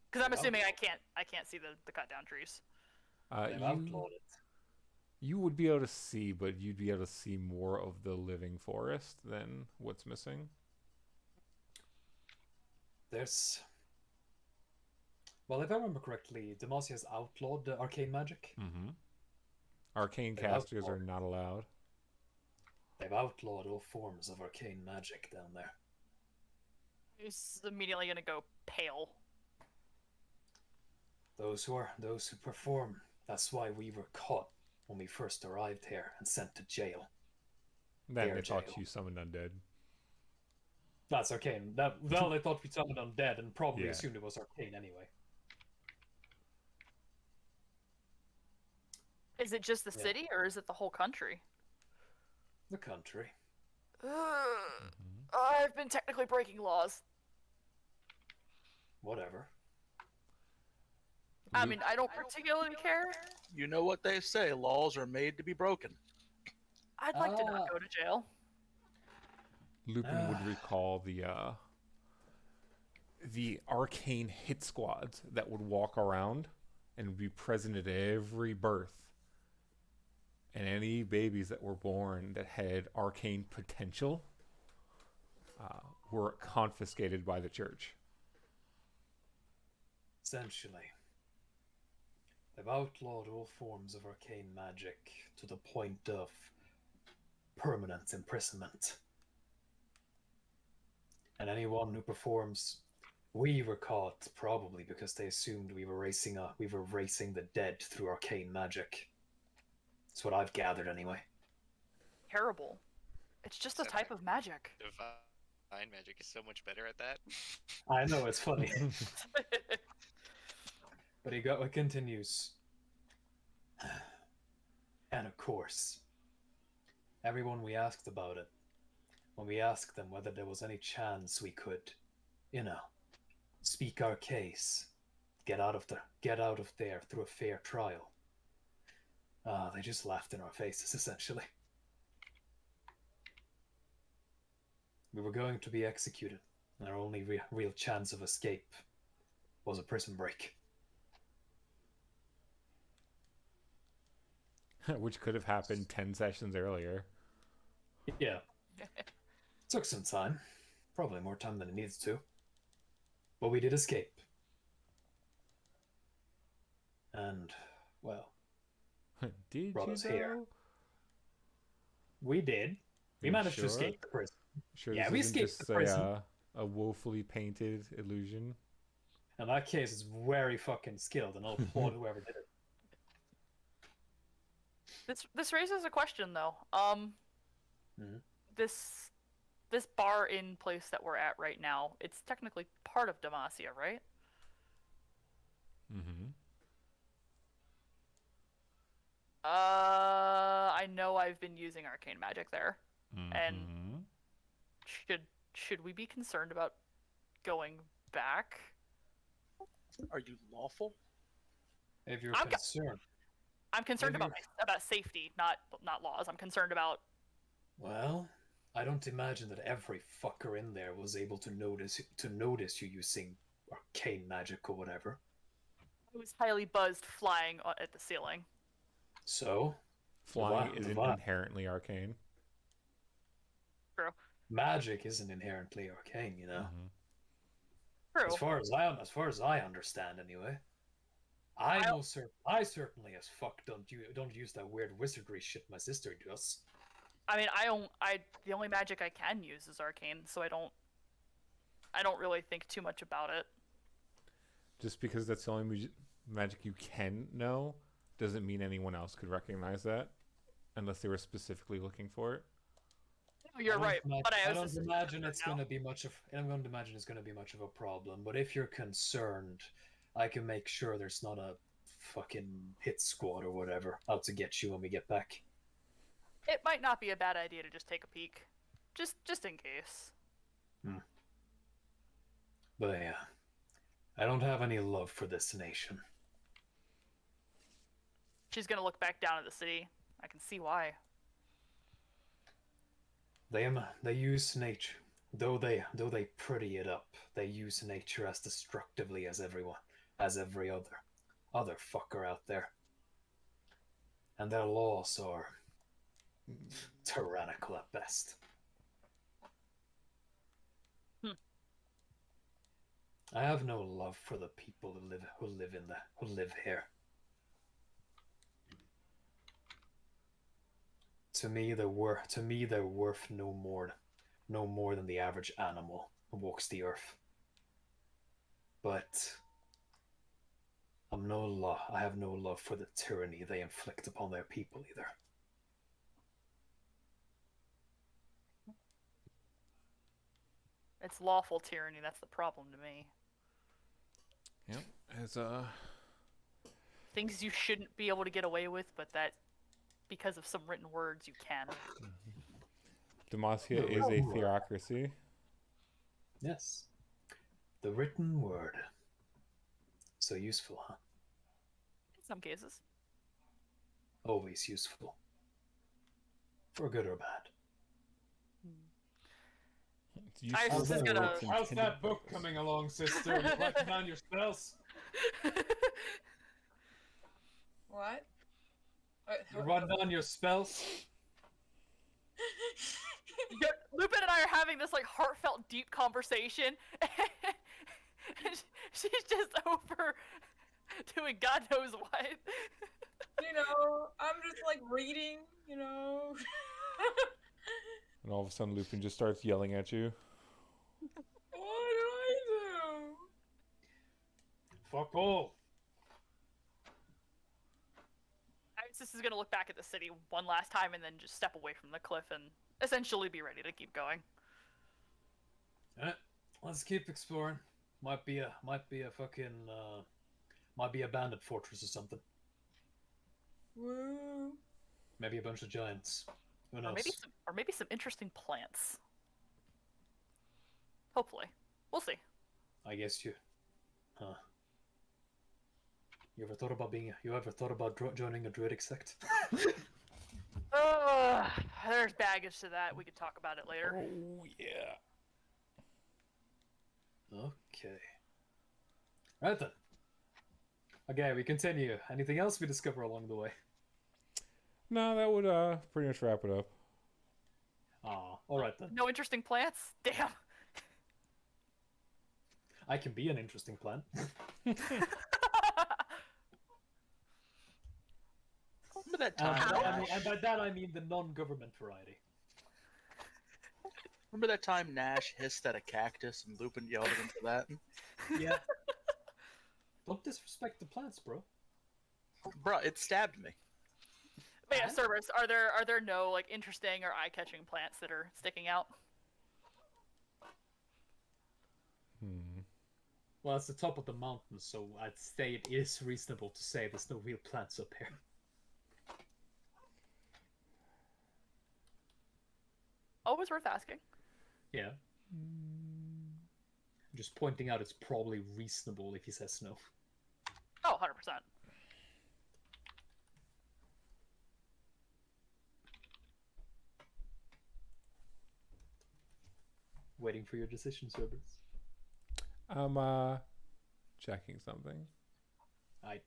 Because I'm assuming I can't see the cut down trees. They've outlawed it. You would be able to see, but you'd be able to see more of the living forest than what's missing. Well, if I remember correctly, Demacia has outlawed the arcane magic. Mm-hmm. Arcane They've casters are outlawed. not allowed. They've outlawed all forms of arcane magic down there. He's immediately gonna go pale. Those who perform. That's why we were caught when we first arrived here and sent to jail. Then Their they thought jail. you summoned undead. That's arcane. Well, they thought we summoned undead and probably Yeah. assumed it was arcane anyway. Is it just the Yeah. city or is it the whole country? The country. I've been technically breaking laws. Whatever. I mean, I don't particularly care. You know what they say: laws are made to be broken. I'd like to not go to jail. Lupin would recall the arcane hit squads that would walk around and would be present at every birth. And any babies that were born that had arcane potential were confiscated by the church. Essentially, they've outlawed all forms of arcane magic to the point of permanent imprisonment. And anyone who performs, we were caught probably because they assumed we were racing the dead through arcane magic. That's what I've gathered anyway. Terrible. It's just a type of magic. Mind magic is so much better at that. I know, it's funny. But he continues. And of course, everyone we asked about it, when we asked them whether there was any chance we could, speak our case, get out of there through a fair trial, they just laughed in our faces, essentially. We were going to be executed, and our only real chance of escape was a prison break. Which could have happened 10 sessions earlier. Yeah. Took some time. Probably more time than it needs to. But we did escape. And, well, Did brought you us though? here. We did. We You managed to sure? escape the prison. Sure, Yeah, this we isn't escaped just the prison. a woefully painted illusion. In that case, it's very fucking skilled, and I'll applaud whoever did it. This raises a question though. Mhm. This bar in place that we're at right now, it's technically part of Demacia, right? Mm-hmm. I know I've been using arcane magic there, and Mm-hmm. should we be concerned about going back? Are you lawful? If you're I'm concerned. I'm concerned If about safety, not laws. I'm concerned about. Well, I don't imagine that every fucker in there was able to notice you using arcane magic or whatever. I was highly buzzed flying at the ceiling. So, Flying the isn't vi- inherently arcane. True. magic isn't inherently arcane, Mm-hmm. True. As far as I understand, anyway. I certainly as fuck don't use that weird wizardry shit my sister does. I mean, the only magic I can use is arcane, so I don't really think too much about it. Just because that's the only magic you can know doesn't mean anyone else could recognize that unless they were specifically looking for it. You're right, but I don't imagine it's going to be much of. I don't imagine it's going to be much of a problem. But if you're concerned, I can make sure there's not a fucking hit squad or whatever out to get you when we get back. It might not be a bad idea to just take a peek, just in case. But yeah, I don't have any love for this nation. She's gonna look back down at the city. I can see why. They use nature, though they pretty it up. They use nature as destructively as every other fucker out there. And their laws are tyrannical at best. I have no love for the people who live here. To me, they're worth no more than the average animal who walks the earth. But I have no love for the tyranny they inflict upon their people either. It's lawful tyranny. That's the problem to me. Yep. As Things you shouldn't be able to get away with, but that because of some written words you can. Demacia is a theocracy. Yes. The written word. So useful, huh? In some cases. Always useful. For good or bad. Iris is gonna. How's that book coming along, sister? You writing down your spells? What? You writing down your spells? Lupin and I are having this like heartfelt, deep conversation, and she's just over doing God knows what. I'm just like reading, And all of a sudden, Lupin just starts yelling at you. What do I do? Fuck all. Isis is gonna look back at the city one last time and then just step away from the cliff and essentially be ready to keep going. Let's keep exploring. Might be a fucking might be a bandit fortress or something. Woo. Maybe a bunch of giants. Who knows? Or maybe some interesting plants. Hopefully, we'll see. I guess you. Huh. You ever thought about joining a druidic sect? There's baggage to that. We could talk about it later. Oh yeah. Okay. Right then. Okay, we continue. Anything else we discover along the way? No, that would pretty much wrap it up. Ah, alright then. No interesting plants? Damn. I can be an interesting plant. Remember that time? And by that I mean the non-government variety. Remember that time Nash hissed at a cactus and Lupin yelled at him for that? Yeah. Don't disrespect the plants, bro. Bruh, it stabbed me. But yeah, Cerberus, are there no like interesting or eye-catching plants that are sticking out? Well, it's the top of the mountain, so I'd say it is reasonable to say there's no real plants up here. Always worth asking. Yeah. I'm just pointing out it's probably reasonable if he says no. Oh, 100%. Waiting for your decision, Cerberus. I'm checking something. I.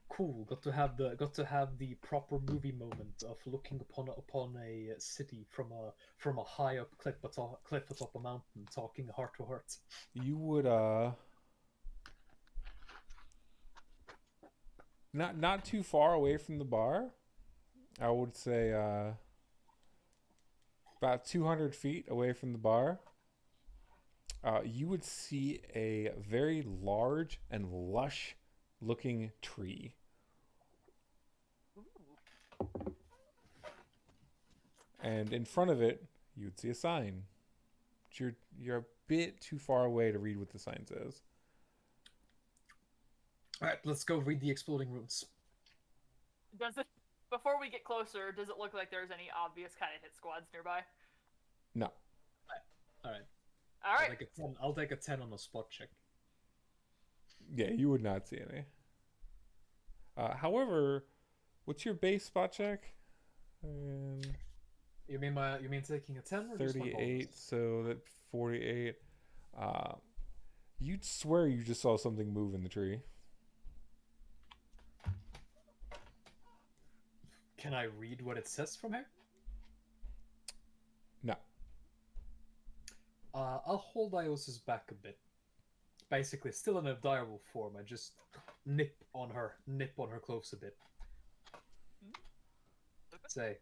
Cool. Got to have the proper movie moment of looking upon a city from a high up cliff atop a mountain, talking heart to heart. You would not too far away from the bar. I would say about 200 feet away from the bar. You would see a very large and lush looking tree. And in front of it, you would see a sign. But you're a bit too far away to read what the sign says. Alright, let's go read the exploding runes. Does it, before we get closer, does it look like there's any obvious kind of hit squads nearby? No. Alright. Alright. I'll take a 10 on the spot check. Yeah, you would not see any. However, what's your base spot check? You mean taking a 10 or 38, so that's 48. You'd swear you just saw something move in the tree. Can I read what it says from here? No. I'll hold Ios's back a bit. Basically, still in a direwolf form. I just nip on her close a bit. Say,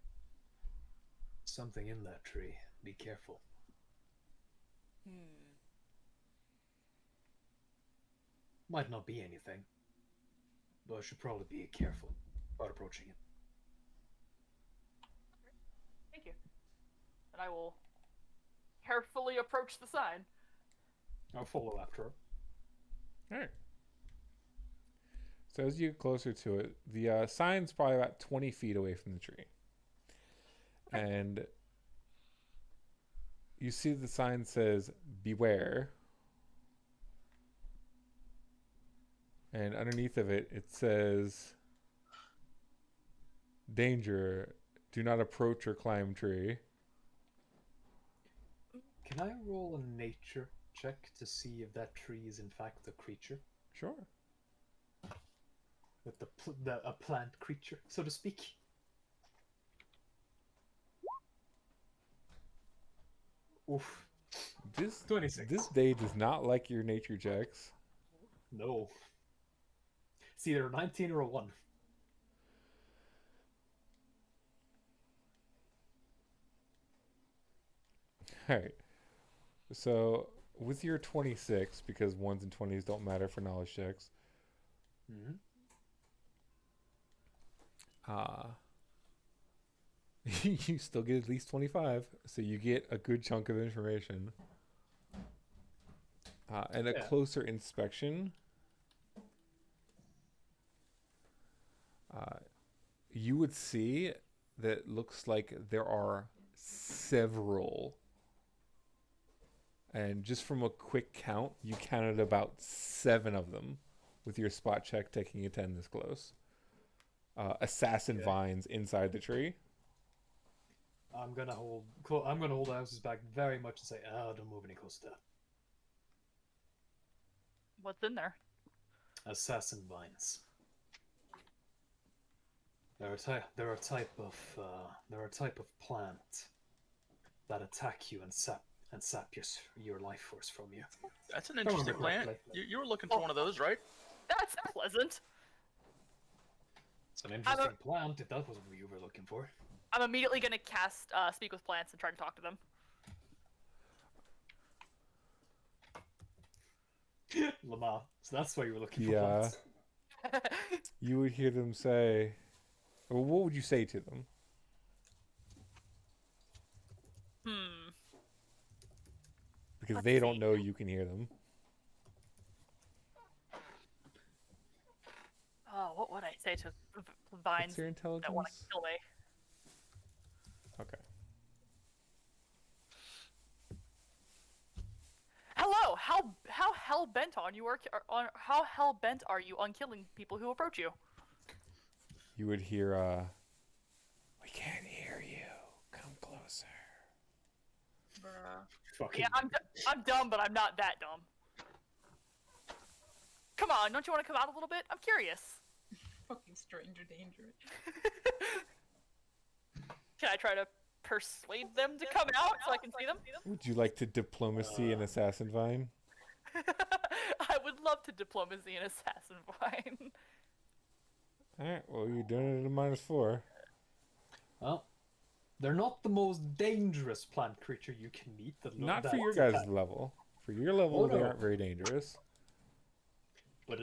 something in that tree. Be careful. Might not be anything, but I should probably be careful about approaching it. Thank you. And I will carefully approach the sign. I'll follow after her. Alright. So as you get closer to it, the sign's probably about 20 feet away from the tree. And you see the sign says, "Beware." And underneath of it, it says, "Danger. Do not approach or climb tree." Can I roll a nature check to see if that tree is in fact a creature? Sure. With a plant creature, so to speak. Oof. This 26. This day does not like your nature checks. No. It's either a 19 or a 1. Alright. So with your 26, because 1s and 20s don't matter for knowledge checks, Mm-hmm. you still get at least 25. So you get a good chunk of information. And a Yeah. closer inspection, you would see that it looks like there are several. And just from a quick count, you counted about 7 of them with your spot check taking a 10 this close. Assassin Okay. vines inside the tree. I'm gonna hold the houses back very much and say, "Oh, don't move any closer to that." What's in there? Assassin vines. They're a type of plant that attack you and sap your life force from you. That's an interesting plant. You were looking for one of those, right? That's pleasant. It's an interesting plant if that wasn't what you were looking for. I'm immediately gonna cast Speak with Plants and try to talk to them. Lamar, so that's why you were looking for Yeah. plants. You would hear them say, or what would you say to them? Because Let's they don't see. know you can hear them. Oh, what would I say to vines What's your that want to intelligence? kill me? Okay. Hello, how hell bent are you on killing people who approach you? You would hear, we can't hear you. Come closer. Bruh. Fucking Yeah, I'm dumb, but I'm not that dumb. Come on, don't you want to come out a little bit? I'm curious. Fucking stranger danger. Can I try to persuade them to come out so I can see them? Would you like to diplomacy an assassin vine? I would love to diplomacy an assassin vine. Alright, well, you're doing it at a -4. Well, they're not the most dangerous plant creature you can meet. Not for your guys' level. For your level, Oh, they no. aren't very dangerous. But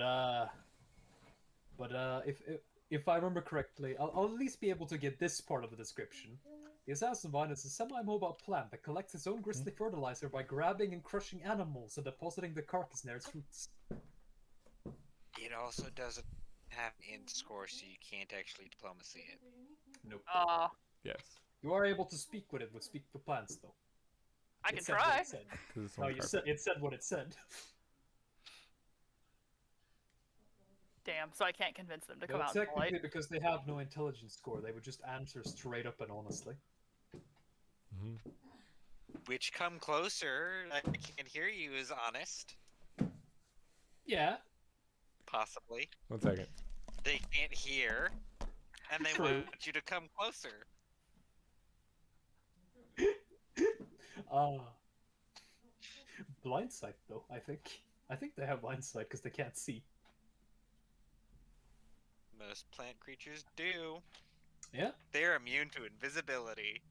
if I remember correctly, I'll at least be able to get this part of the description. The assassin vine is a semi-mobile plant that collects its own grisly fertilizer by grabbing and crushing animals and depositing the carcass near its roots. It also doesn't have an int score, so you can't actually diplomacy it. Nope. Yes. You are able to speak with it with Speak the Plants, though. I It can said what try. it said. 'Cause it's No, on you carpet. said it said what it said. Damn, so I can't convince them to come No, out and technically, polite. because they have no intelligence score, they would just answer straight up and honestly. Which come closer, I can't hear you is honest. Yeah. Possibly. 1 second. They can't hear, and they True. want you to come closer. Blind sight, though, I think. I think they have blind sight because they can't see. Most plant creatures do. Yeah. They're immune to invisibility.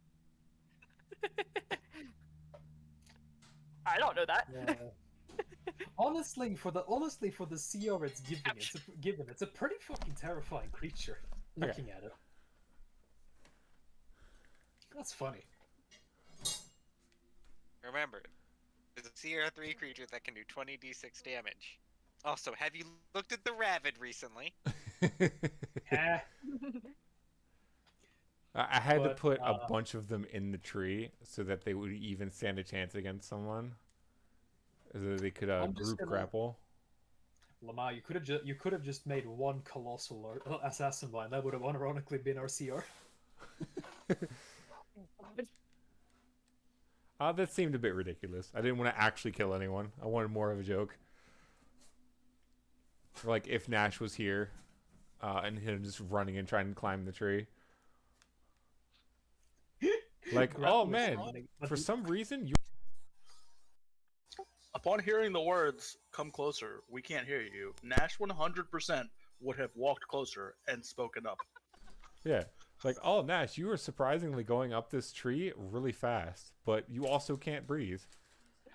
I don't know that. Yeah. honestly, for the CR it's it's a pretty fucking terrifying creature. Okay. Looking at it. That's funny. Remember, there's a CR3 creature that can do 20d6 damage. Also, have you looked at the Ravid recently? Eh. I had to But, put a bunch of them in the tree so that they would even stand a chance against someone. So that they could I'm just group gonna- grapple. Lamar, you could have just made one colossal assassin vine. That would have unironically been our CR. That seemed a bit ridiculous. I didn't want to actually kill anyone. I wanted more of a joke. Or like if Nash was here, and him just running and trying to climb the tree. Like, Grapple oh is man, funny, but for the- some reason you. Upon hearing the words, come closer, we can't hear you, Nash 100% would have walked closer and spoken up. Yeah. Like, oh Nash, you were surprisingly going up this tree really fast, but you also can't breathe.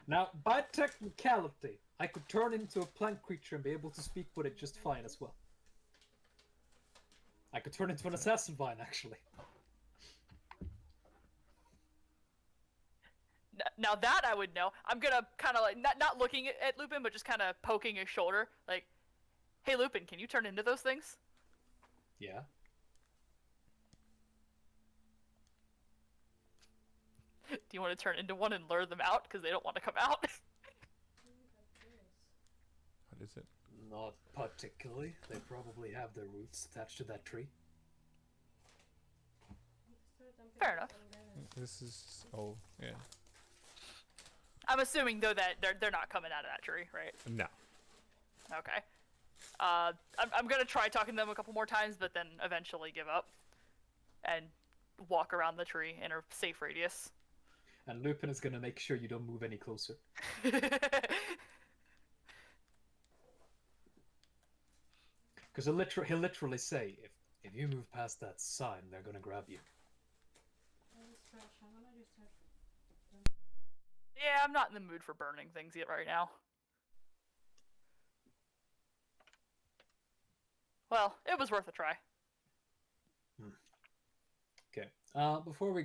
Now, by technicality, I could turn into a plant creature and be able to speak with it just fine as well. I could turn into an assassin vine, actually. Now that I would know. I'm gonna kind of like not looking at Lupin, but just kind of poking his shoulder, like, "Hey, Lupin, can you turn into those things?" Yeah. Do you want to turn into one and lure them out because they don't want to come out? What is it? Not particularly. They probably have their roots attached to that tree. Fair enough. This is yeah. I'm assuming though that they're not coming out of that tree, right? No. Okay. I'm gonna try talking to them a couple more times, but then eventually give up and walk around the tree in a safe radius. And Lupin is gonna make sure you don't move any closer. Because he'll literally say, if you move past that sign, they're gonna grab you. Yeah, I'm not in the mood for burning things yet right now. Well, it was worth a try. Okay. Before we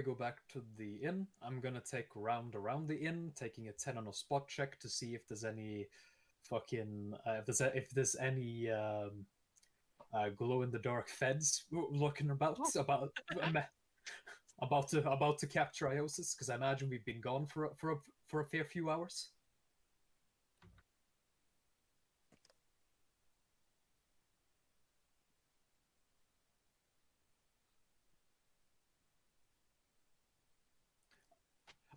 go back to the inn, I'm gonna take a round around the inn, taking a 10 on a spot check to see if there's any fucking if there's any glow in the dark feds looking about about to capture Iosis, because I imagine we've been gone for a fair few hours.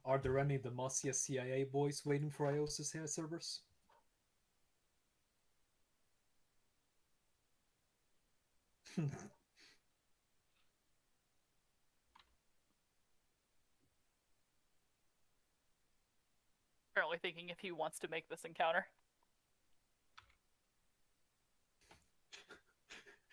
Are there any Demacia CIA boys waiting for Iosis here servers? Apparently thinking if he wants to make this encounter.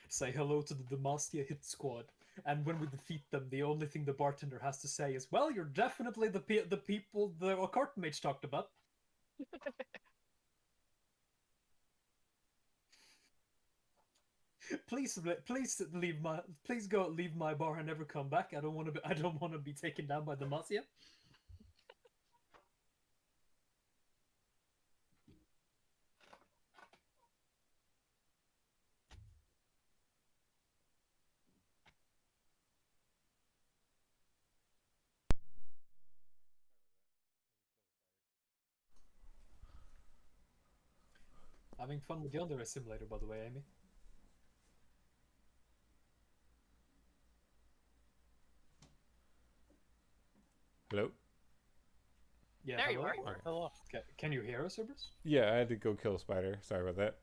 Say hello to the Demacia hit squad. And when we defeat them, the only thing the bartender has to say is, "Well, you're definitely the people the occult mage talked about." Please leave my bar and never come back. I don't want to be taken down by Demacia. Having fun with the other simulator, by the way, Amy. Hello? Yeah, There hello? you are. Okay. Hello. Can you hear us, Cerberus? Yeah, I had to go kill a spider. Sorry about that.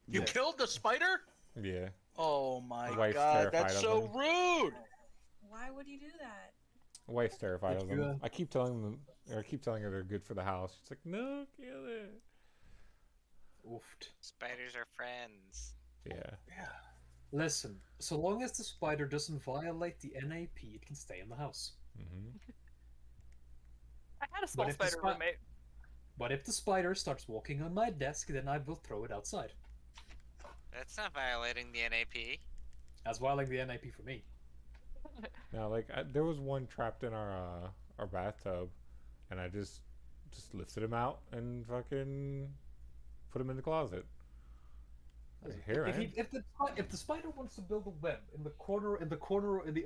You Yeah. killed the spider? Yeah. Oh my Wife's god, terrified that's of so them. rude! Why would you do that? Wife's terrified If of you, them. I keep telling them, or I keep telling her they're good for the house. She's like, no, kill it. Oofed. Spiders are friends. Yeah. Listen, so long as the spider doesn't violate the NAP, it can stay in the house. Mm-hmm. I had a small if the spider roommate. But if the spider starts walking on my desk, then I will throw it outside. That's not violating the NAP. That's violating the NAP for me. Now, like, there was one trapped in our bathtub, and I just lifted him out and fucking put him in the closet. Here, If the spider wants to build a web in the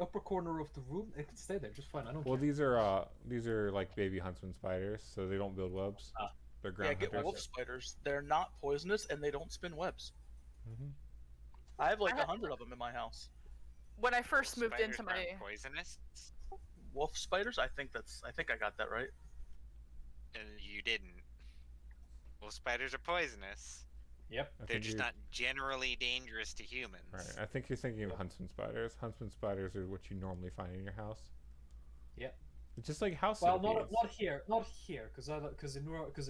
upper corner of the room, it can stay there just fine. I don't well, care. these are like baby huntsman spiders, so they don't build webs. They're Yeah, ground get hunters. wolf spiders. They're not poisonous and they don't spin webs. Mm-hmm. I have like I had- 100 of them in my house. When I first moved Spiders into aren't my poisonous, Wolf spiders? I think I got that right. and you didn't. Well, spiders are poisonous. Yep. They're just not generally dangerous to humans. Right. I think you're thinking of huntsman spiders. Huntsman spiders are what you normally find in your house. Yep. It's just like house Well, centipedes. not here, because in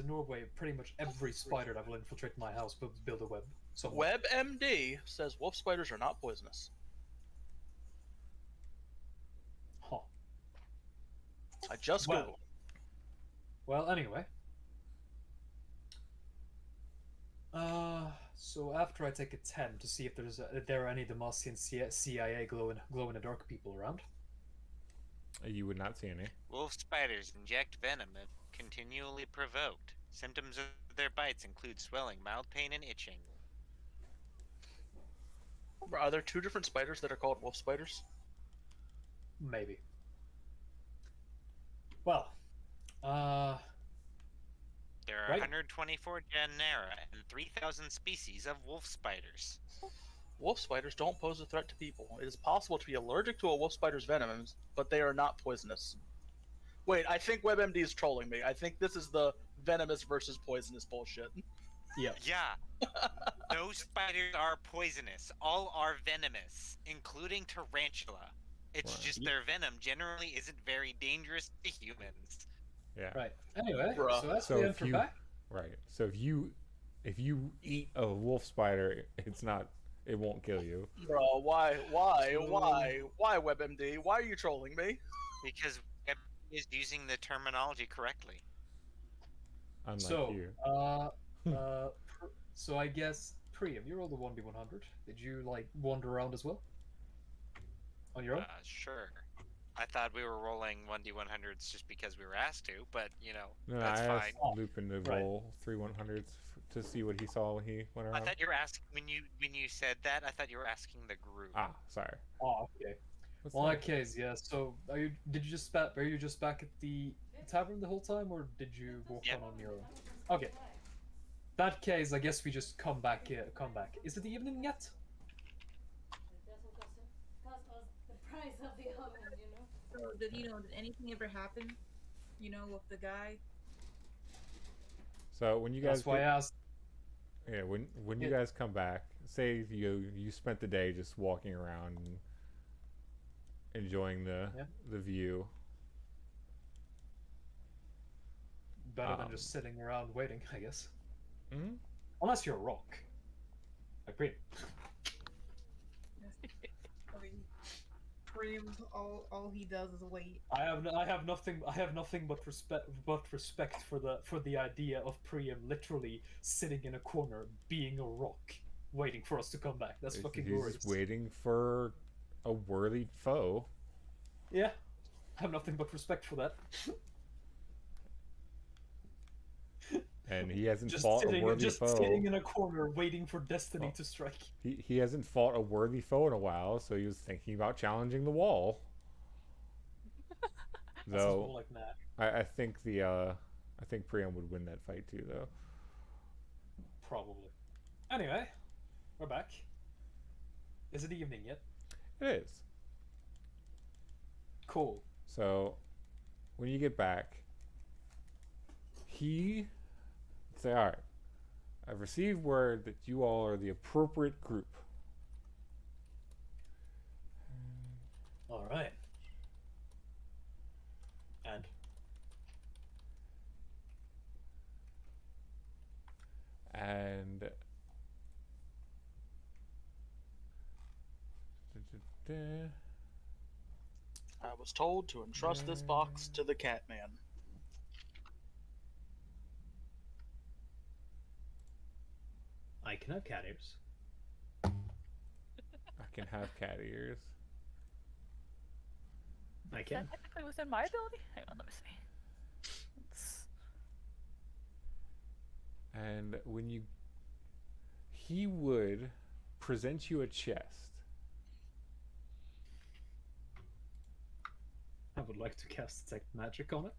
Norway, pretty much every spider that will infiltrate my house will build a web. Somewhere. WebMD says wolf spiders are not poisonous. Huh. I just googled. Well, anyway. So after I take a 10 to see if there are any Demacian CIA glow-in-the-dark people around. You would not see any. Wolf spiders inject venom if continually provoked. Symptoms of their bites include swelling, mild pain, and itching. Are there two different spiders that are called wolf spiders? Maybe. Well, There are Right. 124 genera and 3,000 species of wolf spiders. Wolf spiders don't pose a threat to people. It is possible to be allergic to a wolf spider's venom, but they are not poisonous. Wait, I think WebMD is trolling me. I think this is the venomous versus poisonous bullshit. yeah. Yeah, no spiders are poisonous. All are venomous, including tarantula. It's Right. just their venom generally isn't very dangerous to humans. Yeah. Right. Anyway, Bruh. so as So we if enter you- back, Right. So if you eat a wolf spider, it won't kill you. Bro, why, WebMD? Why are you trolling me? Because Web is using the terminology correctly. Unlike so you. so I guess Priam, you rolled a 1d100. Did you like wander around as well? On your own? Sure. I thought we were rolling 1d100s just because we were asked to, but No, that's I fine. asked Lupin to Right. roll 3 100s to see what he saw when he went I around. thought you were asking when you said that. I thought you were asking the group. Ah, sorry. Oh, okay. What's Well, in that? that case, yeah. So, are you just back at the tavern the whole time, or did you walk Yep. on your own? Okay. That case, I guess we just come back. Is it the evening yet? It doesn't cost us the price of the oven, you know? So did anything ever happen? With the guy? So when you guys That's why I get- asked. yeah, when you Yeah. guys come back, say you spent the day just walking around and enjoying Yeah. the view. Better than just sitting around waiting, I guess. Mhm. Unless you're a rock. Like Priam. I mean, Priam, all he does is wait. I have nothing but respect for the idea of Priam literally sitting in a corner, being a rock, waiting for us to come back. That's fucking He's glorious. just waiting for a worthy foe. Yeah, I have nothing but respect for that. And he hasn't Just fought a worthy foe. sitting in a corner, waiting for destiny Oh. to strike. He hasn't fought a worthy foe in a while, so he was thinking about challenging the wall. That sounds more Though like that. I think I think Priam would win that fight too, though. Probably. Anyway, we're back. Is it evening yet? It is. Cool. So when you get back, he say, "All right, I've received word that you all are the appropriate group. All right. And And I was told to entrust this box to the Catman. I can have cat ears. I can have cat ears." I Is can. that technically within my ability? Hang on, let me see. It's... And he would present you a chest. I would like to cast detect magic on it.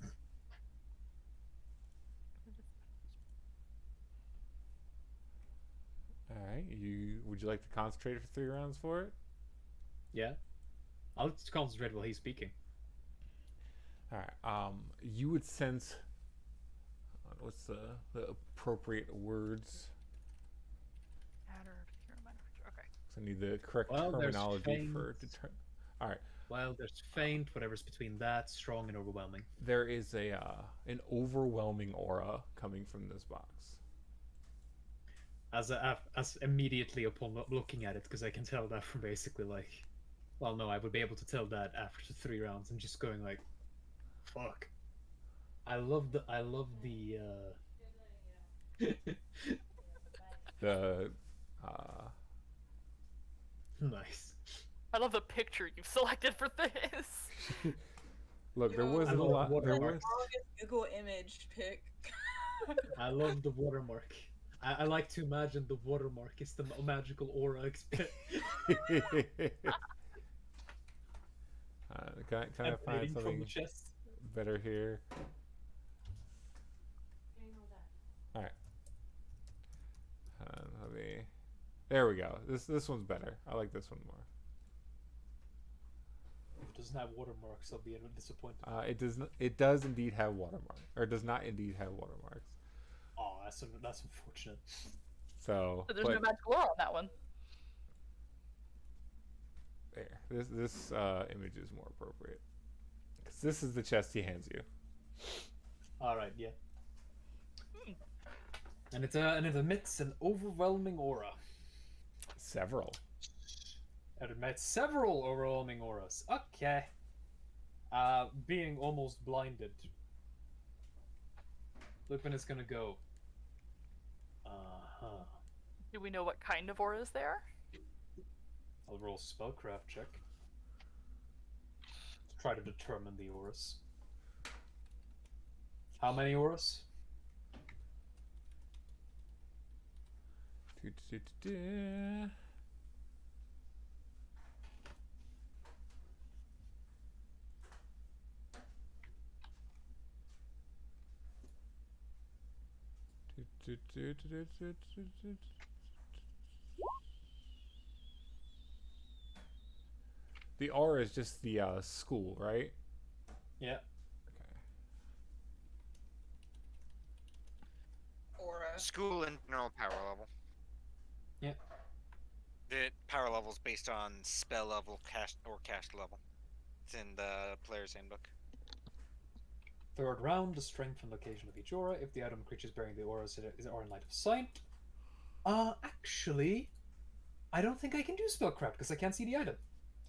All right, would you like to concentrate for 3 rounds for it? Yeah. I'll just concentrate while he's speaking. All right. You would sense. What's the appropriate words? Add or obscure minor feature. Okay. 'Cause I need the correct Well, there's terminology for faint. All right. Well, there's faint, whatever's between that, strong, and overwhelming. There is an overwhelming aura coming from this box. As immediately upon looking at it, because I can tell that from basically like, well, no, I would be able to tell that after 3 rounds. I'm just going like, fuck. I love the The nice. I love the picture you've selected for this. look, there Yo, wasn't a love lot. There watermarks. was. Longest Google image pic. I love the watermark. I like to imagine the watermark is the magical aura Can I find emanating from something the chest. better here? Getting all that. All right. Let me. There we go. This one's better. I like this one more. If it doesn't have watermarks, I'll be disappointed. It does. It does indeed have watermarks, or does not indeed have watermarks. Oh, that's unfortunate. So, But there's but no magical aura on that one. there. This image is more appropriate because this is the chest he hands you. All right, yeah. And it emits an overwhelming aura. Several. It emits several overwhelming auras. Okay. Being almost blinded, Lupin is gonna go. Do we know what kind of auras they are? I'll roll spellcraft check to try to determine the auras. How many auras? Do-do-do-do-do. Do-do-do-do-do-do-do-do. The aura is just the school, right? Yeah. Okay. Aura. School and general power level. Yeah. The power level is based on spell level, cast level. It's in the player's handbook. Third round, the strength and location of each aura. If the item or creatures bearing the aura are in light of sight. Actually, I don't think I can do spellcraft because I can't see the item.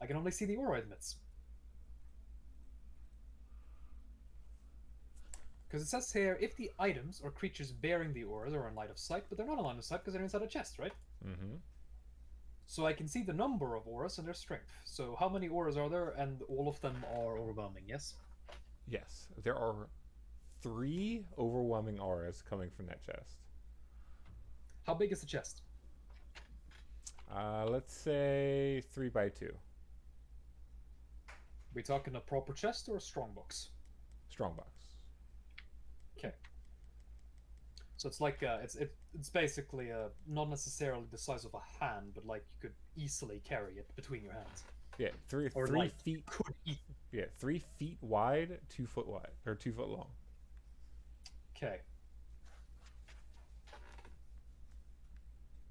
I can only see the aura it emits. Because it says here, if the items or creatures bearing the auras are in light of sight, but they're not in line of sight because they're inside a chest, right? Mm-hmm. So I can see the number of auras and their strength. So how many auras are there? And all of them are overwhelming, yes? Yes, there are 3 overwhelming auras coming from that chest. How big is the chest? Let's say 3 by 2. We talking a proper chest or a strongbox? Strongbox. Okay. So it's like it's basically not necessarily the size of a hand, but like you could easily carry it between your hands. Yeah, three Or 3 like feet. could eat. Yeah, 3 feet wide, 2 foot wide, or 2 foot long. Okay.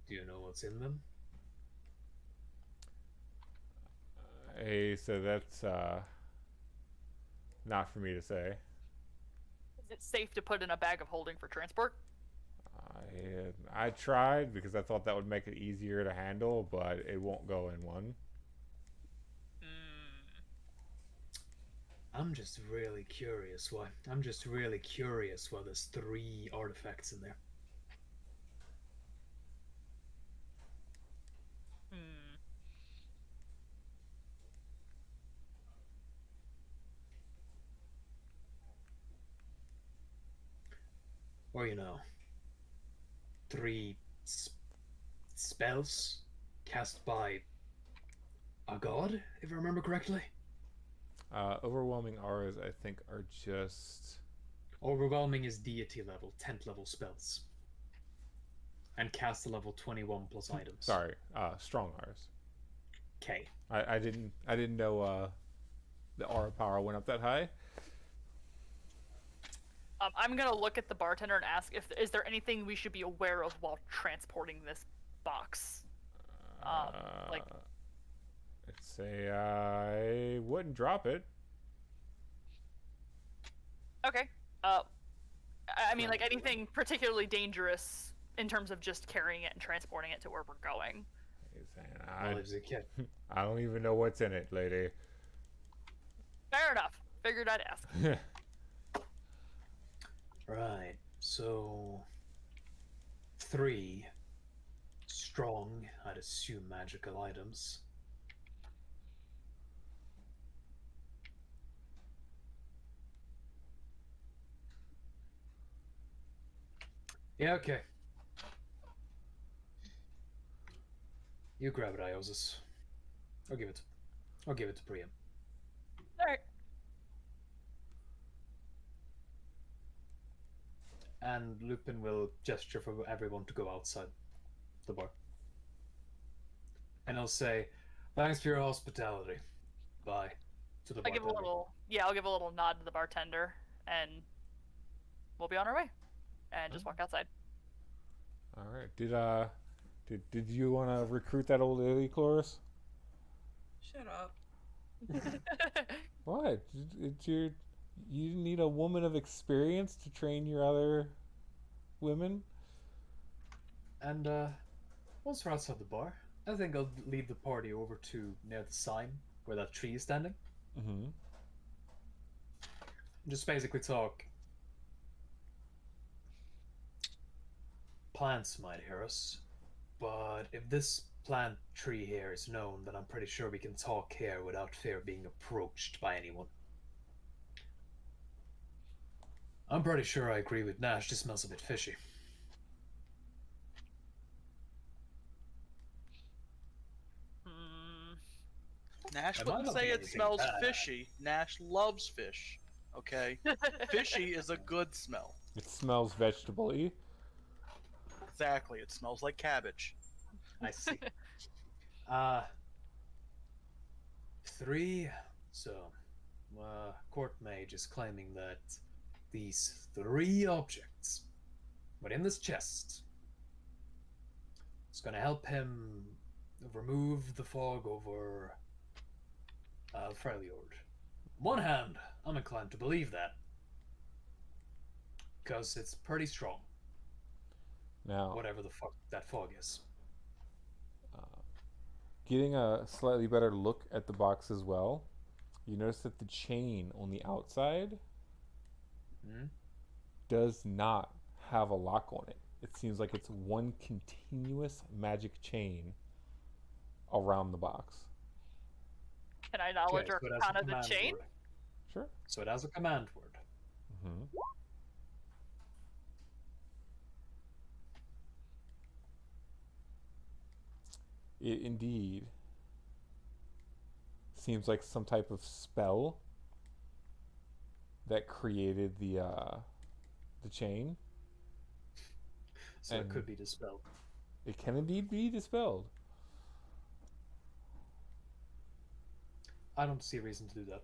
Do you know what's in them? Hey, so that's not for me to say. Is it safe to put in a bag of holding for transport? I tried because I thought that would make it easier to handle, but it won't go in one. I'm just really curious why there's 3 artifacts in there. Or, 3 spells cast by a god, if I remember correctly. Overwhelming auras, I think, are just... Overwhelming is deity level, 10th level spells. And cast level 21 plus items. Sorry, strong auras. Okay. I didn't know the aura power went up that high. I'm gonna look at the bartender and ask is there anything we should be aware of while transporting this box? Like, I'd say I wouldn't drop it. okay. I mean, like anything particularly dangerous in terms of just carrying it and transporting it to where we're going. He's saying, Knowledge is a kid. I don't even know what's in it, lady. Fair enough. Figured I'd ask. Right. So 3 strong, I'd assume magical items. Yeah, okay. You grab it, Iosis. I'll give it. I'll give it to Priam. All right. And Lupin will gesture for everyone to go outside the bar. And he'll say, "Thanks for your hospitality. Bye." To the I give a bartender. little, yeah, I'll give a little nod to the bartender, and we'll be on our way, and just walk outside. All right. Did you want to recruit that old lady, Cloris? Shut up. What? You need a woman of experience to train your other women? And once we're outside the bar, I think I'll lead the party over to near the sign where that tree is standing. Mm-hmm. Just basically talk. Plants might hear us, but if this plant tree here is known, then I'm pretty sure we can talk here without fear of being approached by anyone. I'm pretty sure I agree with Nash, this smells a bit fishy. Nash Am I wouldn't not say doing it anything smells bad? fishy. Nash loves fish. Okay? Fishy is a good smell. It smells vegetable-y. Exactly. It smells like cabbage. I see. 3. So, Court Mage is claiming that these 3 objects within this chest is going to help him remove the fog over Freljord. On one hand, I'm inclined to believe that, because it's pretty strong, Now, whatever the fuck that fog is. getting a slightly better look at the box as well, you notice that the chain on the outside does not have a lock on it. It seems like it's one continuous magic chain around the box. Can I knowledge Okay, so it has a Arcana the command chain? word. Sure. So it has a command word. Mm-hmm. It indeed seems like some type of spell that created the chain. So it And- could be dispelled. It can indeed be dispelled. I don't see a reason to do that.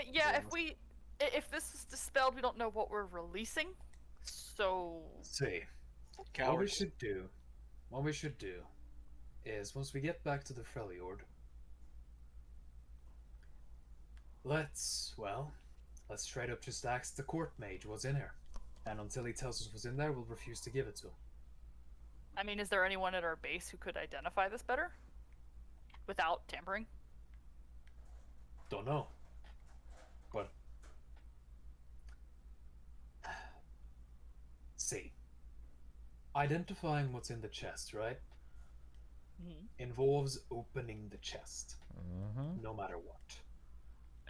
Yeah, Be honest. if this is dispelled, we don't know what we're releasing. So See, what we Cowards. should do, is once we get back to the Freljord, let's straight up just ask the court mage what's in here, and until he tells us what's in there, we'll refuse to give it to him. I mean, is there anyone at our base who could identify this better without tampering? Don't know, but see, identifying what's in the chest, right, Mm-hmm. involves opening the chest, Mm-hmm. no matter what.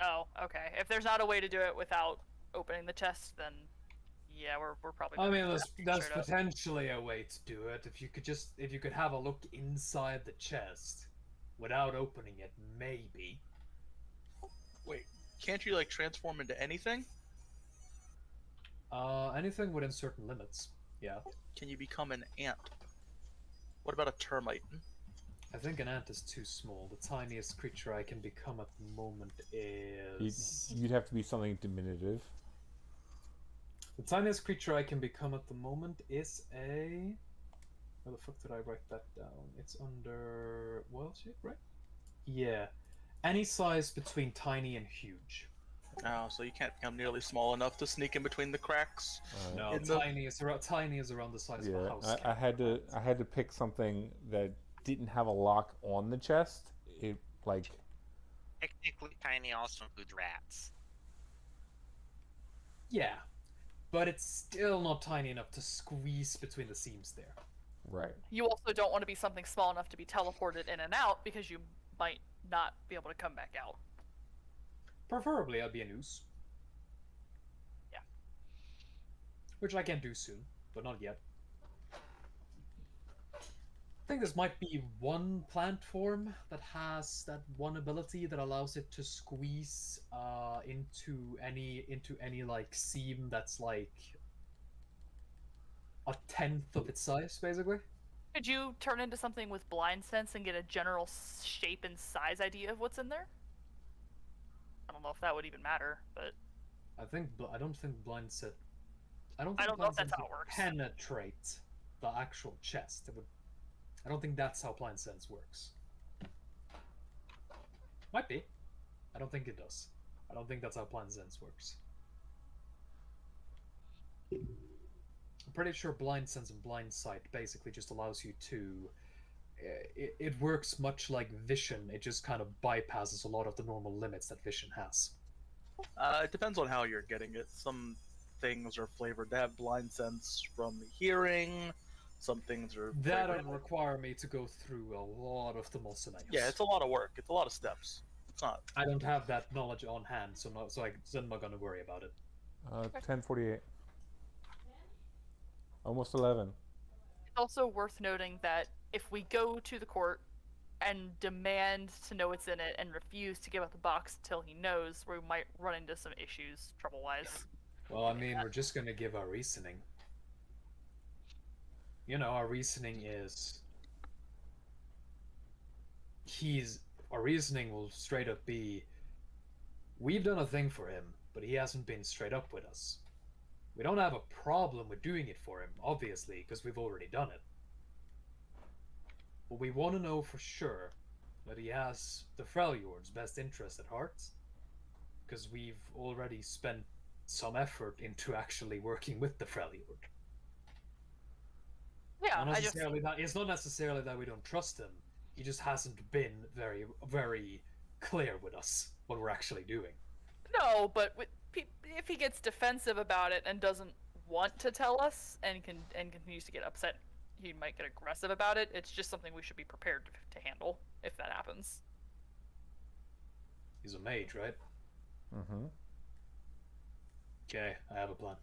Oh, okay. If there's not a way to do it without opening the chest, then yeah, we're probably. I gonna mean, have there's, to there's straight up. potentially a way to do it. If you could have a look inside the chest without opening it, maybe. Wait, can't you like transform into anything? Anything within certain limits. Yeah. Can you become an ant? What about a termite? I think an ant is too small. The tiniest creature I can become at the moment is. You'd have to be something diminutive. The tiniest creature I can become at the moment is a. Where the fuck did I write that down? It's under. Well, shit, right? Yeah. Any size between tiny and huge. Oh, so you can't become nearly small enough to sneak in between the cracks. No, In the- tiny is around the size of a Yeah, house. I had to pick something that didn't have a lock on the chest. It like Technically, tiny also includes rats. Yeah. but it's still not tiny enough to squeeze between the seams there. Right. You also don't want to be something small enough to be teleported in and out because you might not be able to come back out. Preferably, I'd be a noose. Yeah. Which I can do soon, but not yet. I think this might be one plant form that has that one ability that allows it to squeeze into any like seam that's like a tenth of its size, basically. Could you turn into something with blind sense and get a general shape and size idea of what's in there? I don't know if that would even matter, but I don't think blind sense. I don't I think don't know if blind that's sense how it would works. penetrate the actual chest. It would. I don't think that's how blind sense works. Might be. I don't think it does. I don't think that's how blind sense works. I'm pretty sure blind sense and blind sight basically just allows you to. It works much like vision. It just kind of bypasses a lot of the normal limits that vision has. It depends on how you're getting it. Some things are flavored to have blind sense from hearing. Some things are That flavored. would require me to go through a lot of the Mosaics. Yeah, it's a lot of work. It's a lot of steps. It's not. I don't have that knowledge on hand, so I'm not gonna worry about it. 10:48. Almost 11. It's also worth noting that if we go to the court and demand to know what's in it and refuse to give up the box until he knows, we might run into some issues trouble-wise. Well, I mean, we're just gonna give our reasoning. You know, our reasoning is our reasoning will straight up be, we've done a thing for him, but he hasn't been straight up with us. We don't have a problem with doing it for him, obviously, because we've already done it. But we want to know for sure that he has the Freljord's best interest at heart, because we've already spent some effort into actually working with the Freljord. Yeah, It's not necessarily that we don't trust him. He just hasn't been very, very clear with us what we're actually doing. No, but if he gets defensive about it and doesn't want to tell us and continues to get upset, he might get aggressive about it. It's just something we should be prepared to handle if that happens. He's a mage, right? Mm-hmm. Okay, I have a plan.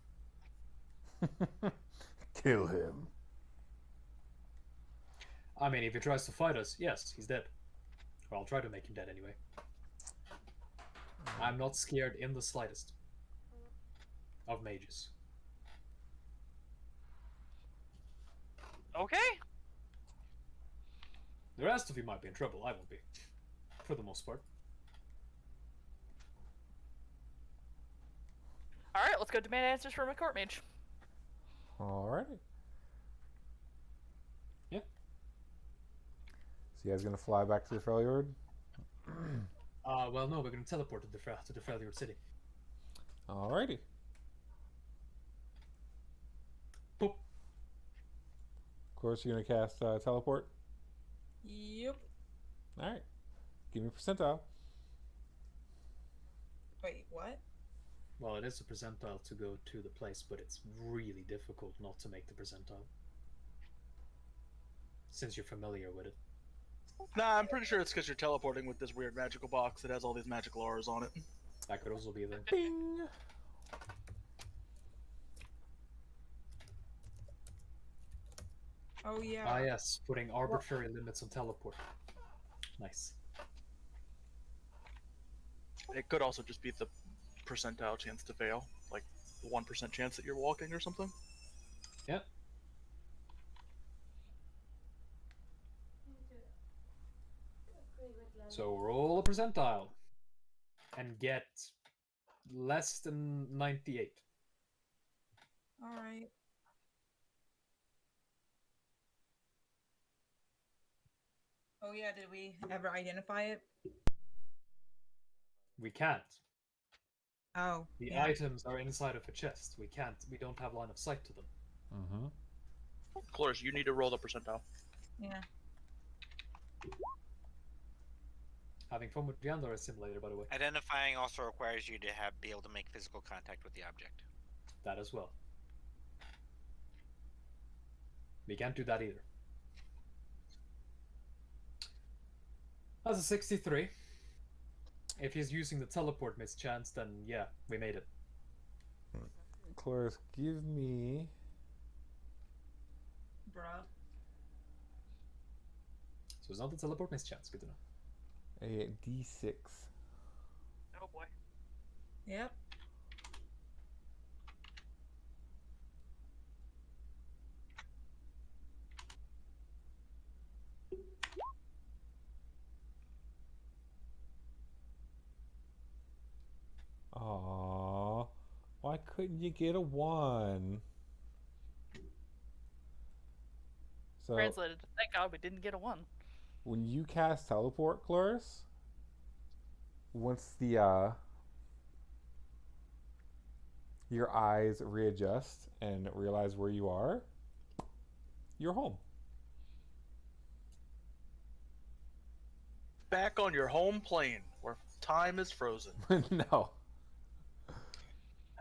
Kill him. I mean, if he tries to fight us, yes, he's dead. Or I'll try to make him dead anyway. I'm not scared in the slightest of mages. Okay. The rest of you might be in trouble. I won't be, for the most part. All right, let's go demand answers from a court mage. Alrighty. Yeah. So you guys gonna fly back to the Freljord? Well, no, we're going to teleport to the Freljord City. Alrighty. Boop. Of course, you're gonna cast teleport. Yep. All right. Give me a percentile. Wait, what? Well, it is a percentile to go to the place, but it's really difficult not to make the percentile. Since you're familiar with it. Nah, I'm pretty sure it's because you're teleporting with this weird magical box that has all these magical auras on it. That could also be the... Bing. Oh yeah. Ah, yes, putting arbitrary limits on teleport. Nice. It could also just be the percentile chance to fail, like the 1% chance that you're walking or something. Yep. So roll a percentile and get less than 98. All right. Oh yeah, did we ever identify it? We can't. Oh. The yeah. items are inside of a chest. We don't have line of sight to them. Mm-hmm. Cloris, you need to roll the percentile. Yeah. Having fun with Jandor is simulator, by the way. Identifying also requires you to be able to make physical contact with the object. That as well. We can't do that either. That's a 63. If he's using the teleport mischance, then yeah, we made it. Cloris, give me Bruh. So it's not the teleport mischance. Good to know. a D6. Oh boy. Yep. Aww. Why couldn't you get a 1? So, Translated. Thank God we didn't get a 1. when you cast teleport, Cloris, once the your eyes readjust and realize where you are, you're home. Back on your home plane where time is frozen. No.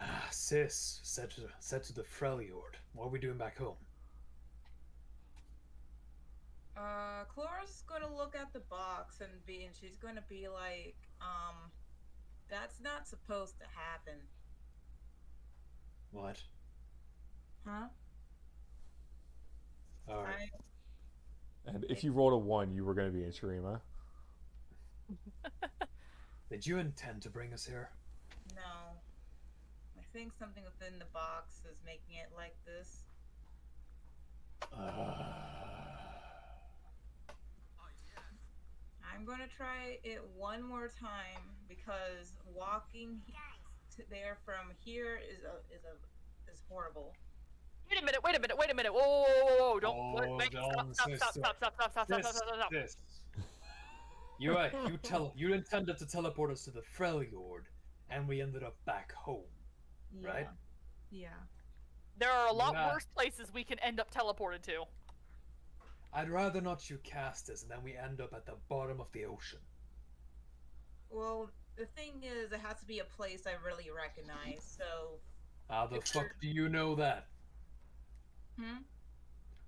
Ah, sis, said to the Freljord, what are we doing back home? Chlora's is gonna look at the box and she's gonna be like, that's not supposed to happen. What? Huh? Alright. And if you rolled a 1, you were going to be in Shurima. Did you intend to bring us here? No. I think something within the box is making it like this. I'm gonna try it one more time because walking there from here is horrible. Wait a minute, wait a minute, wait a minute. Whoa, whoa, whoa, whoa, don't Hold wait, on, stop, sister. stop. This. You intended to teleport us to the Freljord, and we ended up back home, Yeah. right? Yeah. There are a lot Yeah. worse places we can end up teleported to. I'd rather not you cast us, and then we end up at the bottom of the ocean. Well, the thing is, it has to be a place I really recognize. So. How the fuck do you know that? Hmm.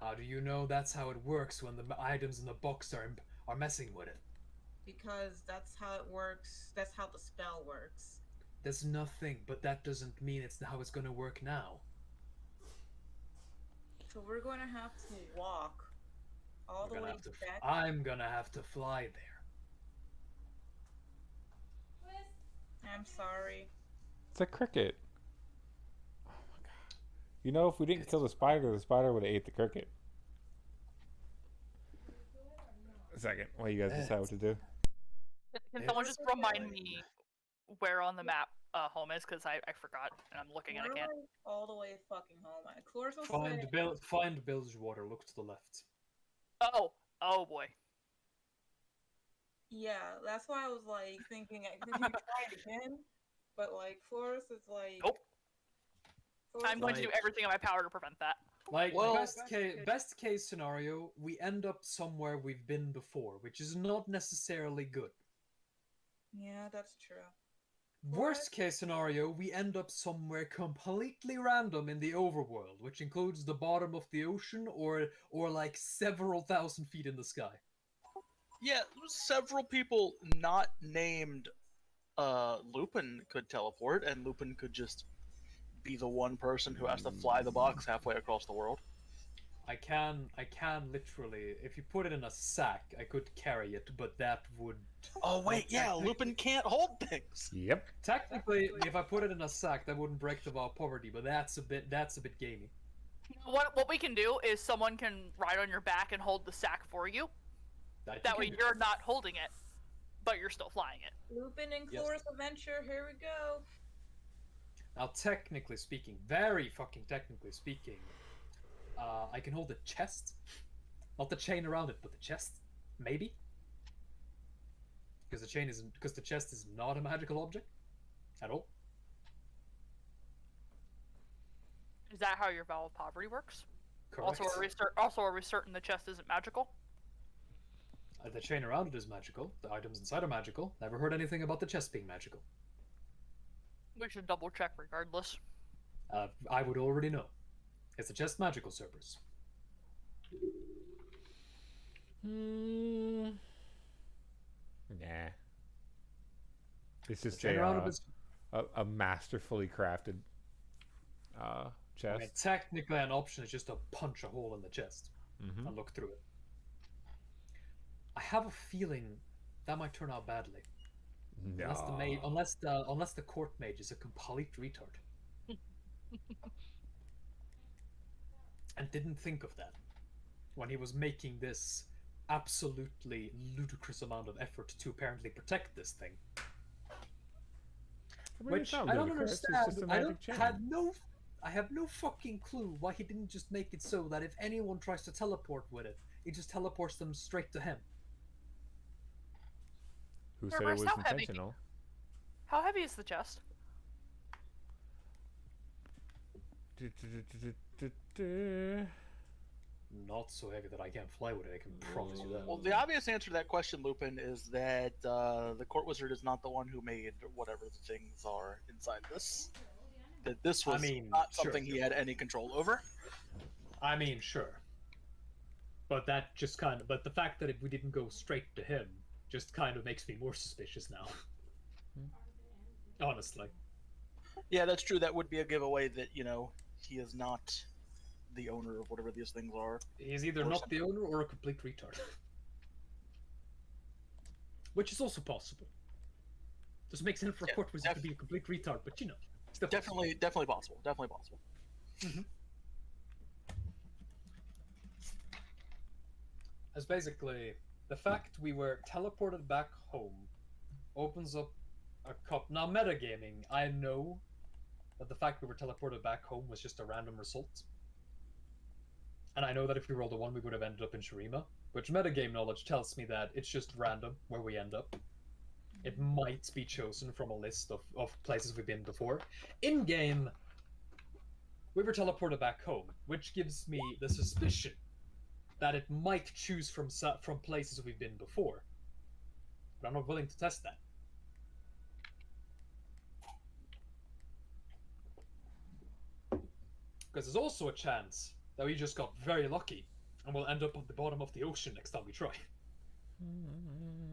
How do you know that's how it works when the items in the box are messing with it? Because that's how it works. That's how the spell works. There's nothing, but that doesn't mean it's how it's gonna work now. So we're going to have to walk all the way back. I'm gonna have to fly there. I'm sorry. It's a cricket. Oh my god. You know, if we didn't kill the spider would have ate the cricket. A second, while you guys decide what to do. Can someone just remind me where on the map home is? Because I forgot, and I'm looking and I can't. Like all the way fucking home. Cloris will Find Bilgewater, look to the left. Oh boy. Yeah, that's why I was like thinking I could try it again, but like Cloris is like. Nope. Cloris I'm going to do everything in my power to prevent that. Like, Well- best case scenario, we end up somewhere we've been before, which is not necessarily good. Yeah, that's true. Worst case scenario, we end up somewhere completely random in the overworld, which includes the bottom of the ocean or like several thousand feet in the sky. Yeah, several people not named Lupin could teleport, and Lupin could just be the one person who has to fly the box halfway across the world. I can literally, if you put it in a sack, I could carry it, but that would... Oh wait, yeah, Lupin can't hold things. Yep. Technically, if I put it in a sack, that wouldn't break the vow of poverty, but that's a bit gamey. What we can do is someone can ride on your back and hold the sack for you. That way you're not holding it, but you're still flying it. Lupin and Cloris adventure, here we go. Now, technically speaking, very fucking technically speaking, I can hold the chest. Not the chain around it, but the chest. Maybe. Because the chest is not a magical object. At all. Is that how your vow of poverty works? Correct. Also, are we certain the chest isn't magical? The chain around it is magical. The items inside are magical. Never heard anything about the chest being magical. We should double check regardless. I would already know. It's a just magical Cerberus. Nah. It's just Turn around his... a masterfully crafted chest. I mean, technically, an option is just to punch a hole in the chest and look through it. I have a feeling that might turn out badly. No. Unless the court mage is a complete retard. And didn't think of that when he was making this absolutely ludicrous amount of effort to apparently protect this thing. Which I don't understand. I have no fucking clue why he didn't just make it so that if anyone tries to teleport with it, it just teleports them straight to him. Who said it was intentional? How heavy is the chest? Not so heavy that I can't fly with it, I can promise you that. Well, the obvious answer to that question, Lupin, is that the court wizard is not the one who made whatever the things are inside this. That this was not something he had any control over. I mean, sure. But that just but the fact that we didn't go straight to him just kind of makes me more suspicious now. Honestly. Yeah, that's true. That would be a giveaway that, he is not the owner of whatever these things are. He's either not the owner or a complete retard. Which is also possible. Doesn't make sense for a court wizard to be a complete retard, but still definitely possible. Definitely possible. Mm-hmm. As basically, the fact we were teleported back home opens up a cup. Now, metagaming, I know that the fact we were teleported back home was just a random result. And I know that if we rolled a 1, we would have ended up in Shurima, which metagame knowledge tells me that it's just random where we end up. It might be chosen from a list of places we've been before. In-game, we were teleported back home, which gives me the suspicion that it might choose from places we've been before. But I'm not willing to test that. Because there's also a chance that we just got very lucky and we'll end up at the bottom of the ocean next time we try.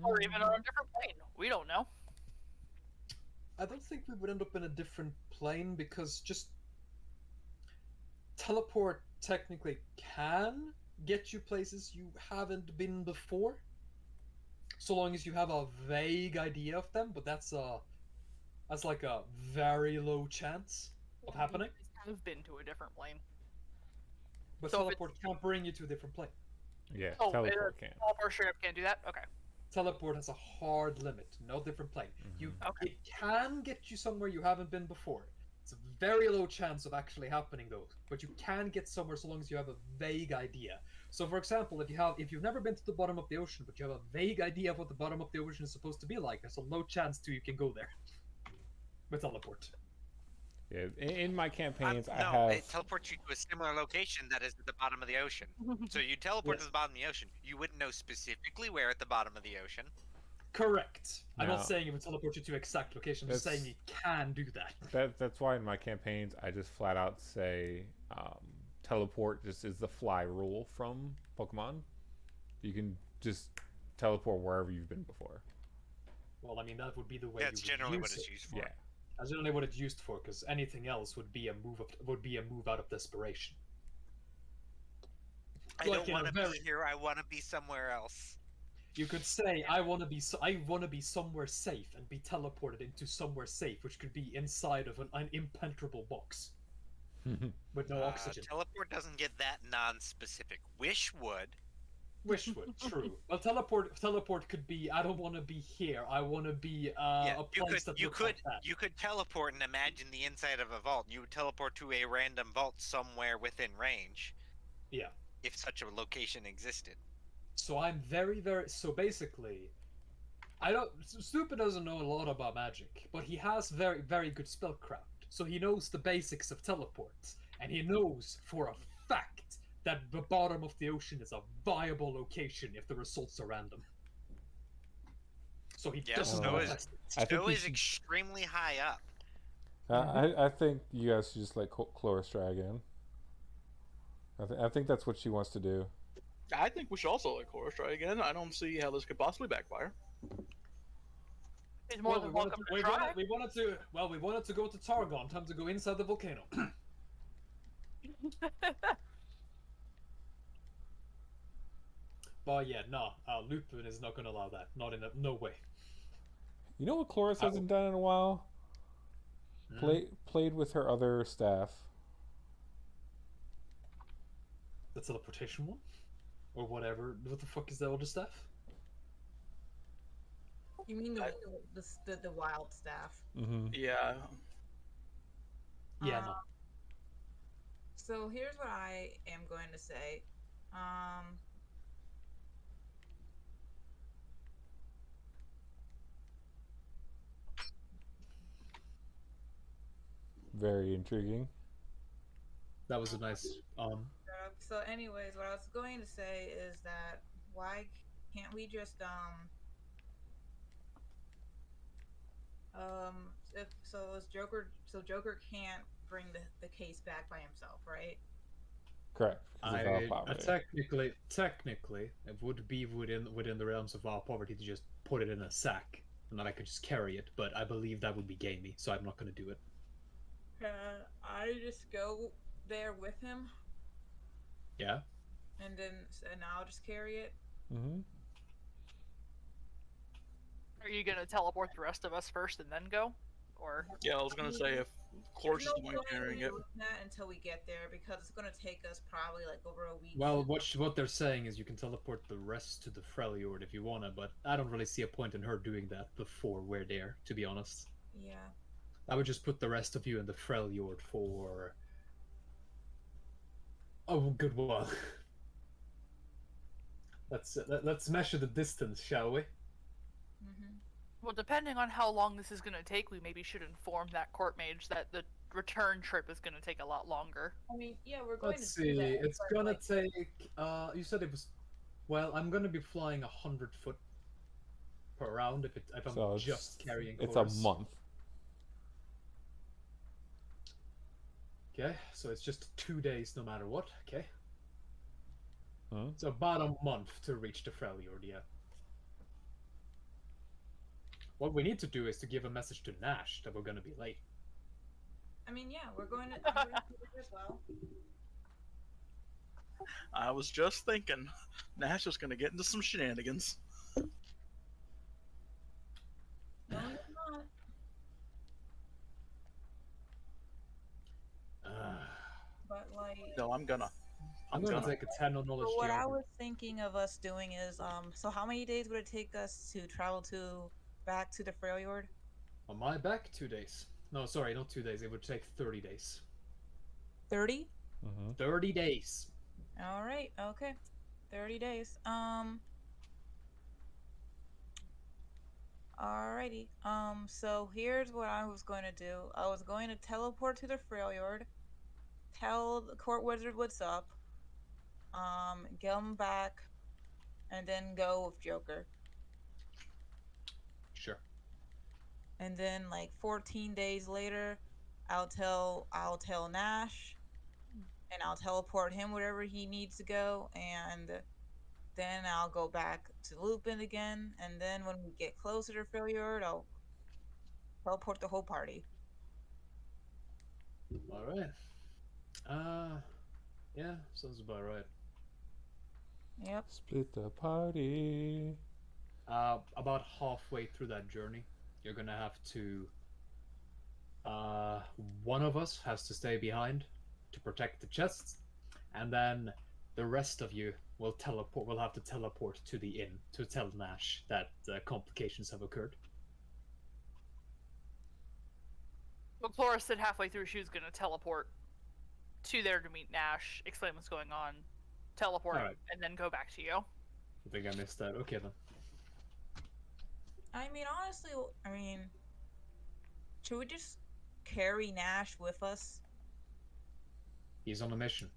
Or even on a different plane. We don't know. I don't think we would end up in a different plane because just teleport technically can get you places you haven't been before, so long as you have a vague idea of them. But that's like a very low chance of happening. I've been to a different plane. But so teleport can't bring you to a different plane. Yeah, teleport can't. Teleport straight up can't do that? Okay. Teleport has a hard limit, no different plane. It can get you somewhere you haven't been before. It's a very low chance of actually happening though, but you can get somewhere so long as you have a vague idea. So for example, if you've never been to the bottom of the ocean, but you have a vague idea of what the bottom of the ocean is supposed to be like, there's a low chance you can go there with teleport. Yeah, in my campaigns, it teleports you to a similar location that is at the bottom of the ocean. So you teleport to the bottom of the ocean. You wouldn't know specifically where at the bottom of the ocean. Correct. I'm not saying it would teleport you to exact location. I'm just saying you can do that. That's why in my campaigns, I just flat out say teleport just is the fly rule from Pokemon. You can just teleport wherever you've been before. Well, I mean, that would be the way That's generally what it's used for. Yeah. That's generally what it's used for, because anything else would be a move out of desperation. I don't want to be here. I want to be somewhere else. You could say, I want to be somewhere safe and be teleported into somewhere safe, which could be inside of an impenetrable box with no oxygen. Teleport doesn't get that non-specific. Wish would. Wish would, true. Well, teleport could be, I don't want to be here. I want to be a place that looks like that. You could teleport and imagine the inside of a vault. You would teleport to a random vault somewhere within range. Yeah. If such a location existed. So I'm so basically, Stupid doesn't know a lot about magic, but he has very, very good spellcraft. So he knows the basics of teleports, and he knows for a fact that the bottom of the ocean is a viable location if the results are random. So he doesn't know. Snow is extremely high up. I think you guys should just let Cloris drag in. I think that's what she wants to do. I think we should also let Chorus try again. I don't see how this could possibly backfire. He's more Well, than welcome to try. we wanted to go to Targon. Time to go inside the volcano. But yeah, no, Lupin is not gonna allow that. Not in a no way. You know what Cloris hasn't done in a while? Played with her other staff. The teleportation one, or whatever. What the fuck is the other stuff? You mean the wild staff? Mm-hmm. Yeah. Yeah, no. So here's what I am going to say. Very intriguing. That was a nice. So, anyways, what I was going to say is that why can't we just Joker can't bring the case back by himself, right? Correct. Technically, it would be within the realms of our poverty to just put it in a sack, and then I could just carry it. But I believe that would be gamey, so I'm not going to do it. I just go there with him. Yeah. And I'll just carry it. Mm-hmm. Are you gonna teleport the rest of us first and then go, or? Yeah, I was gonna say if Chorus is the one No carrying it. that until we get there, because it's gonna take us probably like over a week. Well, what they're saying is you can teleport the rest to the Freljord if you wanna, but I don't really see a point in her doing that before we're there, to be honest. Yeah. I would just put the rest of you in the Freljord for a good while. Let's measure the distance, shall we? Mm-hmm. Well, depending on how long this is gonna take, we maybe should inform that court mage that the return trip is gonna take a lot longer. I mean, yeah, we're going Let's to do see. that, It's but, gonna like, take. You said it was. Well, I'm gonna be flying 100 foot per round if I'm So just carrying. It's chorus. a month. Okay, so it's just 2 days no matter what. Okay. Huh? So about a month to reach the Freljord, yeah. What we need to do is to give a message to Nash that we're gonna be late. I mean, yeah, I'm going to do it as well. I was just thinking, Nash is gonna get into some shenanigans. No, you're not. But like, No, I'm gonna gonna take a 10 on knowledge. so what I geography. was thinking of us doing is, so how many days would it take us to travel back to the Freljord? On my back, 2 days. No, sorry, not 2 days. It would take 30 days. 30? Mm-hmm. 30 days. All right, okay. 30 days. Alrighty. So here's what I was going to do. I was going to teleport to the Freljord, tell the court wizard what's up, get him back, and then go with Joker. Sure. And then like 14 days later, I'll tell Nash, and I'll teleport him wherever he needs to go, and then I'll go back to Lupin again, and then when we get closer to Freljord, I'll teleport the whole party. All right. Yeah, sounds about right. Yep. Split the party. About halfway through that journey, you're gonna have to. One of us has to stay behind to protect the chests, and then the rest of you will teleport. Will have to teleport to the inn to tell Nash that complications have occurred. Well, Cloris said halfway through she was gonna teleport to there to meet Nash, explain what's going on, teleport, Alright. and then go back to you. I think I missed that. Okay then. I mean, honestly, should we just carry Nash with us? He's on a mission.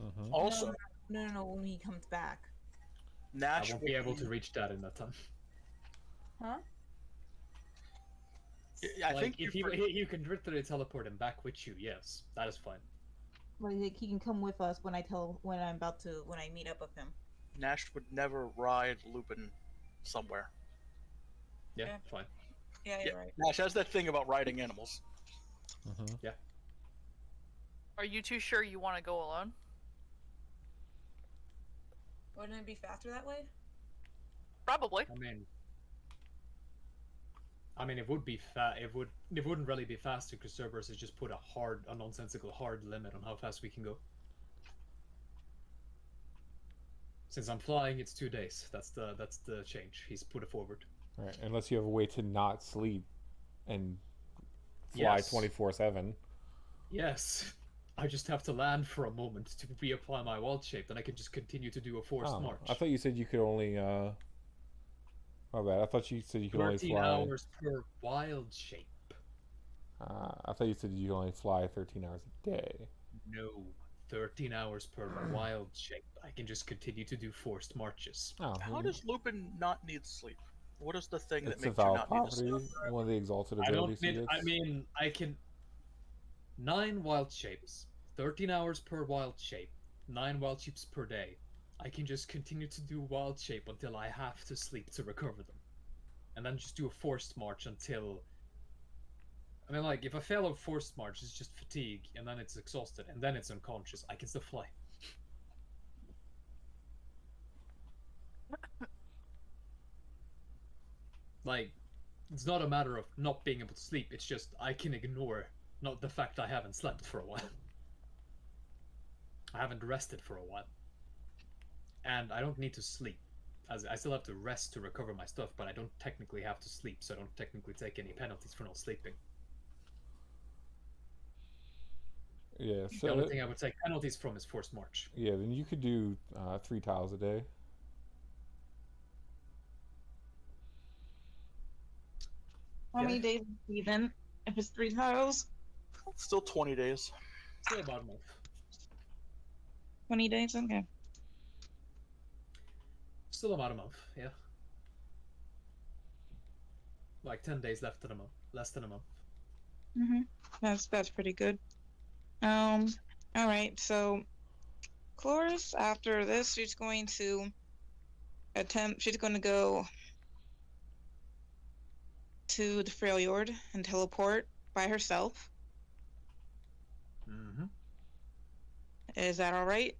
Mm-hmm. Also, No, when he comes back. I Nash won't will be able to reach that in that time. Huh? I like, think if you can literally teleport him back with you, yes, that is fine. Like he can come with us when I meet up with him. Nash would never ride Lupin somewhere. Yeah, Yeah. fine. Yeah, Yeah, you're right. Nash has that thing about riding animals. Mm-hmm. Yeah. Are you too sure you want to go alone? Wouldn't it be faster that way? Probably. I mean, it would be it wouldn't really be faster because Cerberus has just put a nonsensical hard limit on how fast we can go. Since I'm flying, it's 2 days. That's the change. He's put it forward. Right, unless you have a way to not sleep and fly Yes. 24/7. Yes. I just have to land for a moment to reapply my wild shape, then I can just continue to do a forced Oh, march. I thought you said you could only. My bad. I thought you said you could only 13 fly. hours per wild shape. I thought you said you could only fly 13 hours a day. No. 13 hours per wild shape. I can just continue to do forced marches. Oh, How does Lupin not need sleep? What is the thing that it's a makes you valid not need to property. sleep? One of the exalted I abilities don't he need. gets. I mean, I can. 9 wild shapes, 13 hours per wild shape, 9 wild shapes per day. I can just continue to do wild shape until I have to sleep to recover them, and then just do a forced march until. I mean, like, if I fail a forced march, it's just fatigue, and then it's exhausted, and then it's unconscious. I can still fly. Like, it's not a matter of not being able to sleep. It's just I can ignore not the fact I haven't slept for a while. I haven't rested for a while, and I don't need to sleep. As I still have to rest to recover my stuff, but I don't technically have to sleep, so I don't technically take any penalties for not sleeping. Yeah, The so only thing I would take penalties from is forced march. yeah, then you could do 3 tiles a day. How many days even? If it's 3 tiles? Still 20 days. Still about a month. 20 days? Okay. Still about a month, yeah. Like 10 days left in a month. Less than a month. Mm-hmm. That's pretty good. Alright, so Chloris, after this, she's going to go to the Freljord and teleport by herself. Mm-hmm. Is that alright?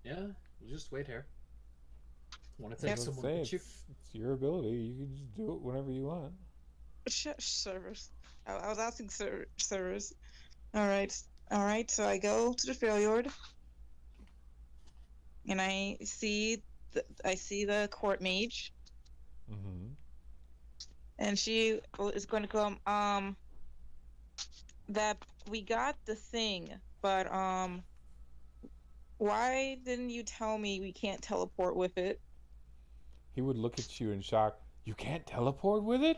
Yeah, you just wait here. Want to I take was gonna someone say, with you? it's your ability. You can just do it whenever you want. Service. I was asking service. Alright, so I go to the Freljord and I see the court mage, Mm-hmm. and she is going to come. That we got the thing, but why didn't you tell me we can't teleport with it? He would look at you in shock. You can't teleport with it?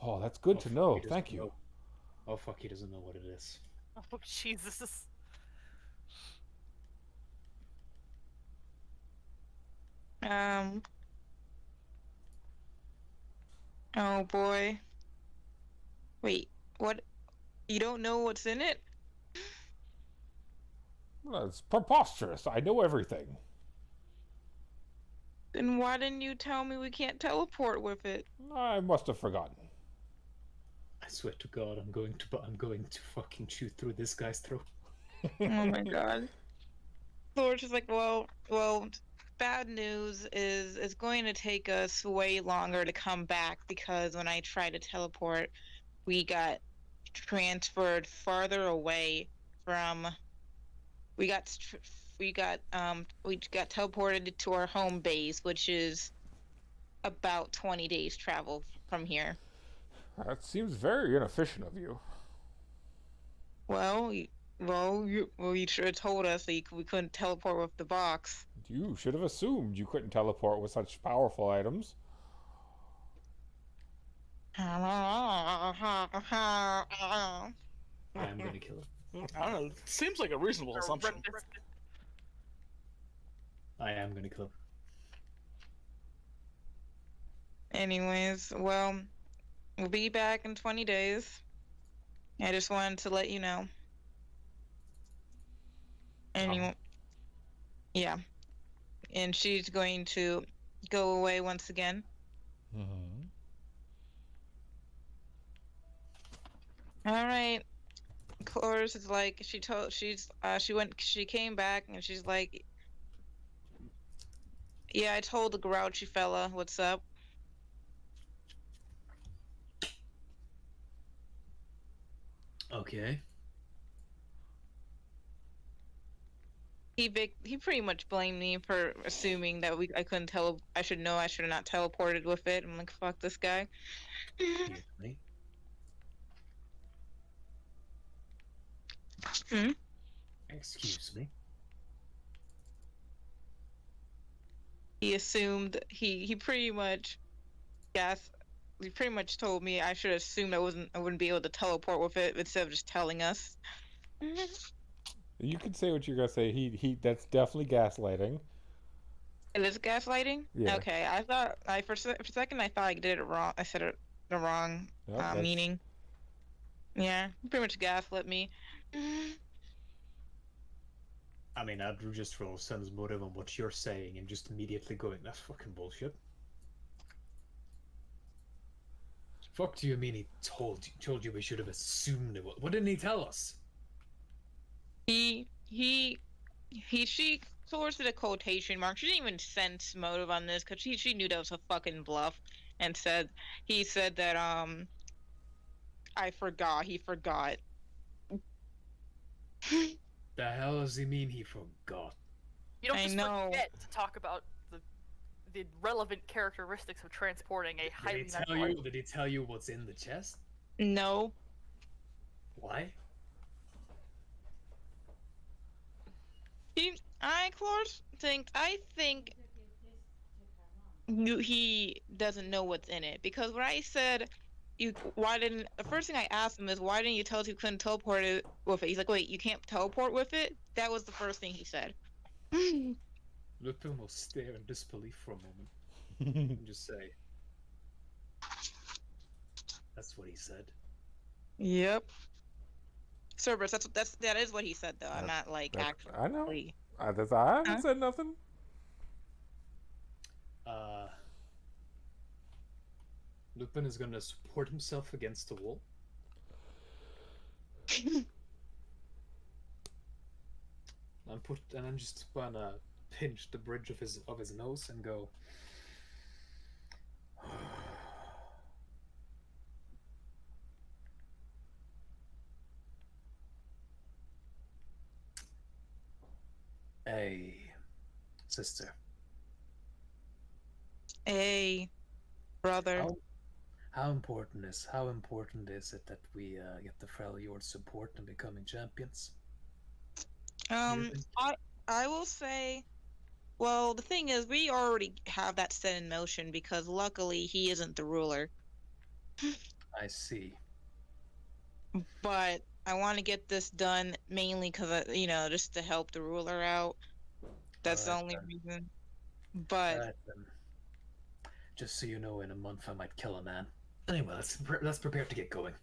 Oh, that's good to know. Thank you. Oh fuck, he doesn't know what it is. Oh, Jesus. Oh boy. Wait, what? You don't know what's in it? That's preposterous. I know everything. Then why didn't you tell me we can't teleport with it? I must have forgotten. I swear to God, I'm going to fucking shoot through this guy's throat. Oh my god. Lord's just like, well, bad news is it's going to take us way longer to come back because when I tried to teleport, we got transferred farther away from. We got teleported to our home base, which is about 20 days travel from here. That seems very inefficient of you. Well, you should have told us that we couldn't teleport with the box. You should have assumed you couldn't teleport with such powerful items. I am gonna kill him. I don't know. It seems like a reasonable assumption. I am gonna kill him. Anyways, well, We'll be back in 20 days. I just wanted to let you know. And yeah. And she's going to go away once again. Mm-hmm. All right. Cloris is like she came back and she's like, yeah, I told the grouchy fella what's up. Okay. He pretty much blamed me for assuming that I couldn't tell. I should know I should have not teleported with it. I'm like, fuck this guy. Excuse me. Hmm? Excuse me. He assumed he pretty much yes he pretty much told me I should assume I wouldn't be able to teleport with it instead of just telling us. You can say what you're gonna say. That's definitely gaslighting. It is gaslighting. Yeah. Okay, I thought for a second I thought I did it wrong. I said it the wrong Nope, that's- meaning. Yeah, he pretty much gaslit me. I mean, I'd just roll sense motive on what you're saying and just immediately going, that's fucking bullshit. Fuck do you mean he told you we should have assumed it? What didn't he tell us? She sourced a quotation mark. She didn't even sense motive on this because she knew that was a fucking bluff, and he said that he forgot. The hell does he mean he forgot? You don't I just know. forget to talk about the relevant characteristics of transporting a highly Did he tell you what's in the chest? No. Why? I think he doesn't know what's in it because when I said the first thing I asked him is why didn't you tell us you couldn't teleport it with it? He's like, wait, you can't teleport with it? That was the first thing he said. Lupin will stare in disbelief for a moment and just say, "That's what he said." Yep. Cerberus, that is what he said though. I'm not like actually. I know. I haven't said nothing. Lupin is gonna support himself against the wall. and I'm just gonna pinch the bridge of his nose and go. Hey, sister. Hey, brother. How important is it that we get the Freljord's support in becoming champions? I will say, well, the thing is, we already have that set in motion because luckily he isn't the ruler. I see. But I want to get this done mainly because, just to help the ruler out. That's the only reason. But just so you know, in a month I might kill a man. Anyway, let's prepare to get going.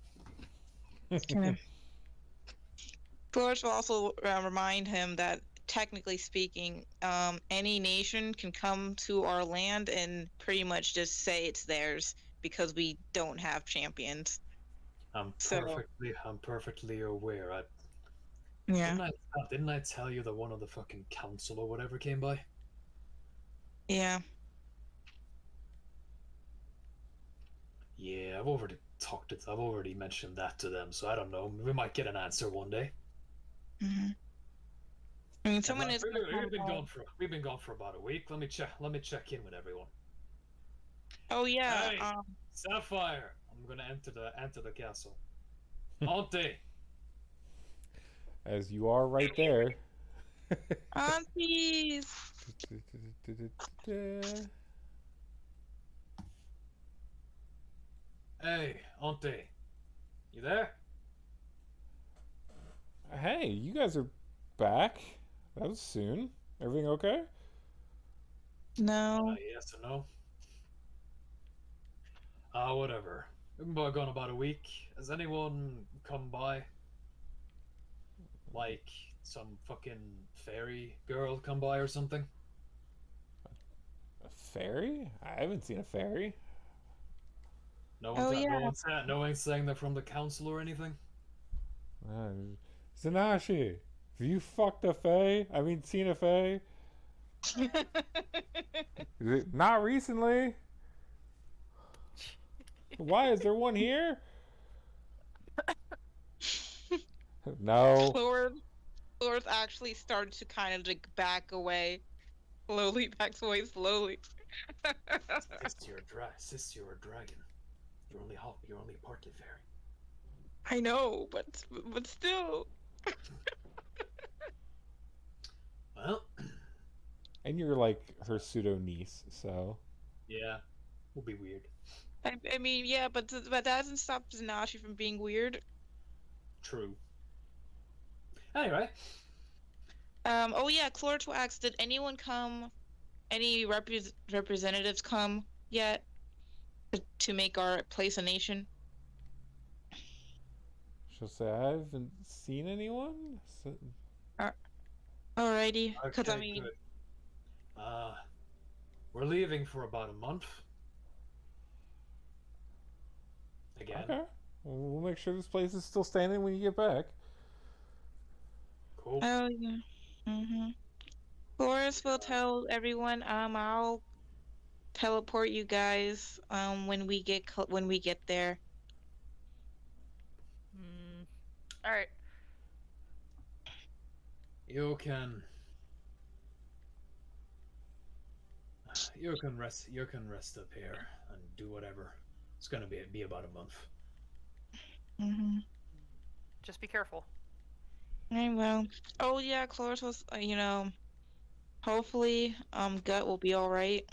Flores will also remind him that, technically speaking, any nation can come to our land and pretty much just say it's theirs because we don't have champions. I'm perfectly aware. Yeah. Didn't I tell you that one of the fucking council or whatever came by? Yeah. Yeah, I've already mentioned that to them, so I don't know. We might get an answer one day. Mm-hmm. I mean, someone is. We've been gone for about a week. Let me check in with everyone. Oh yeah. Hey, Sapphire, I'm gonna enter the castle. Auntie. As you are right there. Aunties. Hey, Auntie. You there? Hey, you guys are back. That was soon. Everything okay? No. Yes or no? Whatever. We've been gone about a week. Has anyone come by? Like some fucking fairy girl come by or something? A fairy? I haven't seen a fairy. No Oh, one, yeah. no one's saying they're from the council or anything. Zanashi, have you fucked a fae? I mean, seen a fae? Not recently. Why is there one here? No. Flora's actually started to kind of like back away. Backs away slowly. Sis, you're a dragon. You're only partly fairy. I know, but still. Well, And you're like her pseudo niece, so. yeah, will be weird. I mean, yeah, but that doesn't stop Zanashi from being weird. True. Anyway, Oh yeah, Chlorto asks, did anyone come? Any representatives come yet to make our place a nation? She'll say, I haven't seen anyone. So... Alrighty, because I okay, mean, good. We're leaving for about a month. Again. Okay. We'll make sure this place is still standing when you get back. Cool. oh yeah, Boris will tell everyone. I'll teleport you guys. When we get there. All right. You can rest. You can rest up here and do whatever. It's gonna be about a month. Just be careful. I will. Oh yeah, Cloris was. Hopefully, Gut will be all right.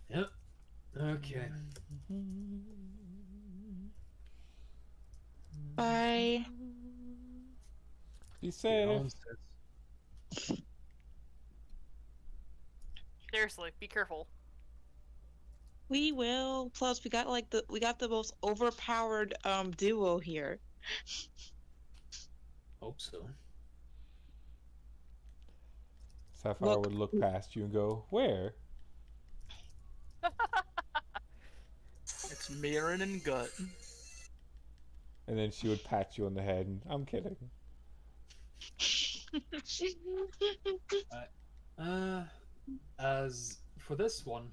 Yep. Okay. Bye. Be Get safe. home, sis. Seriously, be careful. We will. Plus, we got the most overpowered duo here. Hope so. Sapphire would look past you and go, where? It's Mirren and Gut. And then she would pat you on the head. And, I'm kidding. As for this one,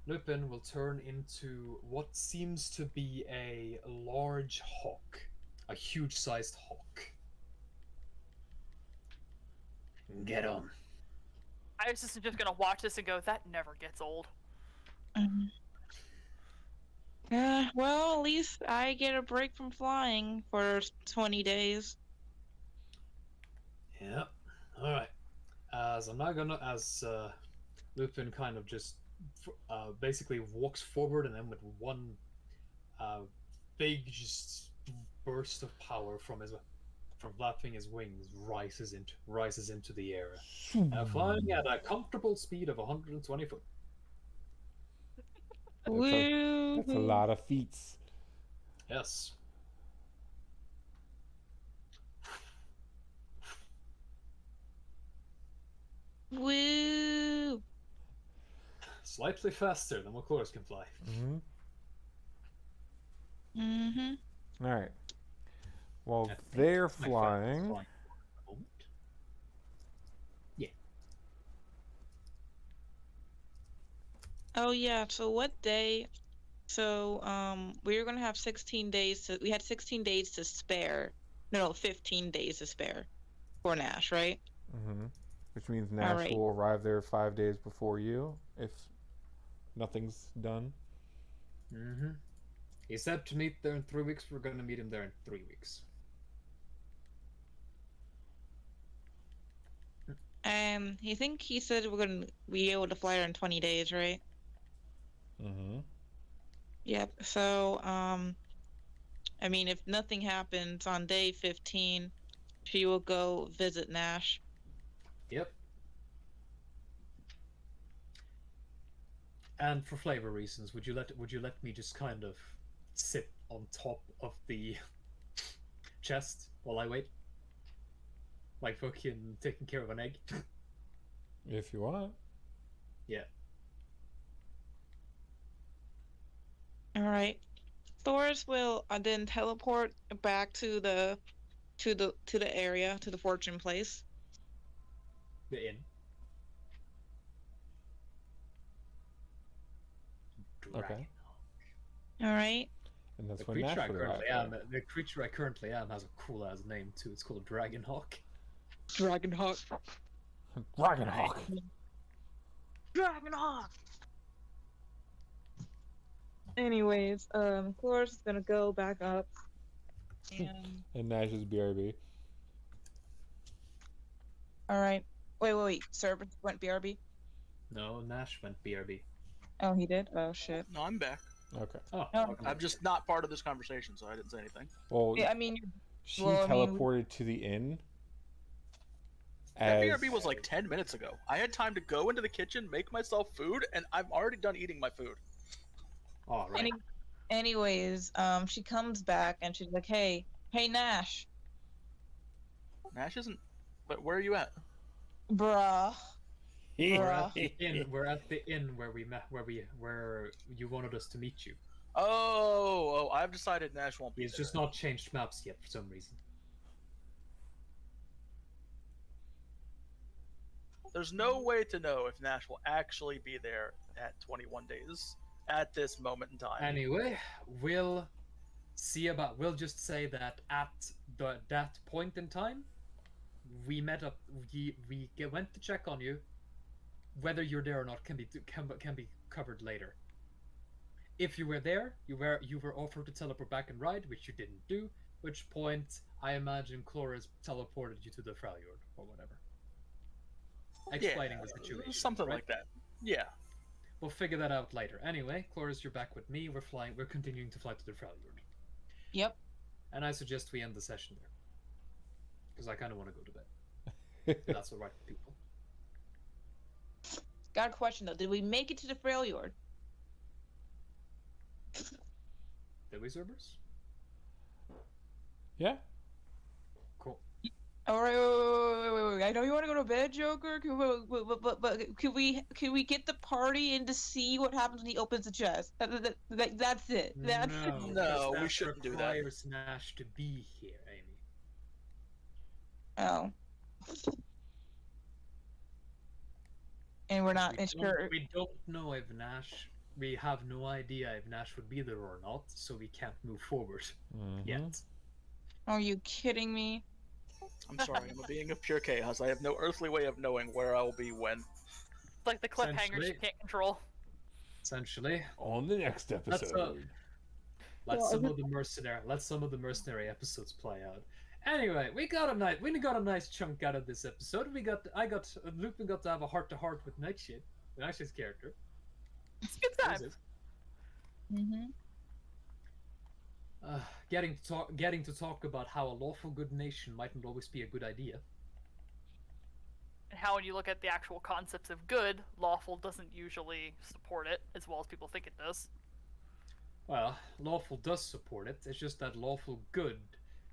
Lupin will turn into what seems to be a large hawk, a huge-sized hawk. Get on. I was just gonna watch this and go, that never gets old. Well, at least I get a break from flying for 20 days. Yep. All right. As Lupin kind of just basically walks forward, and then with one big just burst of power from flapping his wings, rises into the air, flying at a comfortable speed of 120 foot. That's a lot of feats. Yes. Woo! Slightly faster than what Chloris can fly. All right. Well, they're flying. Yeah. Oh yeah. So what day? So we were gonna have 16 days to. We had 16 days to spare. No, 15 days to spare for Nash, right? Which means Nash will arrive there 5 days before you if nothing's done. He said to meet there in 3 weeks. We're gonna meet him there in 3 weeks. He said we're gonna be able to fly there in 20 days, right? Yep. So, I mean, if nothing happens on day 15, she will go visit Nash. Yep. And for flavor reasons, would you let me just kind of sit on top of the chest while I wait? Like fucking taking care of an egg? If you want. Yeah. All right. Thoris will then teleport back to the area, to the fortune place. The inn. Okay. All right. And that's The when Nash creature, I would currently arrive. am, the creature I currently am has a cool ass name too. It's called Dragonhawk. Dragonhawk. Dragonhawk. Dragonhawk. Anyways, Thoris is gonna go back up. And Nash is BRB. All right. Wait. Servant went BRB. No, Nash went BRB. Oh, he did. Oh shit. No, I'm back. Okay. Oh, No. okay. I'm just not part of this conversation, so I didn't say anything. Well, Yeah, I mean, she well, I mean- teleported to the inn. That As BRB was like 10 minutes ago. I had time to go into the kitchen, make myself food, and I'm already done eating my food. All right. anyways, she comes back and she's like, "Hey, Nash, Nash isn't. But where are you at? bruh, We're at bruh." the inn. We're at the inn where we met. Where you wanted us to meet you. Oh, I've decided Nash won't be He's there. just not changed maps yet for some reason. There's no way to know if Nash will actually be there at 21 days at this moment in time. Anyway, we'll see about. We'll just say that at that point in time, we met up. Went to check on you. Whether you're there or not can be covered later. If you were there, you were offered to teleport back and ride, which you didn't do. Which point, I imagine Chloris teleported you to the Freljord or whatever. Explaining the situation. Something right? like that. Yeah. We'll figure that out later. Anyway, Chloris, you're back with me. We're continuing to fly to the Freljord. Yep. And I suggest we end the session there. Because I kind of want to go to bed. That's all right with people. Got a question though. Did we make it to the Freljord? Did we, Cerberus? yeah. Cool. All right, wait. I know you want to go to bed, Joker. But could we get the party in to see what happens when he opens the chest? That's it. That's No, No, because we that shouldn't do that. requires Nash to be here, Amy. Oh. And we're not sure. We don't know if Nash. We have no idea if Nash would be there or not, so we can't move forward Mhm. yet. Are you kidding me? I'm sorry. I'm a being of pure chaos. I have no earthly way of knowing where I will be when. It's like the cliffhangers you Essentially- can't control. Essentially, On the next That's episode. let Well, some of the mercenary episodes play out. Anyway, we got a nice chunk out of this episode. Lupin got to have a heart-to-heart with Nightshade, Nightshade's character. It's a good time. Mm-hmm. Getting to talk about how a lawful good nation mightn't always be a good idea. And how, when you look at the actual concepts of good, lawful doesn't usually support it as well as people think it does. Well, lawful does support it. It's just that lawful good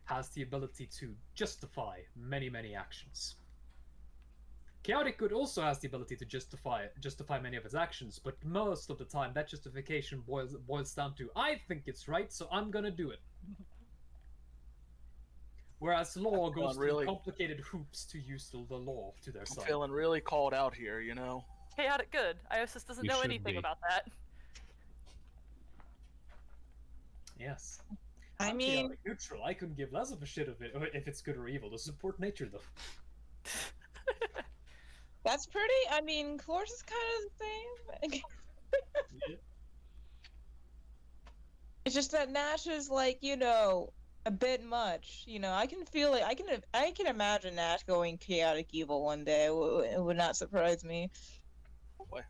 has the ability to justify many, many actions. Chaotic good also has the ability to justify many of its actions, but most of the time that justification boils down to I think it's right, so I'm gonna do it. Whereas law goes really- through complicated hoops to use the law to their I'm side. feeling really called out here, you know? Chaotic good. Iosis doesn't You know should anything be. about that. Yes. I I'm mean, chaotic neutral. I couldn't give less of a shit if it's good or evil to support nature, though. that's pretty. I mean, Chloris is kind of the same. Yeah. It's just that Nash is like, a bit much. I can feel it. I can imagine Nash going chaotic evil one day. It would not surprise me. What?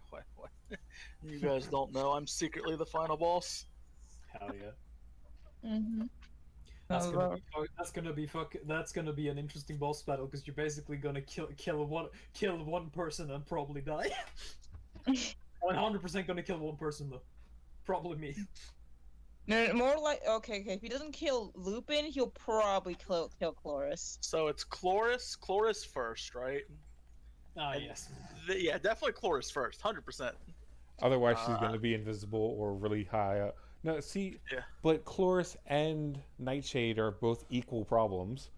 You guys don't know. I'm secretly the final boss. Hell yeah. Mm-hmm. That's gonna be an interesting boss battle because you're basically gonna kill one person and probably die. 100% gonna kill one person though. Probably me. No, more like okay. If he doesn't kill Lupin, he'll probably kill Chloris. So it's Chloris first, right? Ah, And yes. yeah, definitely Chloris first, 100%. Otherwise, she's going to be invisible or really high up. No, see, Yeah. but Chloris and Nightshade are both equal problems.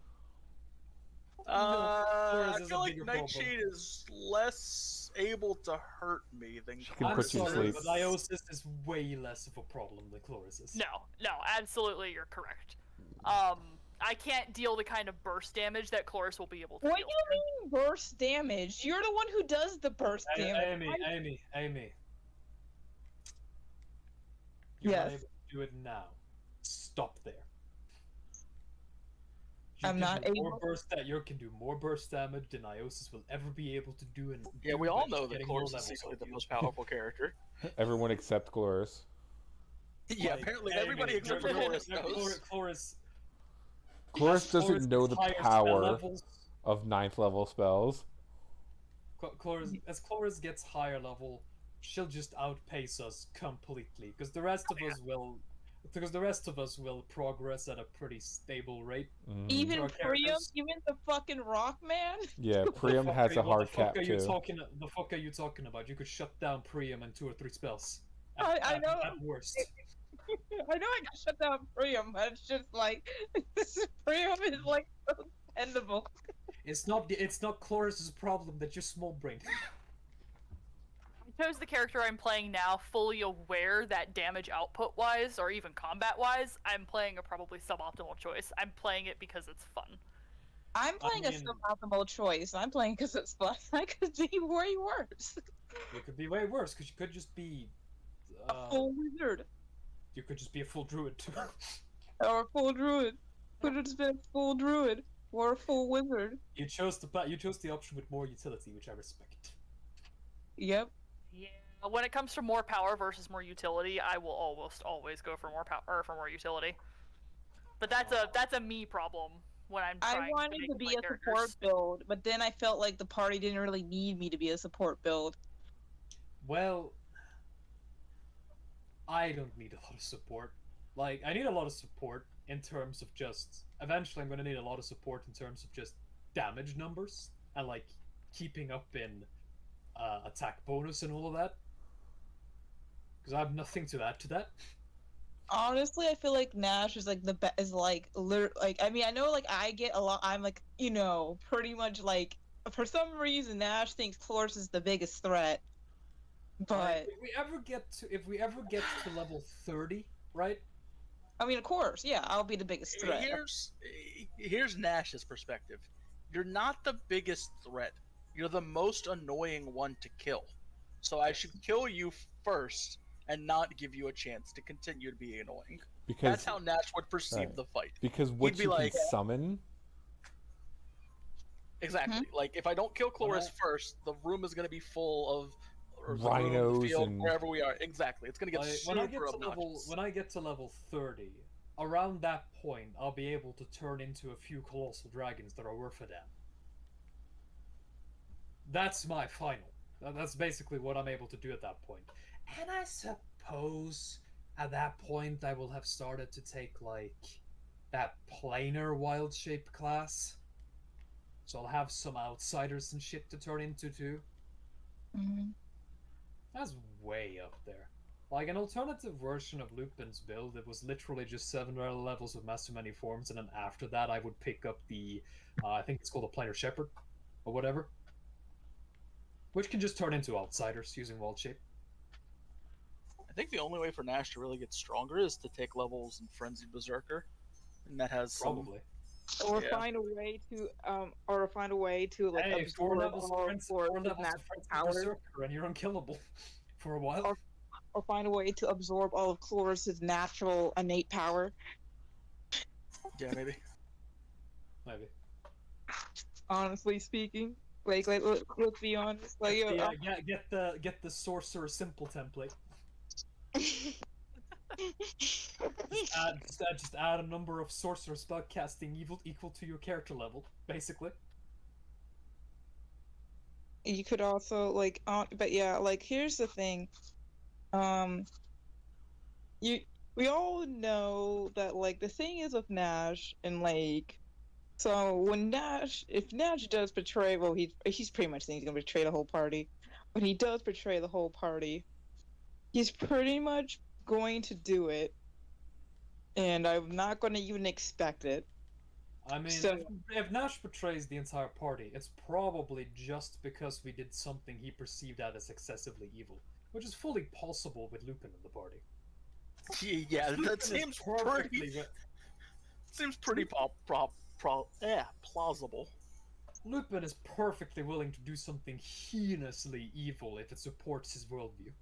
I is feel a like bigger problem. Nightshade is less able to hurt me than She can I'm put you to sorry, sleep. but Iosis is way less of a problem than Chloris is. No, absolutely, you're correct. I can't deal the kind of burst damage that Chloris will be able to What deal. do you mean burst damage? You're the one who does the burst damage. Amy. You're not Yes. able to do it now. Stop there. I'm not able. You can do more burst damage than Iosis will ever be able to do. And Yeah, we all know that Chloris is secretly the most powerful character. Everyone except Chloris. Yeah, Like, apparently Amy, everybody except for Chloris knows. Chloris doesn't know the higher spell power levels. of 9th level spells. As Chloris gets higher level, she'll just outpace us completely. Because the rest of us will progress at a pretty stable rate. Even Our Priam, characters. even the fucking rock man. Yeah, Priam has a hard cap The too. fuck are you talking about? You could shut down Priam in 2 or 3 spells. I know. At worst. I know I got shut down Priam, but it's just like Priam is like so dependable. It's not Chloris' problem that you're small brained. I chose the character I'm playing now fully aware that damage output wise, or even combat wise, I'm playing a probably suboptimal choice. I'm playing it because it's fun. I'm playing a suboptimal choice. I'm playing because it's fun. I could be way worse. It could be way worse because you could just be A full wizard you could just be a full druid too. or a full druid. Could have just been a full druid or a full wizard. You chose the option with more utility, which I respect. Yep. Yeah. When it comes to more power versus more utility, I will almost always go for more power or for more utility. But that's a me problem when I'm trying I wanted to be a support build, but then I felt like the party didn't really need me to be a support build. Well, I don't need a lot of support. Like, I need a lot of support in terms of just... Eventually, I'm going to need a lot of support in terms of just damage numbers and, like, keeping up in attack bonus and all of that. Because I have nothing to add to that. Honestly, I feel like Nash is like the best. Is like I mean, I know like I get a lot. I'm like pretty much like for some reason Nash thinks Chloris is the biggest threat. But if we ever get to level 30, right? I mean, of course, yeah, I'll be the biggest threat. Here's Nash's perspective. You're not the biggest threat. You're the most annoying one to kill. So I should kill you first and not give you a chance to continue to be annoying. Because that's how Nash would perceive the fight. Because what you can summon. Exactly. Like if I don't kill Chloris first, the room is going to be full of rhinos field, and wherever we are. Exactly. It's going to get super obnoxious. When I get to level 30, around that point, I'll be able to turn into a few colossal dragons that are worth a damn. That's my final. That's basically what I'm able to do at that point. And I suppose at that point I will have started to take like that planar wild shape class. So I'll have some outsiders and shit to turn into too. Mm-hmm. That's way up there. Like an alternative version of Lupin's build, it was literally just 7 levels of Master Many Forms, and then after that I would pick up the, I think it's called a Planar Shepherd, or whatever. Which can just turn into outsiders using Wild Shape. I think the only way for Nash to really get stronger is to take levels in Frenzied Berserker. And that has Probably. Or find a way to like hey, absorb 4 levels all of Frenzied power. Berserker and you're unkillable for a while. Or find a way to absorb all of Chloris's natural innate power. Yeah, maybe. Maybe. Honestly speaking, like let's be honest. Like get the sorcerer simple template. just add a number of sorcerer spell casting equal to your character level, basically. you could also like, but yeah, like here's the thing. You we all know that like the thing is with Nash and like so when if Nash does betray, well, he's pretty much saying he's gonna betray the whole party. When he does betray the whole party, he's pretty much going to do it, and I'm not going to even expect it. I mean, So if Nash betrays the entire party, it's probably just because we did something he perceived as excessively evil, which is fully possible with Lupin in the party. Yeah, Lupin that is seems perfectly pretty plausible. Lupin is perfectly willing to do something heinously evil if it supports his worldview.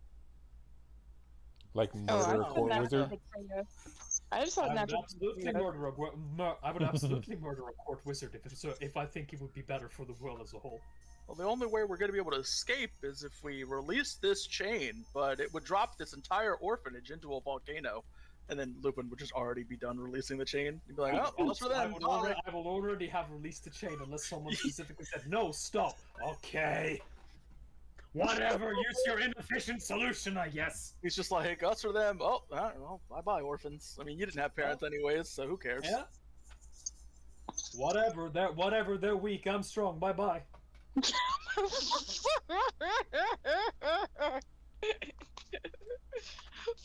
Like I murder a thought court Nash wizard. would betray us. I just thought I Nash would would absolutely betray us. I would absolutely murder a court wizard if I think it would be better for the world as a whole. Well, the only way we're going to be able to escape is if we release this chain, but it would drop this entire orphanage into a volcano, and then Lupin would just already be done releasing the chain. He'd be like, "Oh, that's for them." I will already have released the chain unless someone specifically said, no, stop. Okay. Whatever, use your inefficient solution, I guess. He's just like, "Hey, guts for them." Oh, well, bye-bye, orphans. I mean, you didn't have parents anyways, so who cares? Yeah. Whatever, they're weak, I'm strong, bye-bye.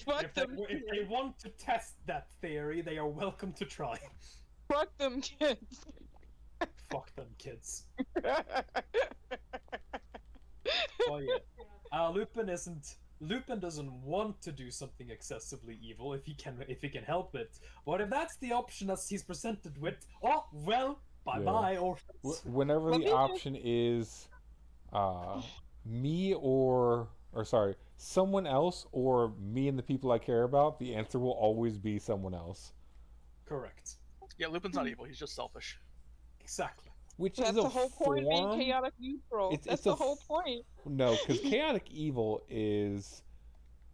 Fuck If them they want to test that theory, they are welcome to try. Fuck them kids. Fuck them kids. Oh yeah. Lupin doesn't want to do something excessively evil if he can help it. But if that's the option that he's presented with, oh well, bye orphans. Whenever the option is me or sorry, someone else or me and the people I care about, the answer will always be someone else. Correct. Yeah, Lupin's not evil. He's just selfish. Exactly. Which That's is a the whole point of being form. chaotic neutral. It's That's a the whole point. No, because chaotic evil is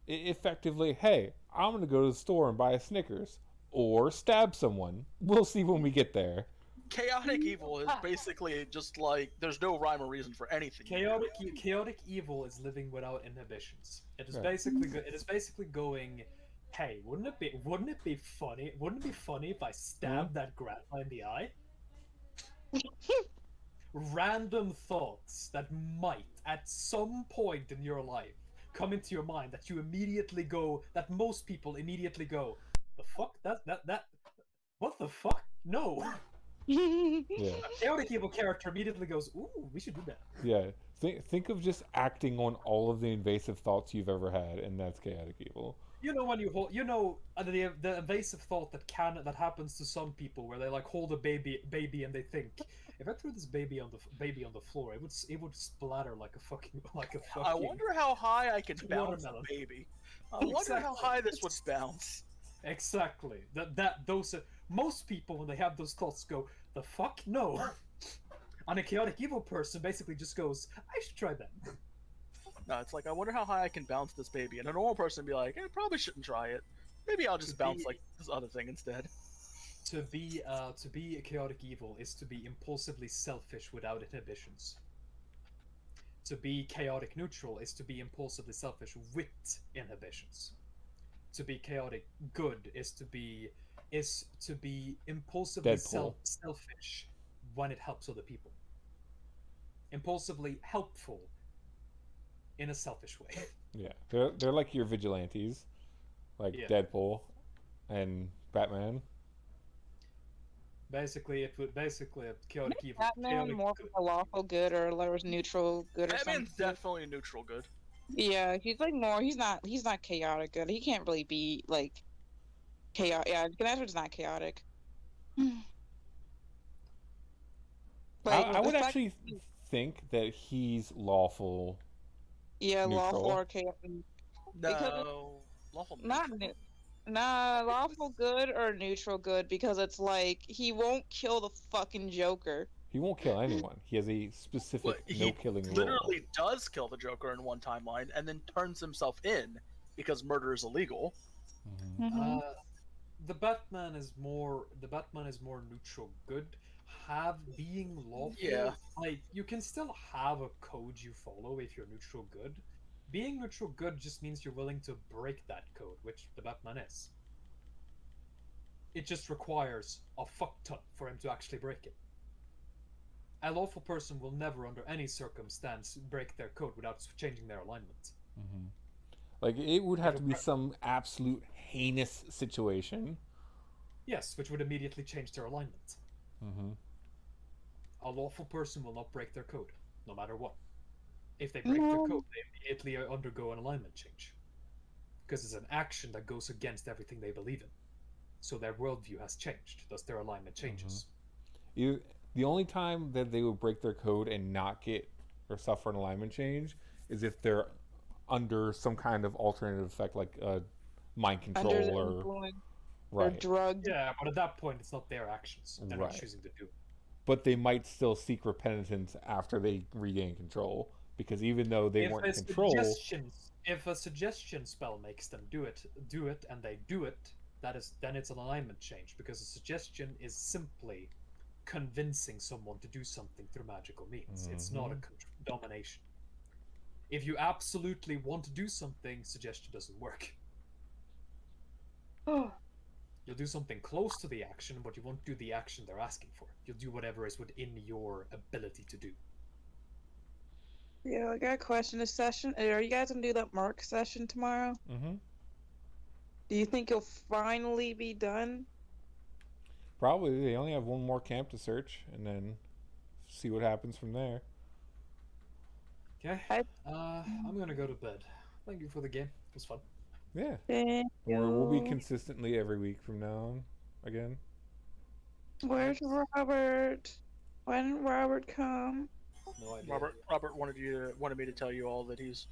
effectively, hey, I'm going to go to the store and buy a Snickers or stab someone. We'll see when we get there. Chaotic evil is basically just like there's no rhyme or reason for anything. Chaotic evil is living without inhibitions. It is Right. basically going, hey, wouldn't it be funny? Wouldn't it be funny if I stabbed that grandma in the eye? Random thoughts that might, at some point in your life, come into your mind that most people immediately go, the fuck? What the fuck? No. Yeah. Chaotic evil character immediately goes, ooh, we should do that. Yeah. Think of just acting on all of the invasive thoughts you've ever had, and that's chaotic evil. You know when the invasive thought that happens to some people where they like hold a baby and they think, if I threw this baby on the floor, it would splatter like a fucking I wonder how high I can bounce watermelon. a baby. I wonder how high this would bounce. Exactly. Those most people when they have those thoughts go, the fuck no. And a chaotic evil person basically just goes, I should try that. No, it's like I wonder how high I can bounce this baby, and a normal person would be like, probably shouldn't try it. Maybe I'll just bounce like this other thing instead. To be a chaotic evil is to be impulsively selfish without inhibitions. To be chaotic neutral is to be impulsively selfish with inhibitions. To be chaotic good is to be impulsively selfish when it helps other people. Impulsively helpful in a selfish way. Yeah, they're like your vigilantes, like Deadpool and Batman. Basically, a chaotic evil. Batman more good. a lawful good or neutral good or Batman's something. definitely neutral good. Yeah, he's like more. He's not chaotic good. He can't really be like chaotic. Yeah, Ganasher's not chaotic. I would actually think that he's lawful. Yeah, neutral. lawful or chaotic. No, lawful Not neutral. lawful good or neutral good because it's like he won't kill the fucking Joker. He won't kill anyone. He has a specific no-killing rule. He literally does kill the Joker in one timeline and then turns himself in because murder is illegal. The Batman is more neutral good. being lawful. Yeah. Like, you can still have a code you follow if you're neutral good. Being neutral good just means you're willing to break that code, which the Batman is. It just requires a fuck ton for him to actually break it. A lawful person will never, under any circumstance, break their code without changing their alignment. Mm-hmm. Like, it would have to be some absolute heinous situation. Yes, which would immediately change their alignment. Mm-hmm. A lawful person will not break their code, no matter what. If they break their code, they immediately undergo an alignment change. Because it's an action that goes against everything they believe in. So their worldview has changed, thus their alignment changes. The only time that they would break their code and not get or suffer an alignment change is if they're under some kind of alternative effect, like mind control Under the or influence or right. drugged. Yeah, but at that point, it's not their actions. They're not Right. choosing to do it. But they might still seek repentance after they regain control, because even though they weren't in control, if a suggestion spell makes them do it, and they do it, then it's an alignment change, because a suggestion is simply convincing someone to do something through magical means. It's not a domination. If you absolutely want to do something, suggestion doesn't work. You'll do something close to the action, but you won't do the action they're asking for. You'll do whatever is within your ability to do. Yeah, I got a question. This session, are you guys gonna do that Mark session tomorrow? mm-hmm. Do you think you'll finally be done? Probably. They only have one more camp to search, and then see what happens from there. Okay. I'm gonna go to bed. Thank you for the game. It was fun. Yeah. Thank We'll be you. consistently every week from now on. Again. Where's Robert? Why didn't Robert come? No idea. Robert wanted me to tell you all that he's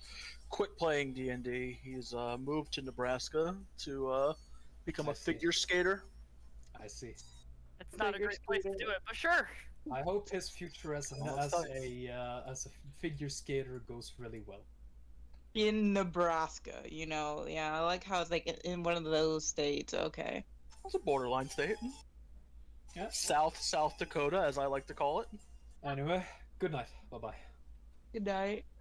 quit playing D&D. He's moved to Nebraska to become I a see. figure skater. I see. It's not a Figure great place to skater. do it, but sure. I hope his future as a figure skater goes really well. In Nebraska, Yeah, I like how it's like in one of those states. Okay. It's a borderline state. Yeah. South Dakota, as I like to call it. Anyway, good night. Bye bye. Good night.